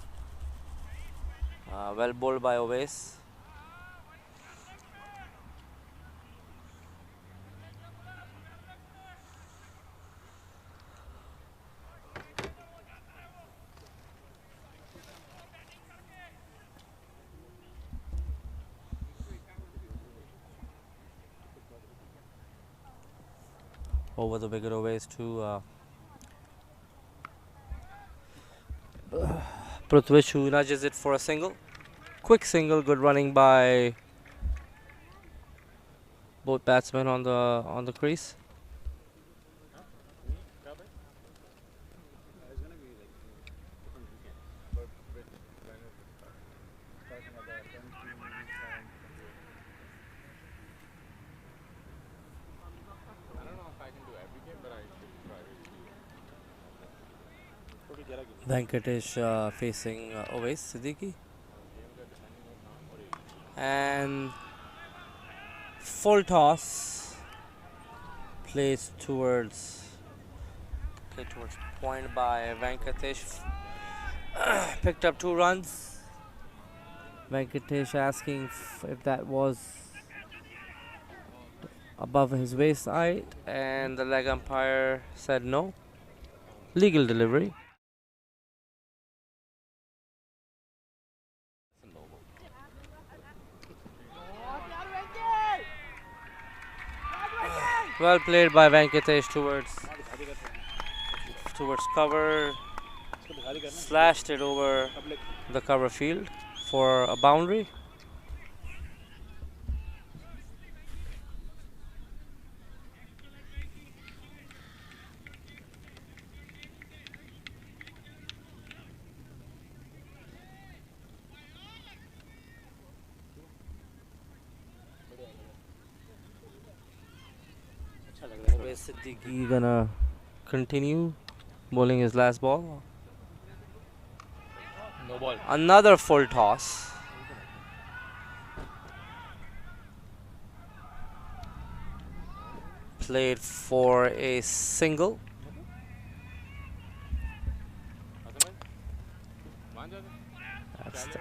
Well bowled by Owace. Over the wicket Owace to Prithvish, who nudges it for a single. Quick single, good running by both batsmen on the crease. Venkatesh facing Owace Siddiqui. And full toss plays towards point by Venkatesh. Picked up 2 runs. Venkatesh asking if that was above his waist height, and the leg umpire said no. Legal delivery. Well played by Venkatesh towards cover. Slashed it over the cover field for a boundary. Siddiqui gonna continue bowling his last ball. No ball. Another full toss. Played for a single. That's the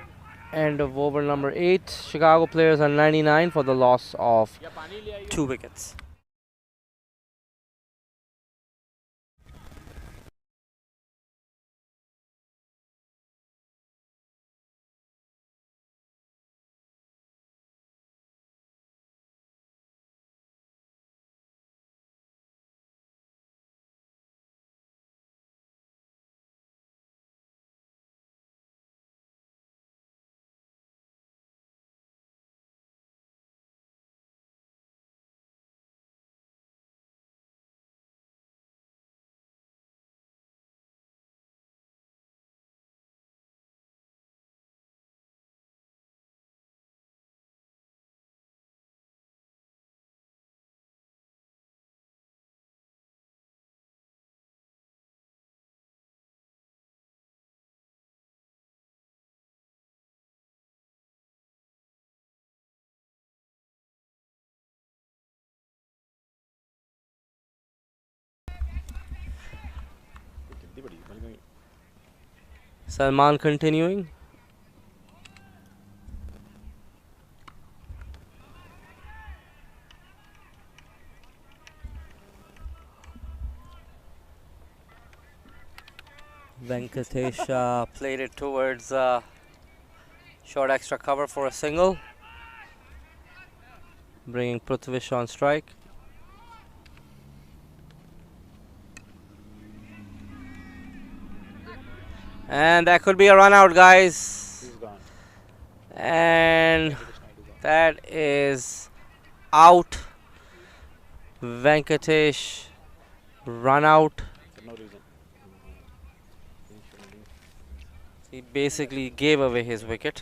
end of over number 8. Chicago players are 99 for the loss of 2 wickets. Salman continuing. Venkatesh played it towards short extra cover for a single, bringing Prithvish on strike. And that could be a run out, guys. He's gone. And that is out. Venkatesh run out. For no reason. He basically gave away his wicket.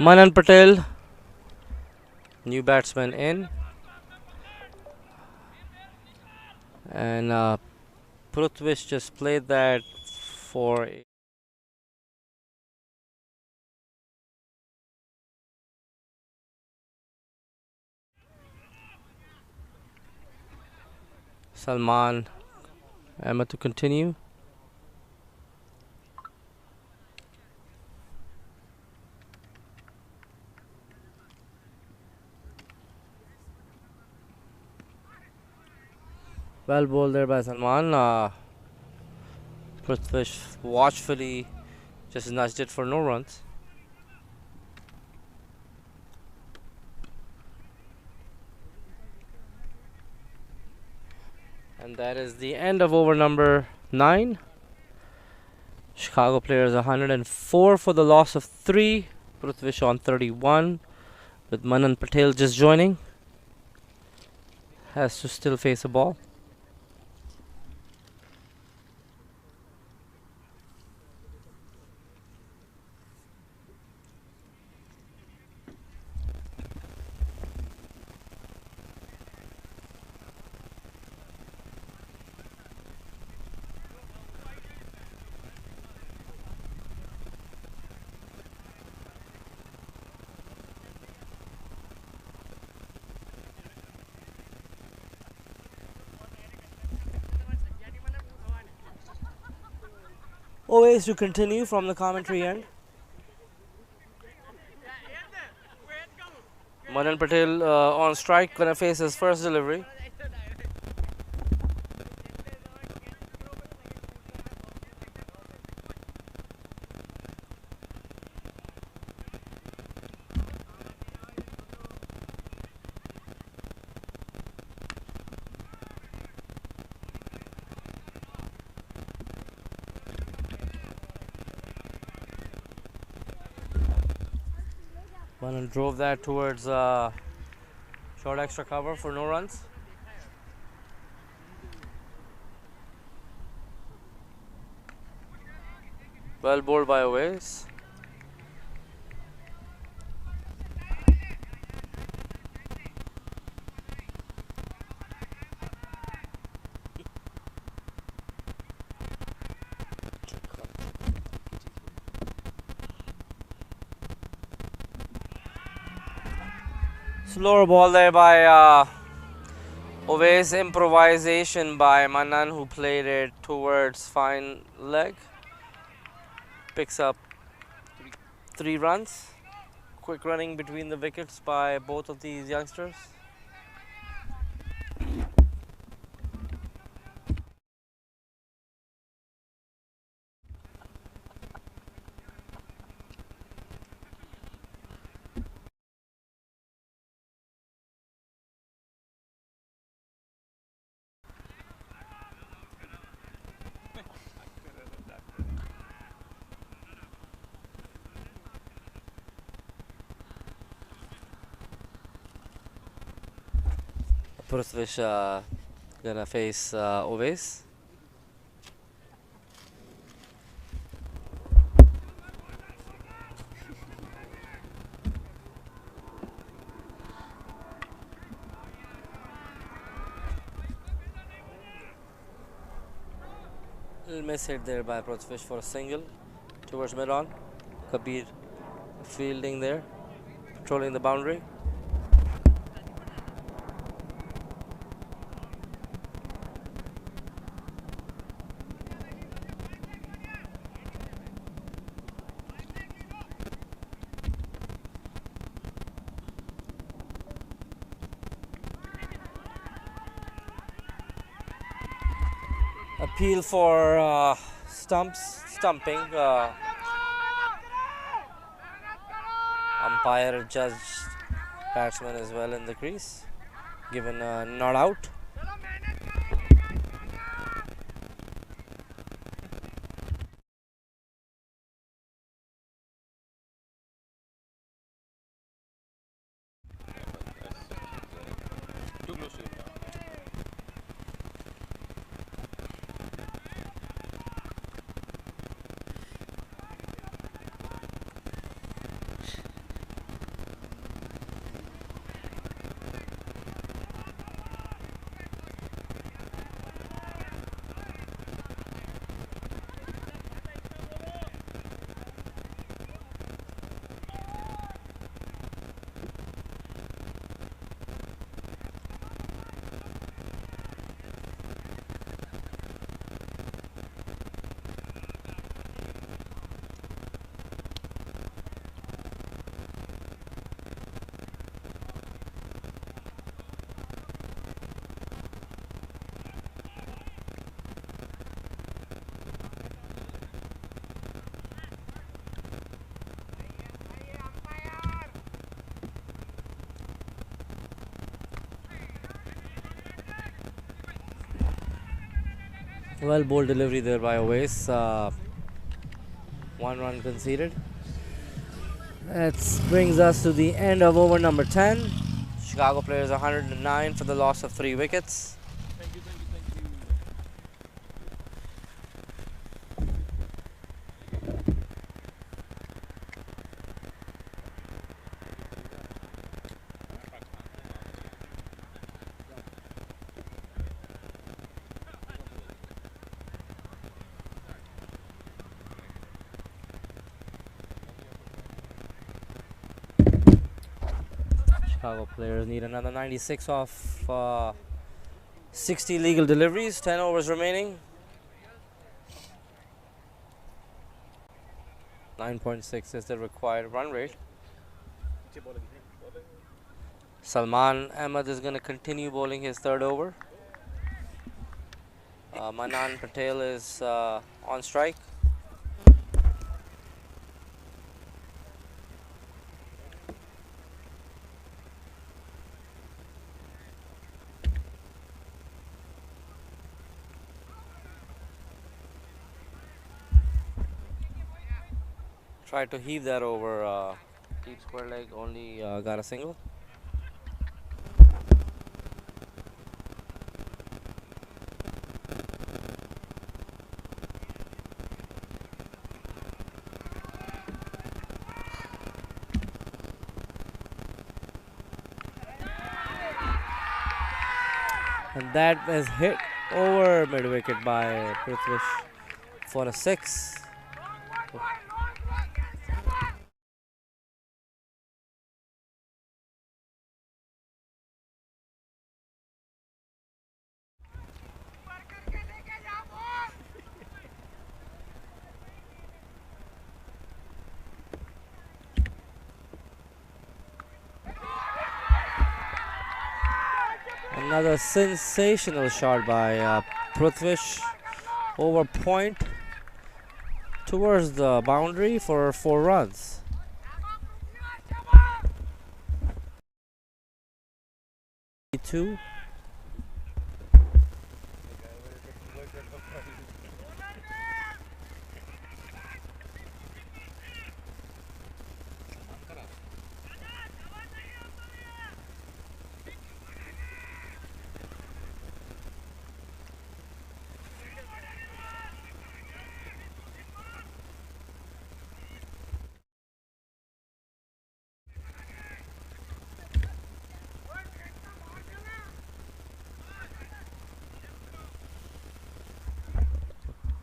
Manan Patel, new batsman in, and Prithvish just played that for Salman Ahmed to continue. Well bowled there by Salman. Prithvish watchfully just nudged it for no runs. And that is the end of over number 9. Chicago players 104 for the loss of 3. Prithvish on 31, with Manan Patel just joining. Has to still face a ball. Always to continue from the commentary end. Manan Patel on strike, gonna face his first delivery. Manan drove that towards short extra cover for no runs. Well bowled by Oways. Slower ball there by Ovais. Improvisation by Manan, who played it towards fine leg. Picks up 3 runs. Quick running between the wickets by both of these youngsters. Prithvish gonna face Ovais. Little miss hit there by Prithvish for a single towards mid-on. Kabir fielding there, patrolling the boundary. Appeal for stumping. Umpire judged batsman as well in the crease, given a not out. Too close to the ground. Well, bold delivery there by Ovais. 1 run conceded. That brings us to the end of over number 10. Chicago players 109 for the loss of 3 wickets. Thank you, thank you, thank you. Chicago players need another 96 off 60 legal deliveries. 10 overs remaining. 9.6 is the required run rate. Salman Ahmed is going to continue bowling his 3rd over. Manan Patel is on strike. Tried to heave that over deep square leg, only got a single. And that is hit over mid wicket by Prithvish for a 6. Another sensational shot by Prithvish over point towards the boundary for 4 runs. Two.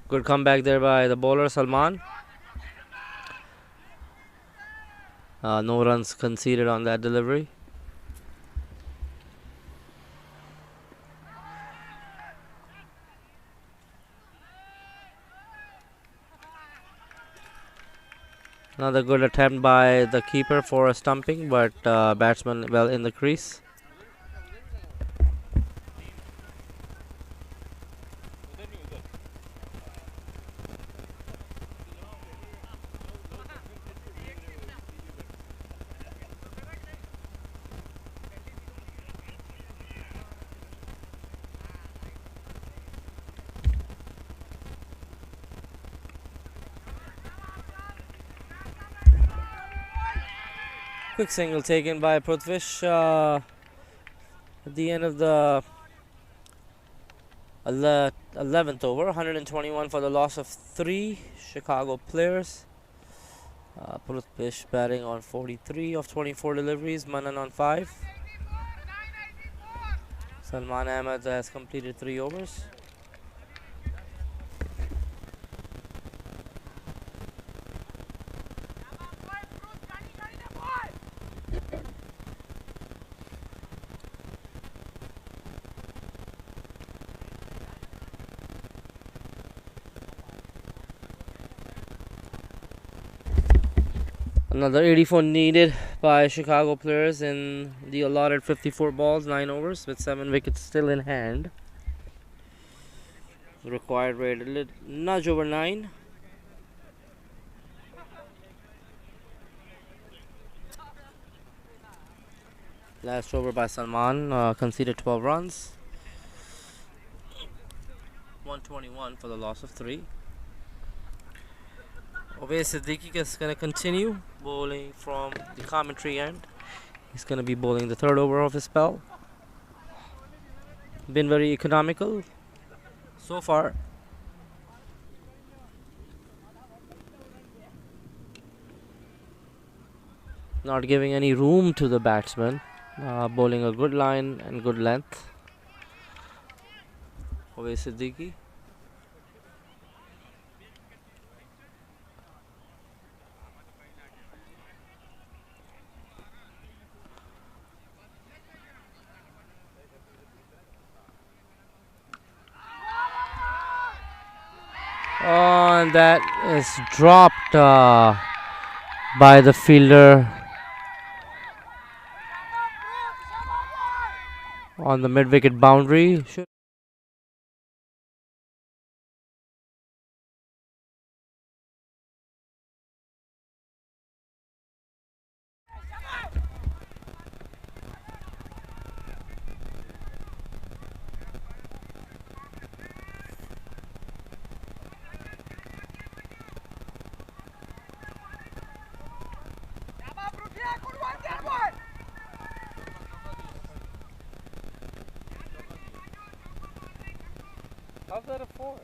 Good comeback there by the bowler Salman. No runs conceded on that delivery. Another good attempt by the keeper for a stumping, but batsman well in the crease. Quick single taken by Prithvish at the end of the 11th over. 121 for the loss of 3 Chicago players. Prithvish batting on 43 of 24 deliveries. Manan on 5. Salman Ahmed has completed 3 overs. Another 84 needed by Chicago players in the allotted 54 balls, 9 overs with 7 wickets still in hand. The required rate a nudge over 9. Last over by Salman, conceded 12 runs. 121 for the loss of 3. Obviously Siddiqui is going to continue bowling from the commentary end. He's going to be bowling the 3rd over of his spell. Been very economical so far. Not giving any room to the batsman. Bowling a good line and good length. Obviously Siddiqui. Oh, and that is dropped by the fielder on the mid-wicket boundary. How's that a 4?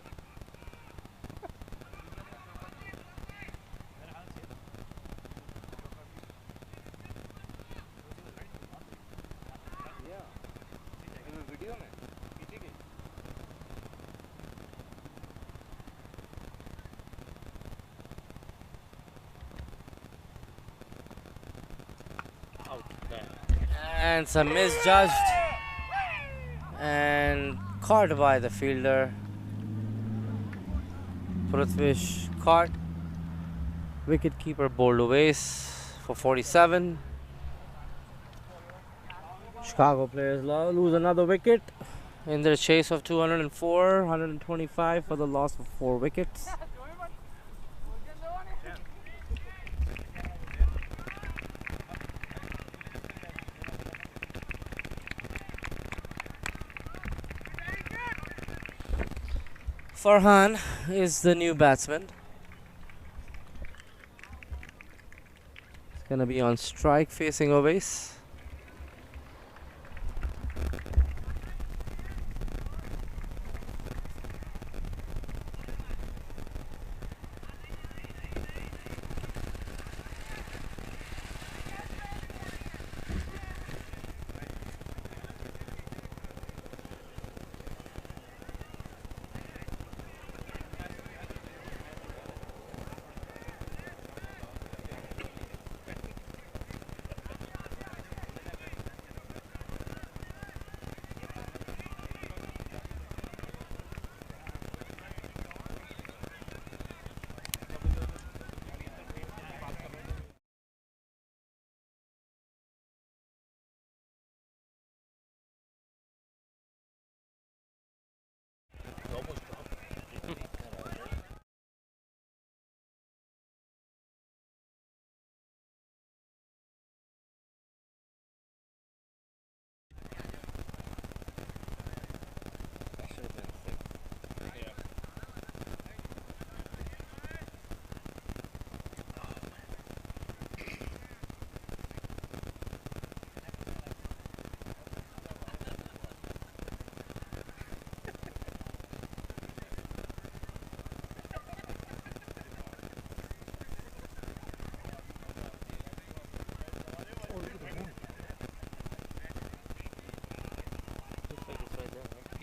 And some misjudged and caught by the fielder. Prithvish caught. Wicketkeeper bowled away for 47. Chicago players lose another wicket in their chase of 204, 125 for the loss of 4 wickets. Farhan is the new batsman. He's gonna be on strike facing Owaisi.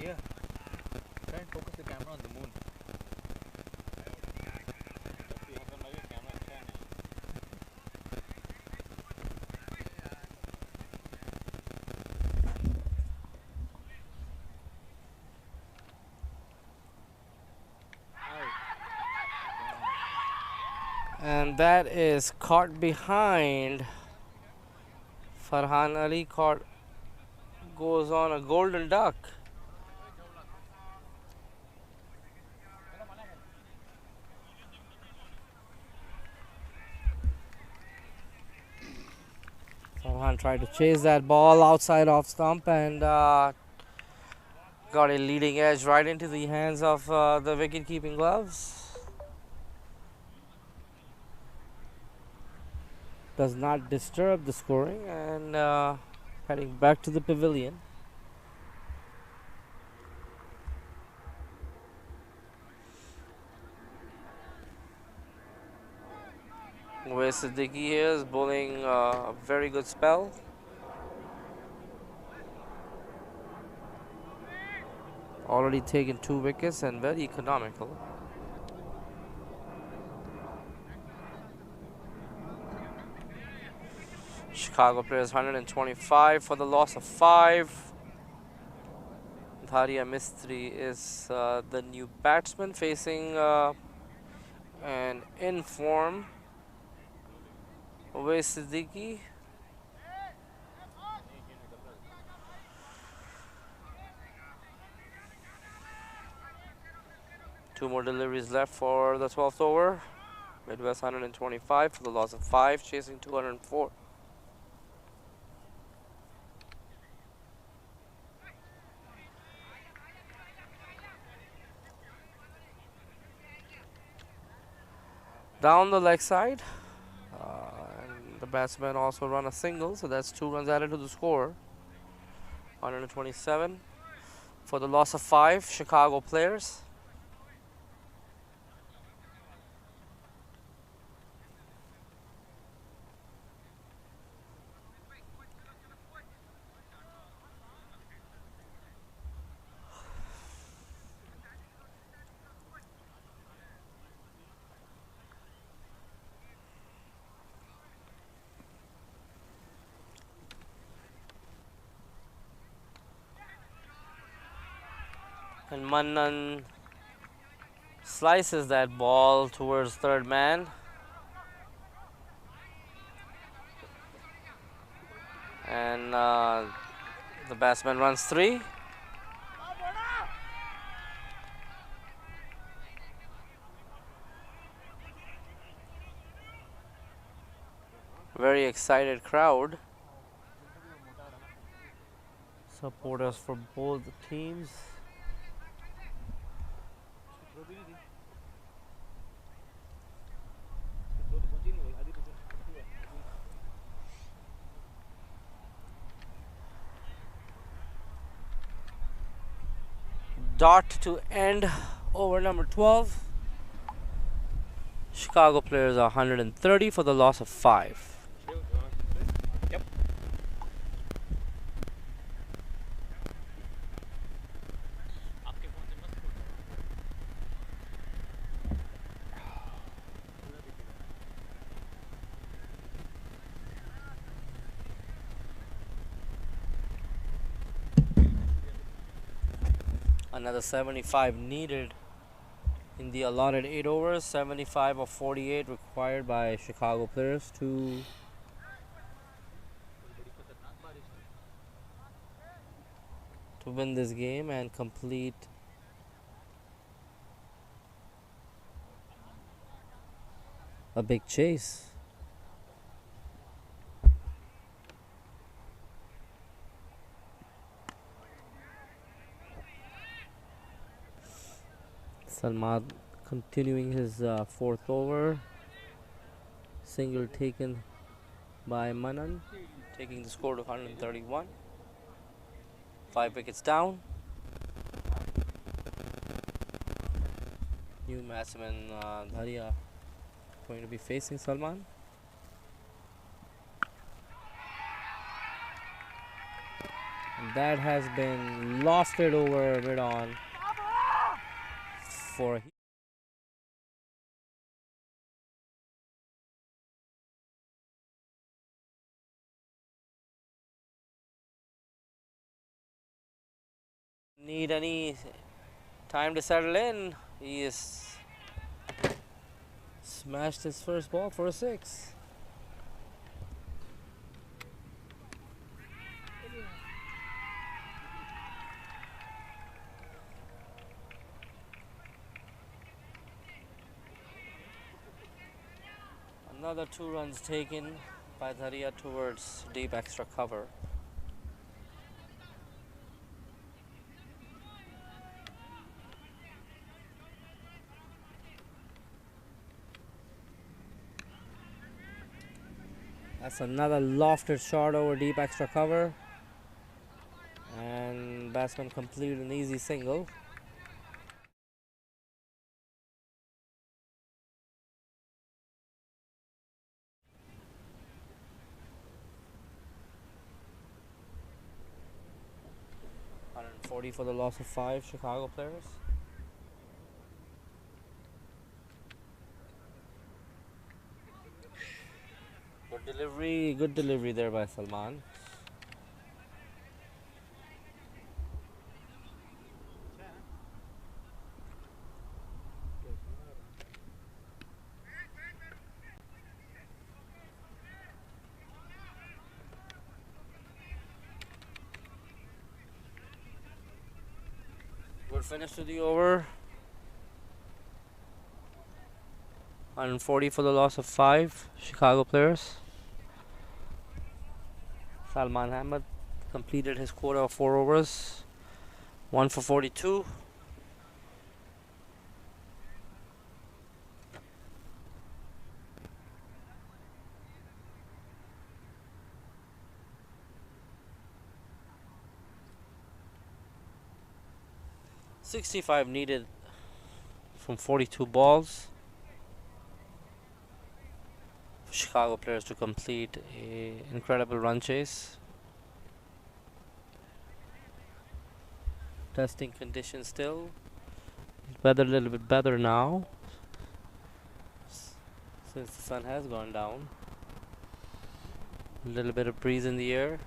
Yeah. Try and focus the camera on the moon. And that is caught behind. Farhan Ali caught, goes on a golden duck. Farhan tried to chase that ball outside off stump and got a leading edge right into the hands of the wicket keeping gloves. Does not disturb the scoring, and heading back to the pavilion. Where Siddiqui is bowling a very good spell. Already taken 2 wickets and very economical. Chicago players 125 for the loss of 5. Dharia Mistry is the new batsman facing an in-form Uwais Siddiqui. Two more deliveries left for the 12th over. Midwest 125 for the loss of 5, chasing 204. Down the leg side, and the batsman also run a single, so that's 2 runs added to the score. 127 for the loss of 5 Chicago players. And Mannan slices that ball towards third man. And The batsman runs 3. Very excited crowd. Supporters for both teams. Dot to end over number 12. Chicago players are 130 for the loss of 5. Yep. Another 75 needed in the allotted 8 overs. 75 of 48 required by Chicago players to win this game and complete a big chase. Salman continuing his 4th over. Single taken by Manan, taking the score to 131. 5 wickets down. New batsman Dharia going to be facing Salman. And that has been lofted over mid-on for need any time to settle in. He is smashed his first ball for a 6. Another 2 runs taken by Dharia towards deep extra cover. That's another lofted shot over deep extra cover. And batsman completed an easy single. $140 for the loss of 5 Chicago players. Good delivery there by Salman. Good finish to the over. 140 for the loss of 5 Chicago players. Salman Ahmed completed his quota of 4 overs. 1 for 42. .65 needed from 42 balls for Chicago players to complete a incredible run chase. Testing conditions still. Weather a little bit better now since the sun has gone down. A little bit of breeze in the air.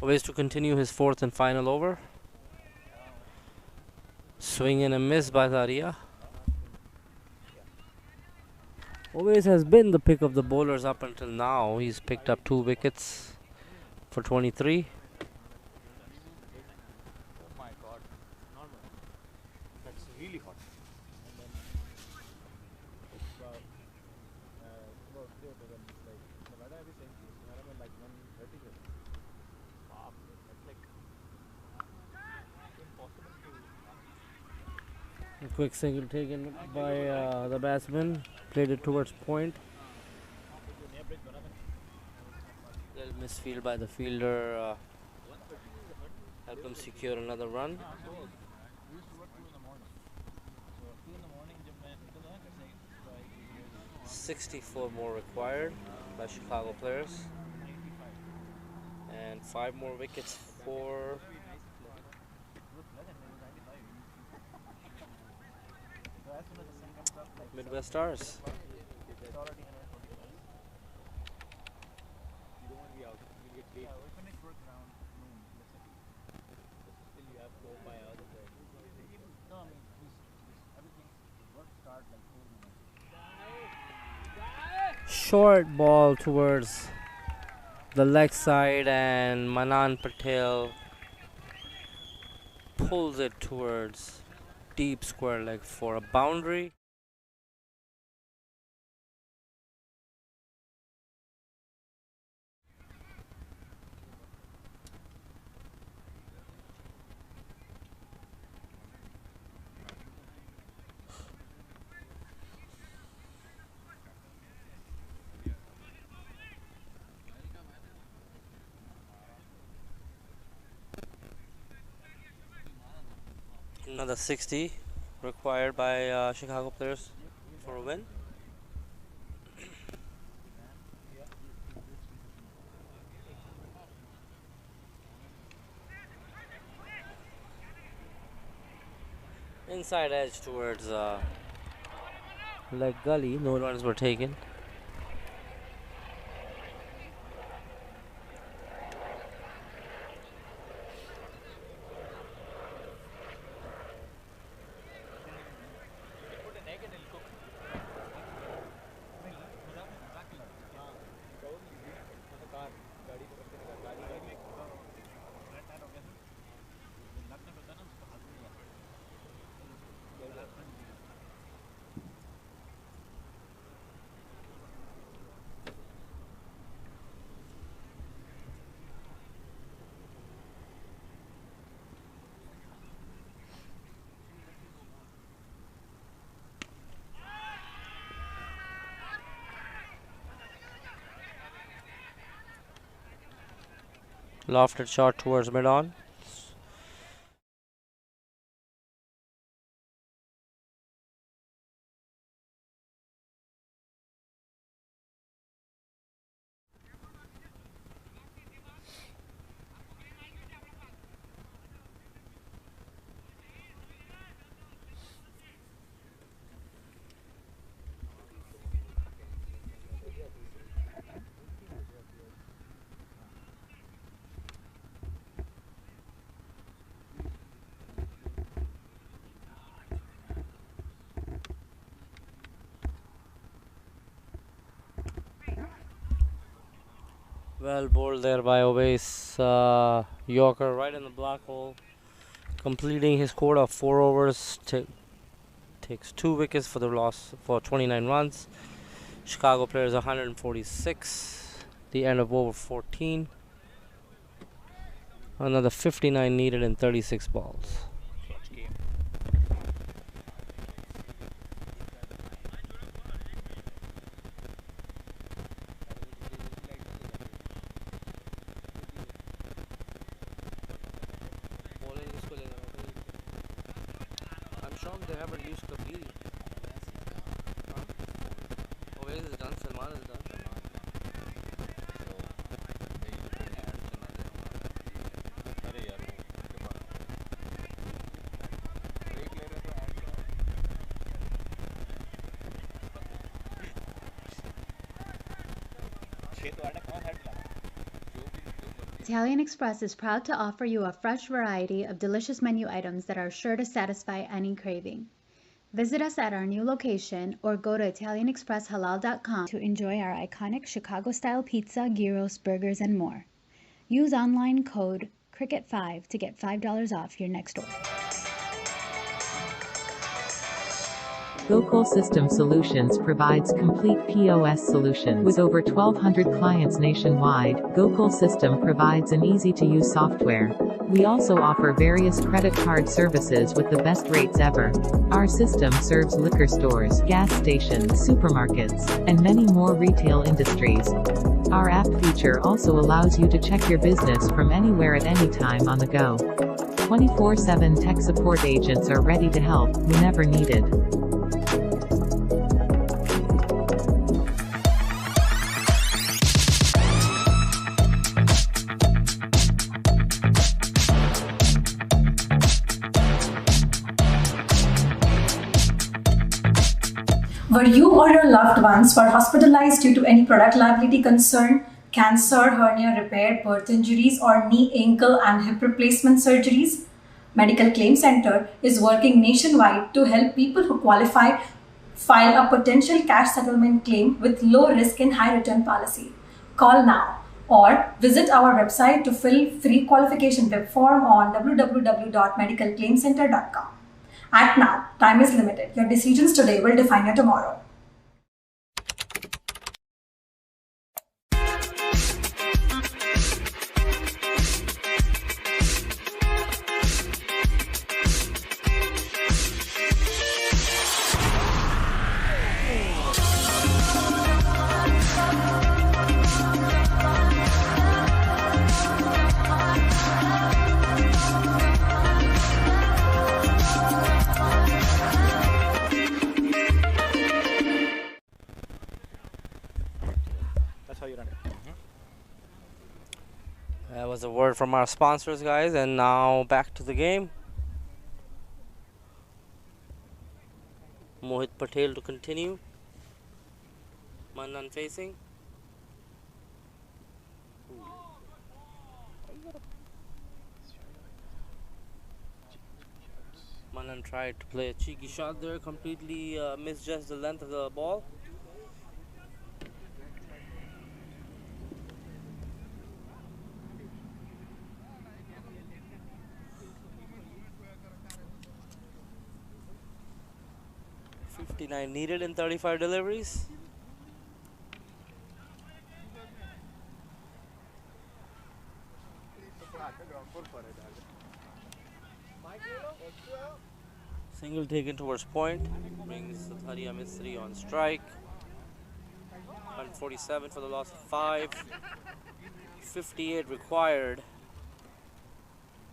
Always to continue his fourth and final over. Swing and a miss by Zaria. Always has been the pick of the bowlers up until now. He's picked up 2 wickets for 23. Oh my god. Normal. That's really hot. A quick single taken by the batsman. Played it towards point. Little misfield by the fielder. Help him secure another run. 64 more required by Chicago players. And 5 more wickets for Midwest Stars. Short ball towards the leg side, and Manan Patel pulls it towards deep square leg for a boundary. Another 60 required by Chicago players for a win. Inside edge towards leg gully. No runs were taken. Lofted shot towards mid-on. Well bowled there by Obeys. Yorker right in the black hole. Completing his quota of 4 overs. Takes 2 wickets for the loss for 29 runs. Chicago players 146. The end of over 14. Another 59 needed in 36 balls. I'm shocked they haven't used Kabir. Obeys is done, Salman is done. Italian Express is proud to offer you a fresh variety of delicious menu items that are sure to satisfy any craving. Visit us at our new location or go to ItalianExpressHalal.com to enjoy our iconic Chicago-style pizza, gyros, burgers, and more. Use online code CRICKET5 to get $5 off your next order. Gokul System Solutions provides complete POS solutions. With over 1,200 clients nationwide, Gokul System provides an easy-to-use software. We also offer various credit card services with the best rates ever. Our system serves liquor stores, gas stations, supermarkets, and many more retail industries. Our app feature also allows you to check your business from anywhere at any time on the go. 24/7 tech support agents are ready to help whenever needed. Were you or your loved ones were hospitalized due to any product liability concern, cancer, hernia repair, birth injuries, or knee, ankle, and hip replacement surgeries? Medical Claim Center is working nationwide to help people who qualify file a potential cash settlement claim with low risk and high return policy. Call now or visit our website to fill free qualification web form on www.medicalclaimcenter.com. Act now. Time is limited. Your decisions today will define your tomorrow. That was a word from our sponsors, guys, and now back to the game. Mohit Patel to continue. Manan facing. Manan tried to play a cheeky shot there, completely misjudged the length of the ball. .59 needed in 35 deliveries. Single taken towards point, brings Tharia Misri on strike. 147 for the loss of 5. 58 required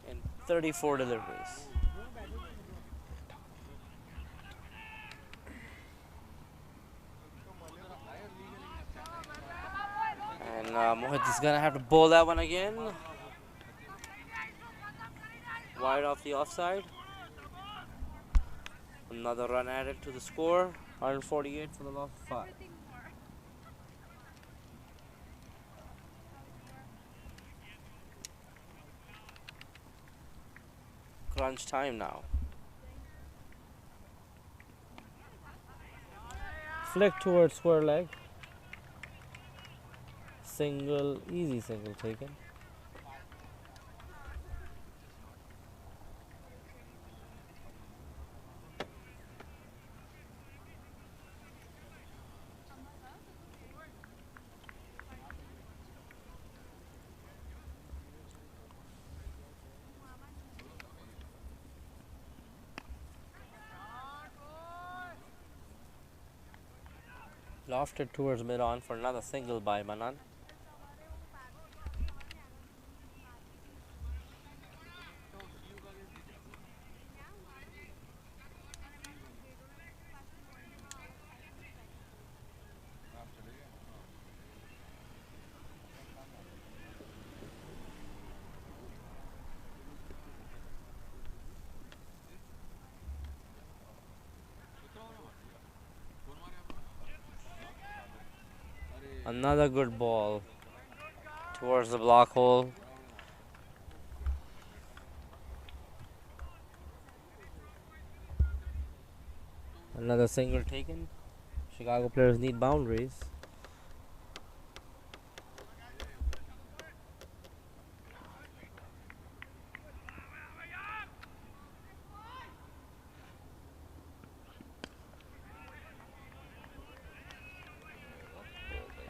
in 34 deliveries. And Mohit is gonna have to bowl that one again. Wide off the offside. Another run added to the score. 148 for the loss of 5. Crunch time now. Flick towards square leg. Single, easy single taken. Lofted towards mid-on for another single by Manan. Another good ball towards the block hole. Another single taken. Chicago players need boundaries.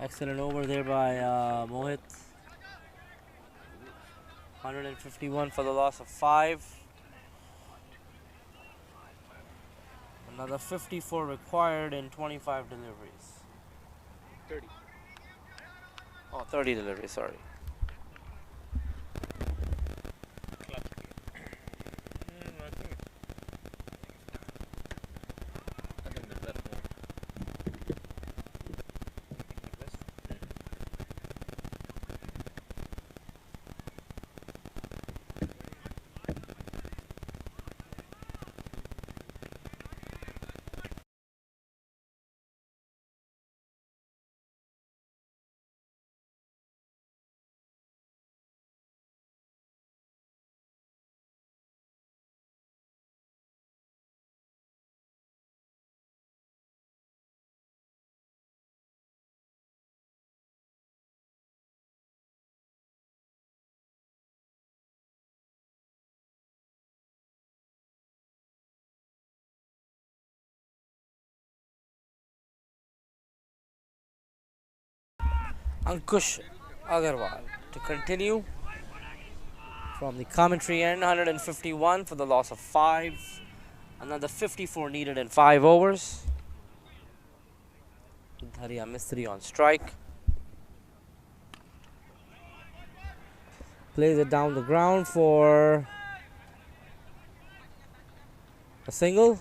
Excellent over there by Mohit. 151 for the loss of 5. Another 54 required in 25 deliveries. 30. Oh, 30 deliveries, sorry. I think the best one. Ankush Agarwal to continue from the commentary end. 151 for the loss of 5. Another 54 needed in 5 overs. Dharia Mistry on strike. Plays it down the ground for a single.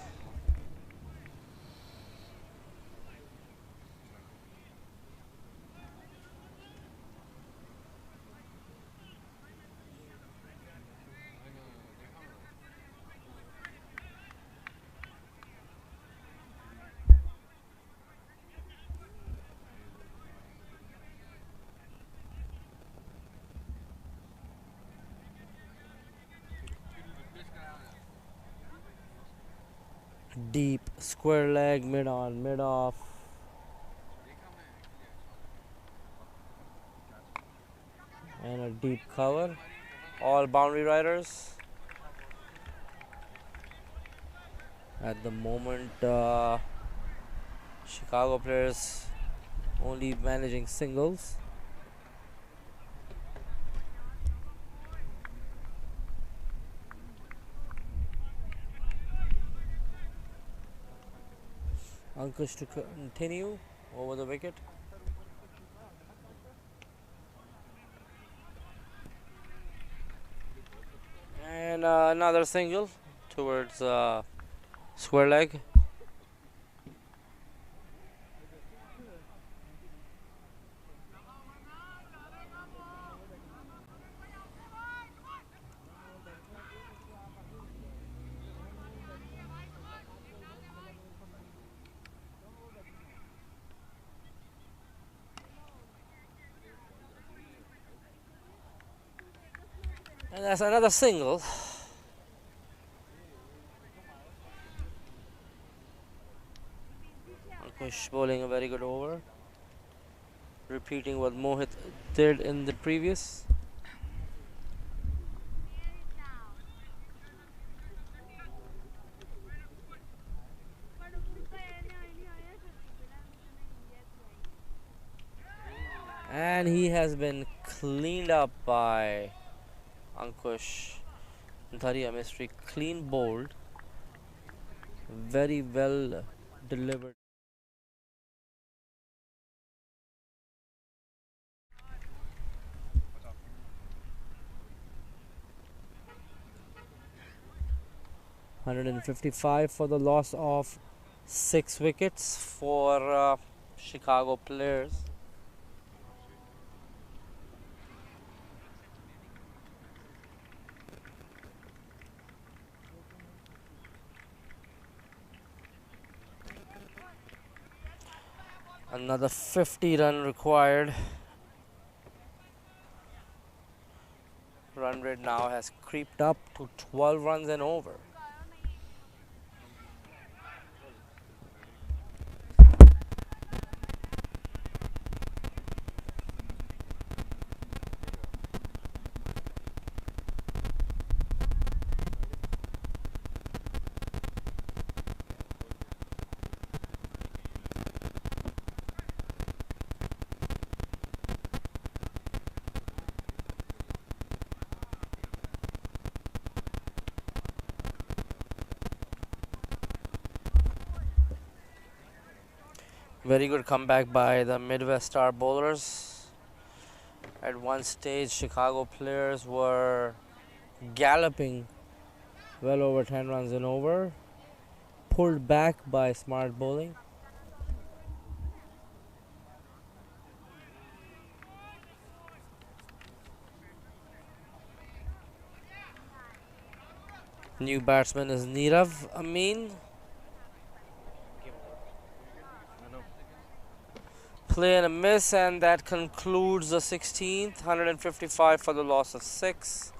Deep square leg, mid on, mid off. And a deep cover. All boundary riders. At the moment, Chicago players only managing singles. Ankush to continue over the wicket. And another single towards square leg. And that's another single. Ankush bowling a very good over. Repeating what Mohit did in the previous. And he has been cleaned up by Ankush. Dharia Mistry, clean bowled. Very well delivered. $155 for the loss of 6 wickets for Chicago players. Another 50 run required. Run rate now has creeped up to 12 runs and over. Very good comeback by the Midwest Star bowlers. At one stage, Chicago players were galloping well over 10 runs and over. Pulled back by smart bowling. New batsman is Nirav Amin. Play and a miss, and that concludes the 16th. 155 for the loss of 6.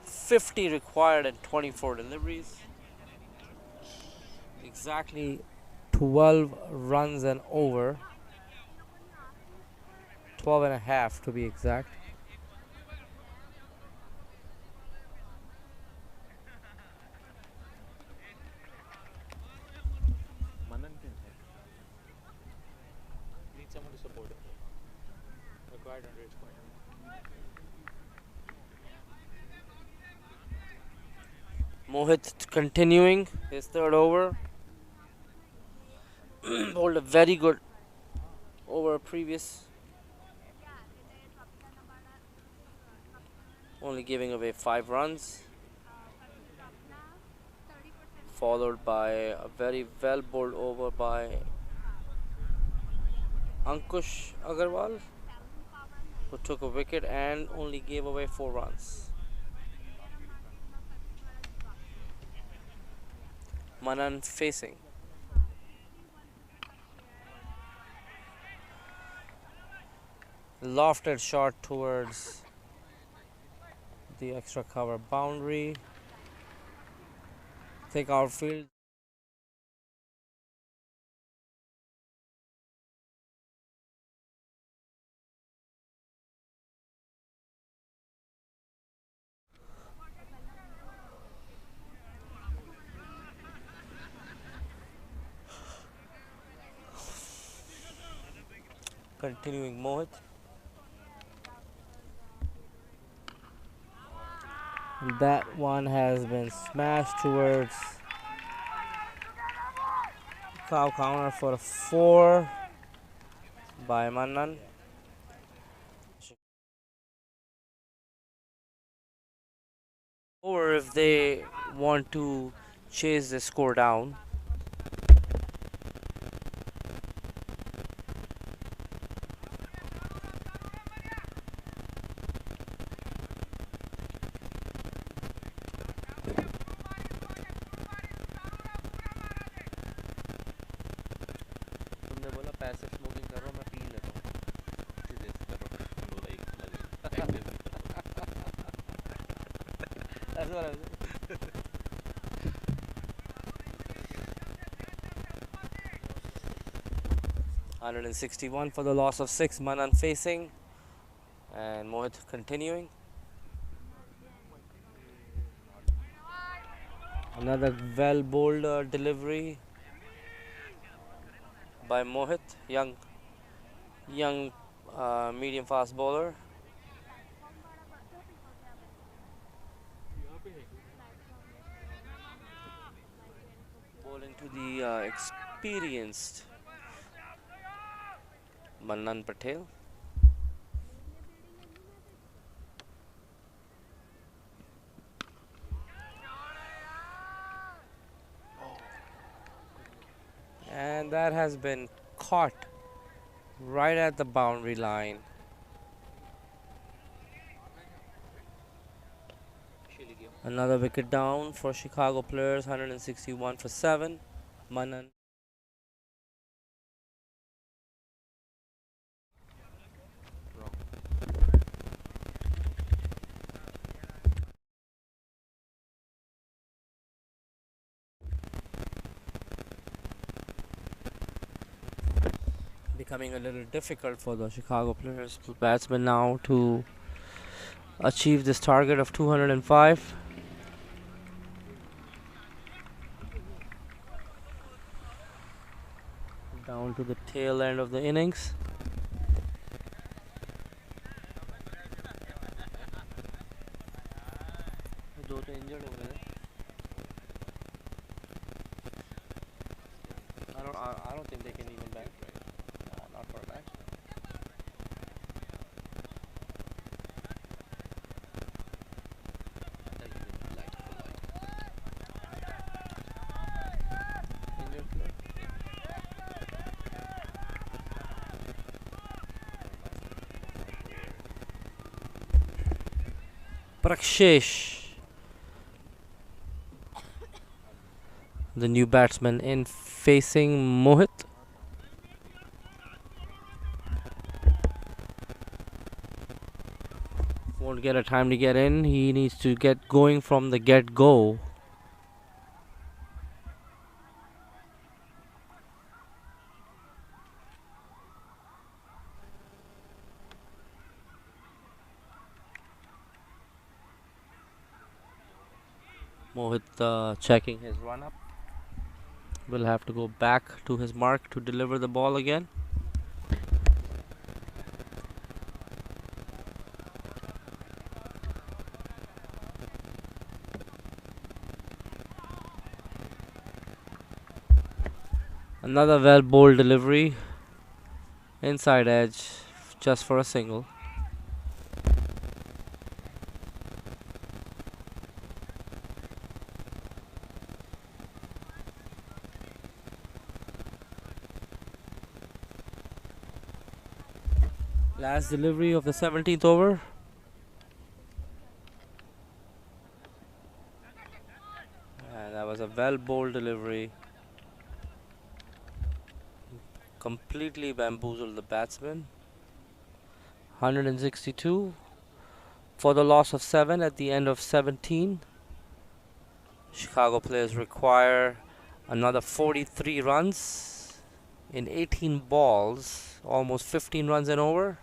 50 required and 24 deliveries. Exactly 12 runs and over. 12 and a half to be exact. Manan can hit. Need someone to support him. Required 100 square. Mohit continuing his third over. Bowled a very good over previous. Only giving away 5 runs. Followed by a very well bowled over by Ankush Agarwal, who took a wicket and only gave away 4 runs. Manan facing. Lofted shot towards the extra cover boundary. Thick outfield. Continuing Mohit. That one has been smashed towards cow counter for a 4 by Manan. Or if they want to chase the score down. तुमने बोला passive smoking कर रहा हूँ, मैं P लेता हूँ. That's what I was. 161 for the loss of 6. Manan facing and Mohit continuing. Another well bowled delivery by Mohit, young medium fast bowler. Bowling to the experienced Manan Patel. And that has been caught right at the boundary line. Another wicket down for Chicago players, 161 for 7. Manan. Becoming a little difficult for the Chicago players, batsmen now to achieve this target of 205. Down to the tail end of the innings. Injured over there. I don't think they can even back. Prakshesh, the new batsman, in facing Mohit. Won't get a time to get in. He needs to get going from the get-go. Mohit checking his run-up. Will have to go back to his mark to deliver the ball again. Another well bowled delivery. Inside edge just for a single. Last delivery of the 17th over. And that was a well bowled delivery. Completely bamboozled the batsman. 162 for the loss of 7 at the end of 17. Chicago players require another 43 runs in 18 balls, almost 15 runs and over.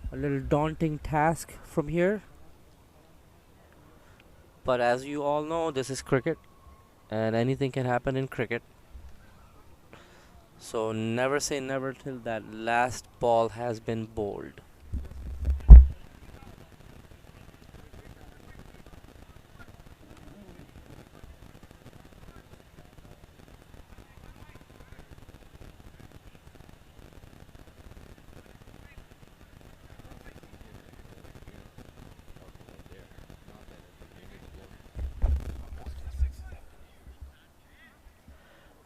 A little daunting task from here. But as you all know, this is cricket and anything can happen in cricket. So never say never till that last ball has been bowled.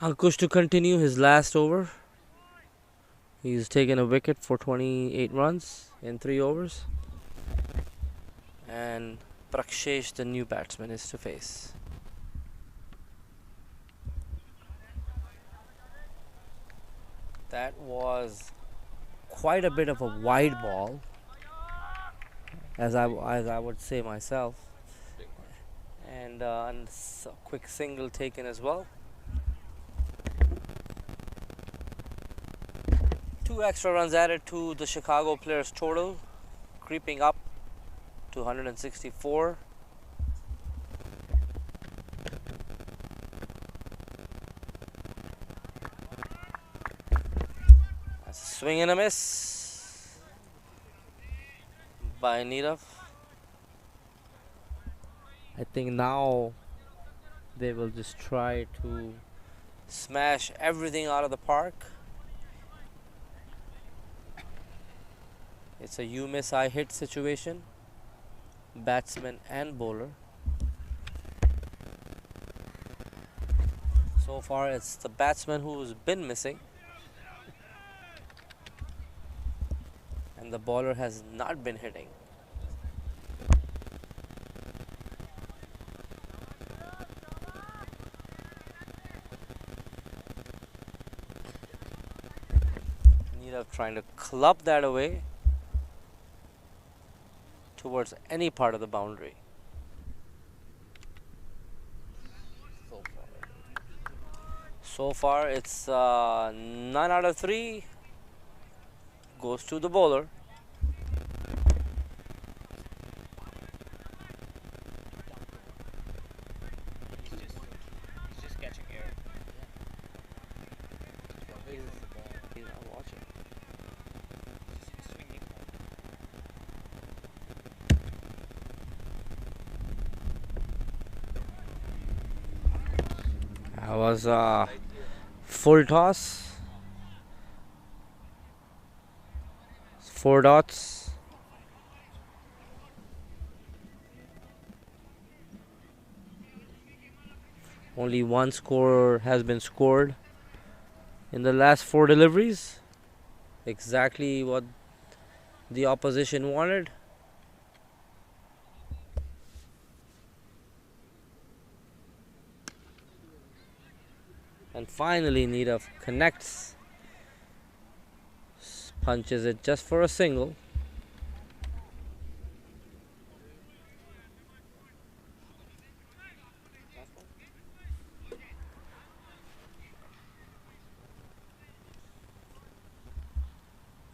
Ankush to continue his last over. He's taken a wicket for 28 runs in 3 overs. And Prakshesh, the new batsman, is to face. That was quite a bit of a wide ball, as I would say myself. And a quick single taken as well. 2 extra runs added to the Chicago players' total, creeping up to 164. That's a swing and a miss by Nirav. I think now they will just try to smash everything out of the park. It's a you miss I hit situation, batsman and bowler. So far it's the batsman who's been missing and the bowler has not been hitting. Nirav trying to club that away towards any part of the boundary. So far it's none out of 3 goes to the bowler. He's just catching air. He's not watching. Swinging. That was a full toss. 4 dots. Only 1 score has been scored in the last 4 deliveries. Exactly what the opposition wanted. And finally, Nirav connects. Punches it just for a single.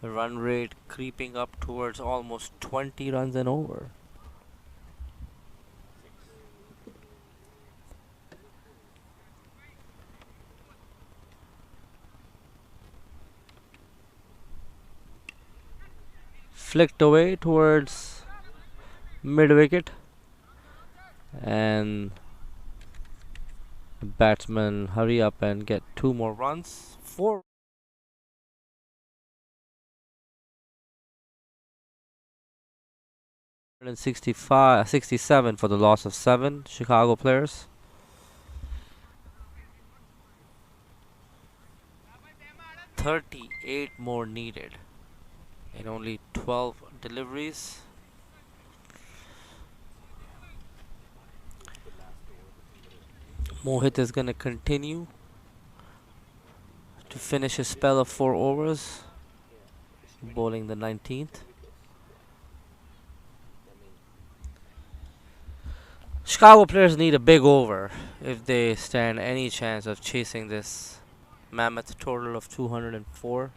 The run rate creeping up towards almost 20 runs and over. Flicked away towards mid wicket, and the batsmen hurry up and get 2 more runs. 465, 67 for the loss of 7 Chicago players. "38 more needed in only 12 deliveries." Mohit is going to continue to finish his spell of 4 overs, bowling the 19th. Chicago players need a big over if they stand any chance of chasing this mammoth total of 204.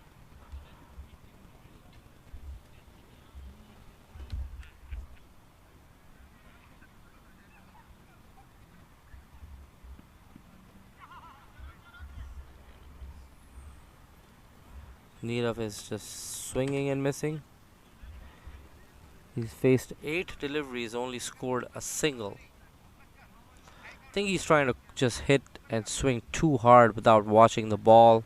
Nirav is just swinging and missing. He's faced 8 deliveries, only scored a single. I think he's trying to just hit and swing too hard without watching the ball.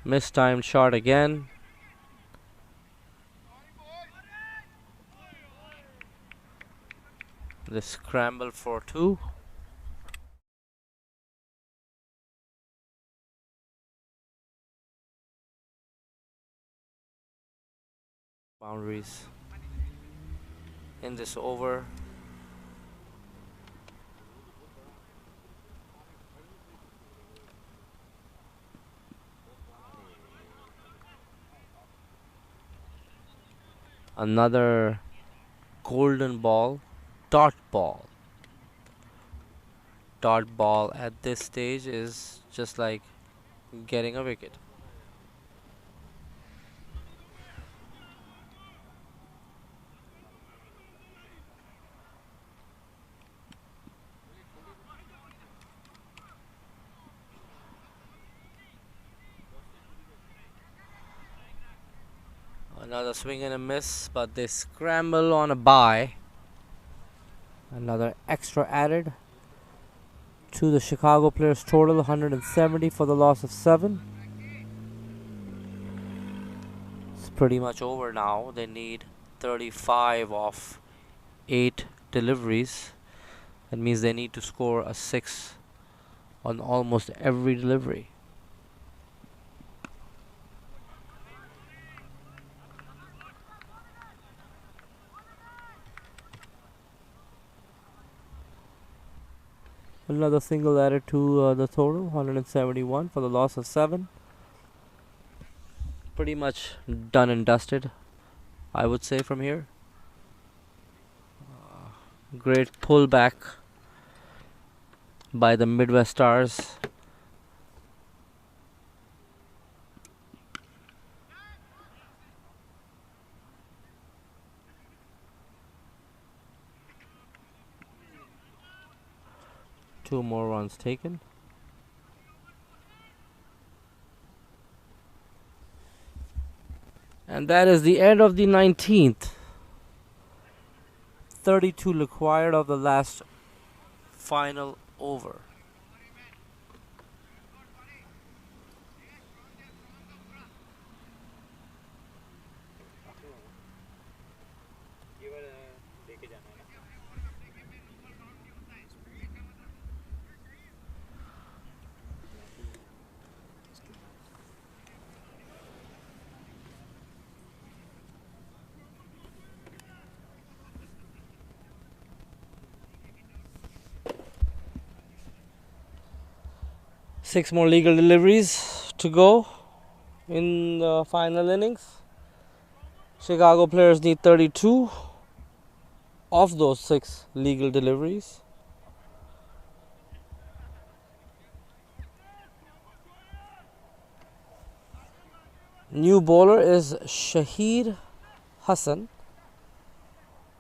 Mistimed shot again. The scramble for 2. Boundaries in this over. Another golden ball, dot ball. Dot ball at this stage is just like getting a wicket. Another swing and a miss, but they scramble on a bye. Another extra added to the Chicago players' total, 170 for the loss of 7. It's pretty much over now. They need 35 of 8 deliveries. That means they need to score a 6 on almost every delivery. Another single added to the total, 171 for the loss of 7. Pretty much done and dusted, I would say, from here. Great pullback by the Midwest Stars. Two more runs taken. And that is the end of the 19th. 32 required of the last final over. 6 more legal deliveries to go in the final innings. Chicago players need 32 of those 6 legal deliveries. New bowler is Shahid Hassan,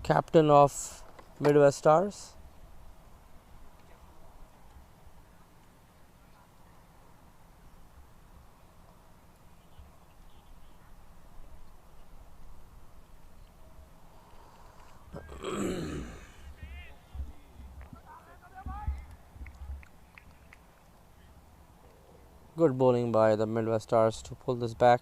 captain of Midwest Stars. Good bowling by the Midwest Stars to pull this back.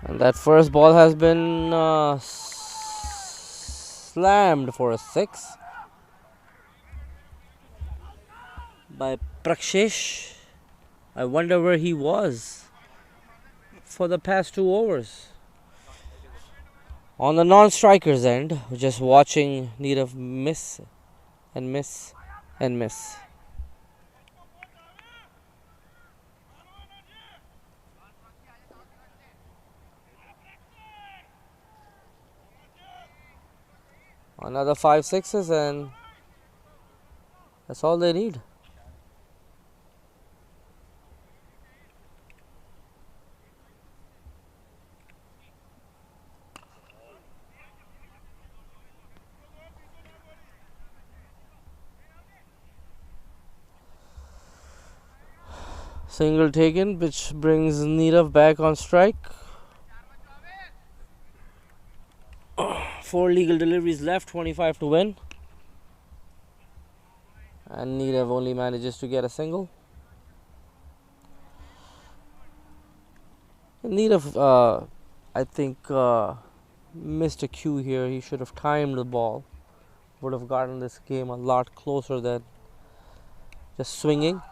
And that first ball has been slammed for a 6 by Prakshesh. I wonder where he was for the past 2 overs. On the non-strikers end, just watching Nirav miss and miss and miss. Another 5 sixes and that's all they need. Single taken, which brings Nirav back on strike. 4 legal deliveries left, 25 to win. And Nirav only manages to get a single. Nirav, I think, missed a cue here. He should have timed the ball. Would have gotten this game a lot closer than just swinging.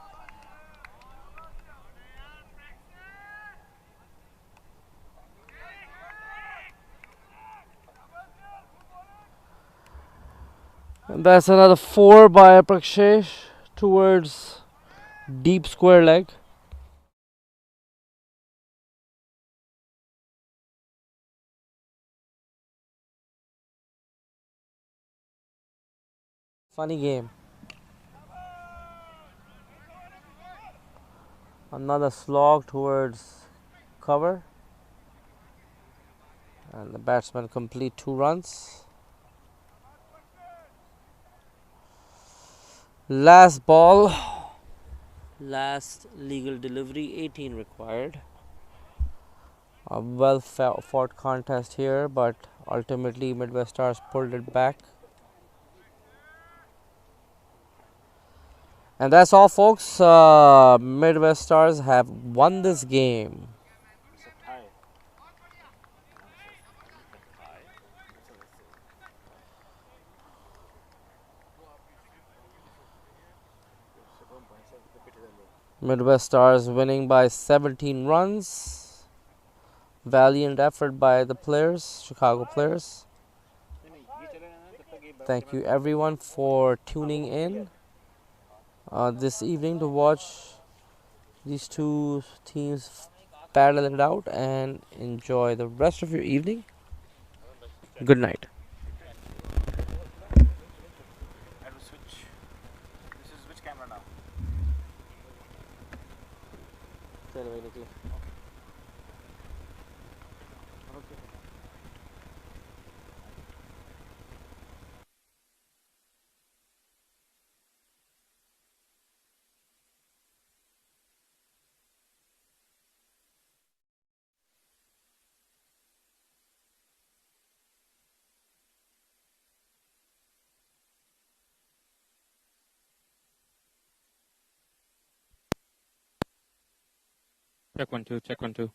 And that's another 4 by Prakshesh towards deep square leg. Funny game. Another slog towards cover. And the batsman complete 2 runs. Last ball. Last legal delivery, 18 required. A well fought contest here, but ultimately Midwest Stars pulled it back. And that's all, folks. Midwest Stars have won this game. Midwest Stars winning by 17 runs. Valiant effort by the players, Chicago players. Thank you everyone for tuning in this evening to watch these two teams battle it out, and enjoy the rest of your evening. Good night. I will switch. This is which camera now? Check 1 2. Check 1 2.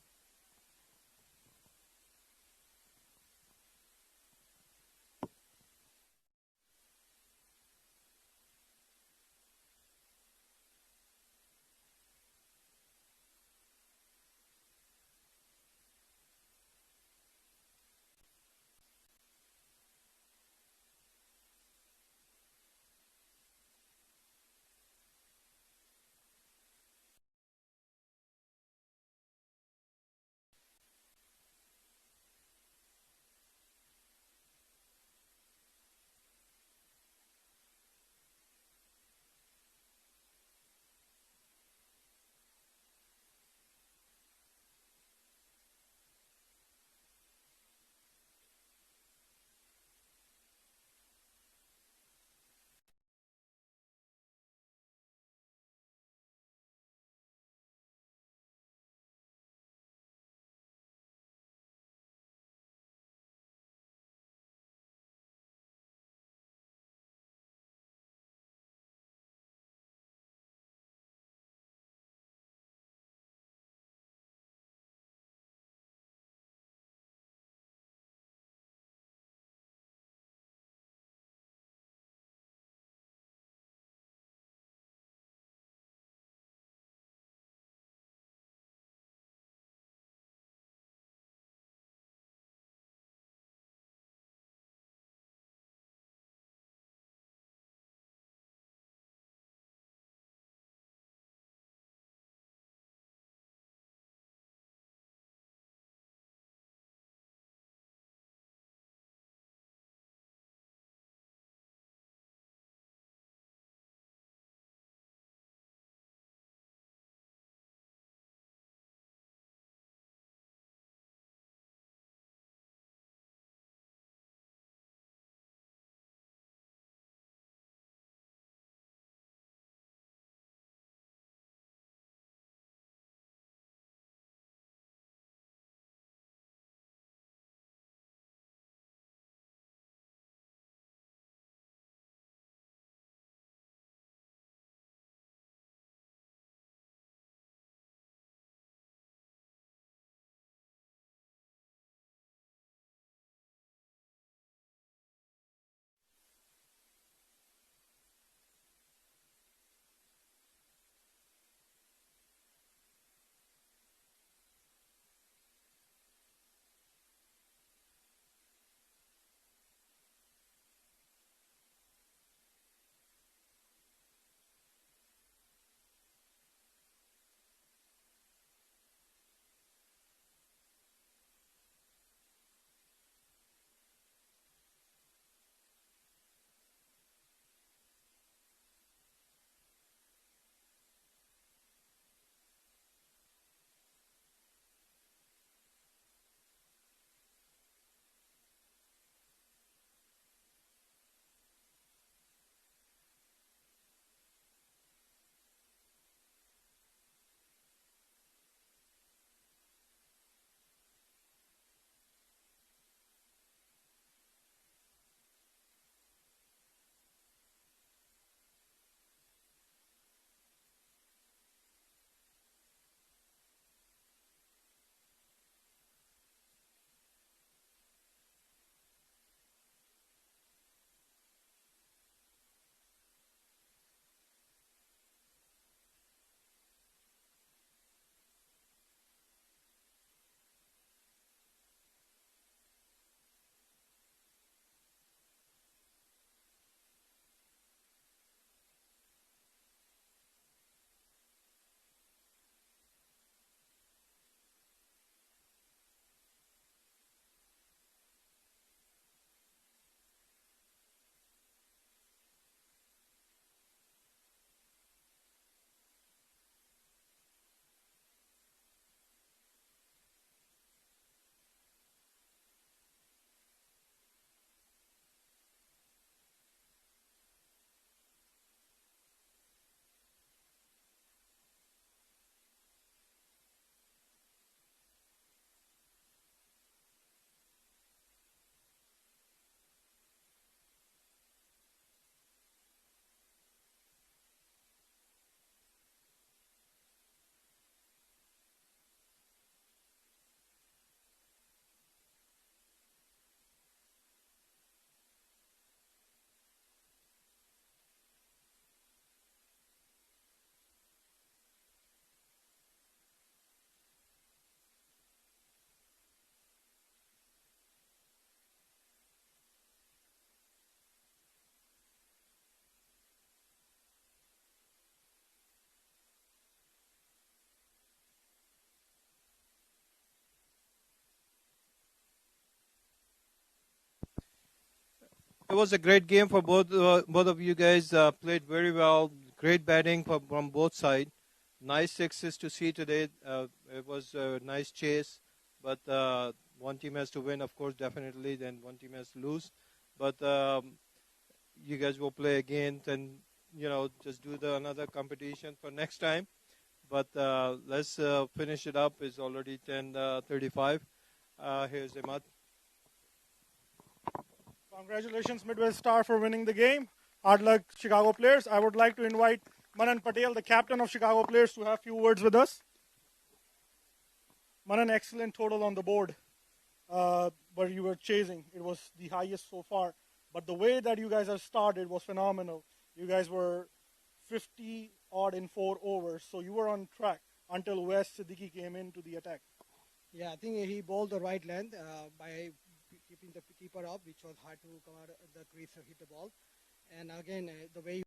It was a great game for both of you guys. Played very well. Great batting from both sides. Nice sixes to see today. It was a nice chase, but one team has to win, of course, definitely. Then one team has to lose. But you guys will play again, and just do another competition for next time. But let's finish it up. It's already 10:35. Here's Ahmad. Congratulations, Midwest Star, for winning the game. Hard luck, Chicago players. I would like to invite Manan Patel, the captain of Chicago players, to have a few words with us. Manan, excellent total on the board, but you were chasing. It was the highest so far. But the way that you guys have started was phenomenal. You guys were 50 odd in 4 overs, so you were on track until Wes Siddiqui came into the attack. Yeah, I think he bowled the right length by keeping the keeper up, which was hard to come out of the crease or hit the ball. And again, the way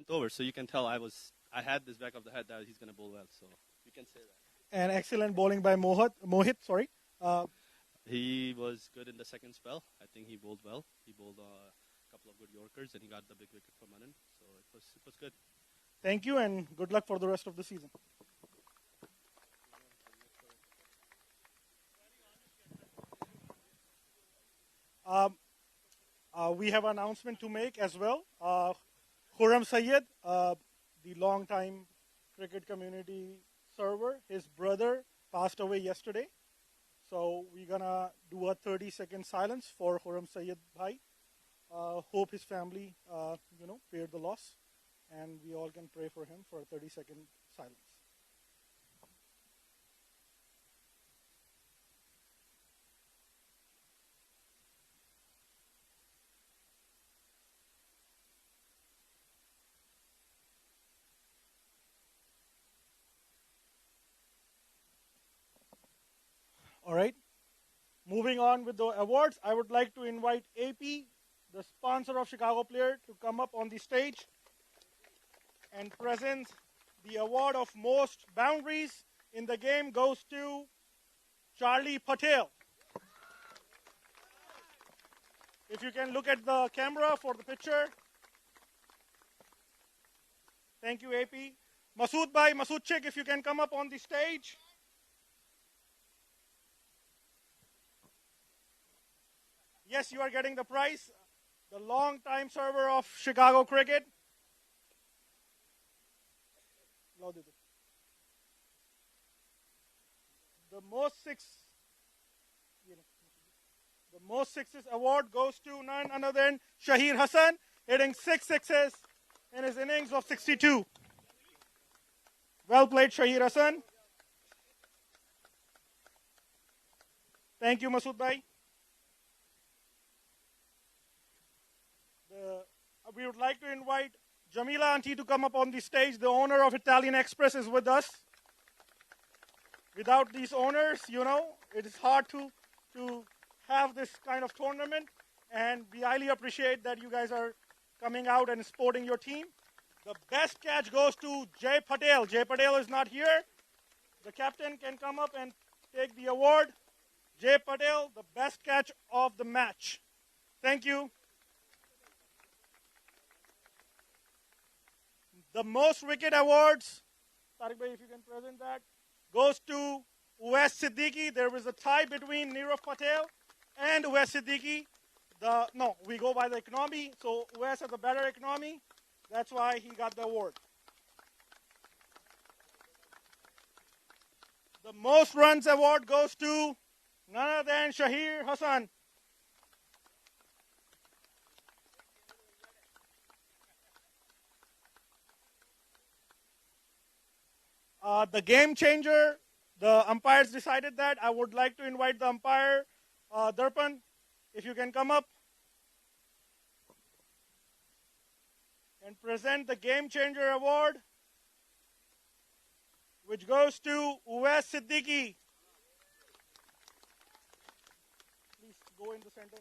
over, so you can tell I had this back of the head that he's going to bowl well, so you can say that. And excellent bowling by Mohit. Sorry. He was good in the second spell. I think he bowled well. He bowled a couple of good Yorkers, and he got the big wicket for Manan, so it was good. Thank you, and good luck for the rest of the season. We have an announcement to make as well. Khurram Syed, the long-time cricket community server, his brother passed away yesterday. So we're going to do a 30-second silence for Khurram Syed Bhai. Hope his family, bear the loss. And we all can pray for him for a 30-second silence. All right. Moving on with the awards, I would like to invite AP, the sponsor of Chicago Player, to come up on the stage and present the award of most boundaries in the game goes to Charlie Patel. If you can look at the camera for the picture. Thank you, AP. Masood Bhai, Masood Chik, if you can come up on the stage. Yes, you are getting the prize. The long-time server of Chicago cricket. The most sixes award goes to none other than Shahir Hassan, hitting 6 sixes in his innings of 62. Well played, Shahir Hassan. Thank you, Masood Bhai. We would like to invite Jamila Auntie to come up on the stage. The owner of Italian Express is with us. Without these owners, it is hard to have this kind of tournament. And we highly appreciate that you guys are coming out and supporting your team. The best catch goes to Jay Patel. Jay Patel is not here. The captain can come up and take the award. Jay Patel, the best catch of the match. Thank you. The most wicket awards, Tariq Bhai, if you can present that, goes to Uwais Siddiqui. There was a tie between Nirav Patel and Uwais Siddiqui. We go by the economy, so Uwais has a better economy. That's why he got the award. The most runs award goes to none other than Shahir Hassan. The game changer, the umpires decided that. I would like to invite the umpire, Darpan, if you can come up and present the game changer award, which goes to Uwais Siddiqui. Please go in the center.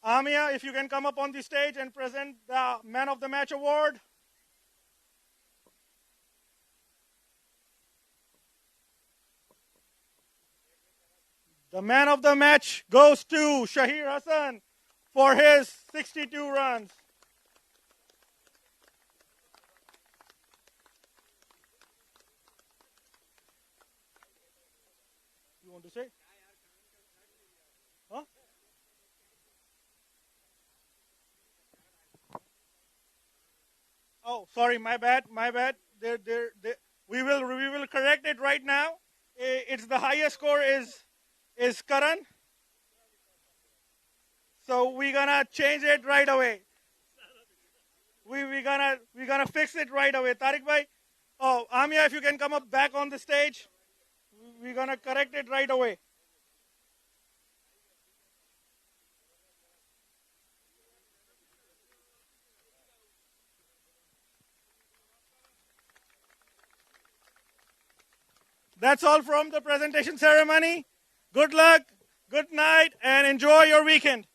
Amia, if you can come up on the stage and present the Man of the Match award. The Man of the Match goes to Shahir Hassan for his 62 runs. You want to say? Huh? Oh, sorry, my bad. We will correct it right now. It's the highest score is Karan. So we're gonna change it right away. We're gonna fix it right away. Tariq bhai, Amia, if you can come up back on the stage, we're gonna correct it right away. That's all from the presentation ceremony. Good luck, good night, and enjoy your weekend.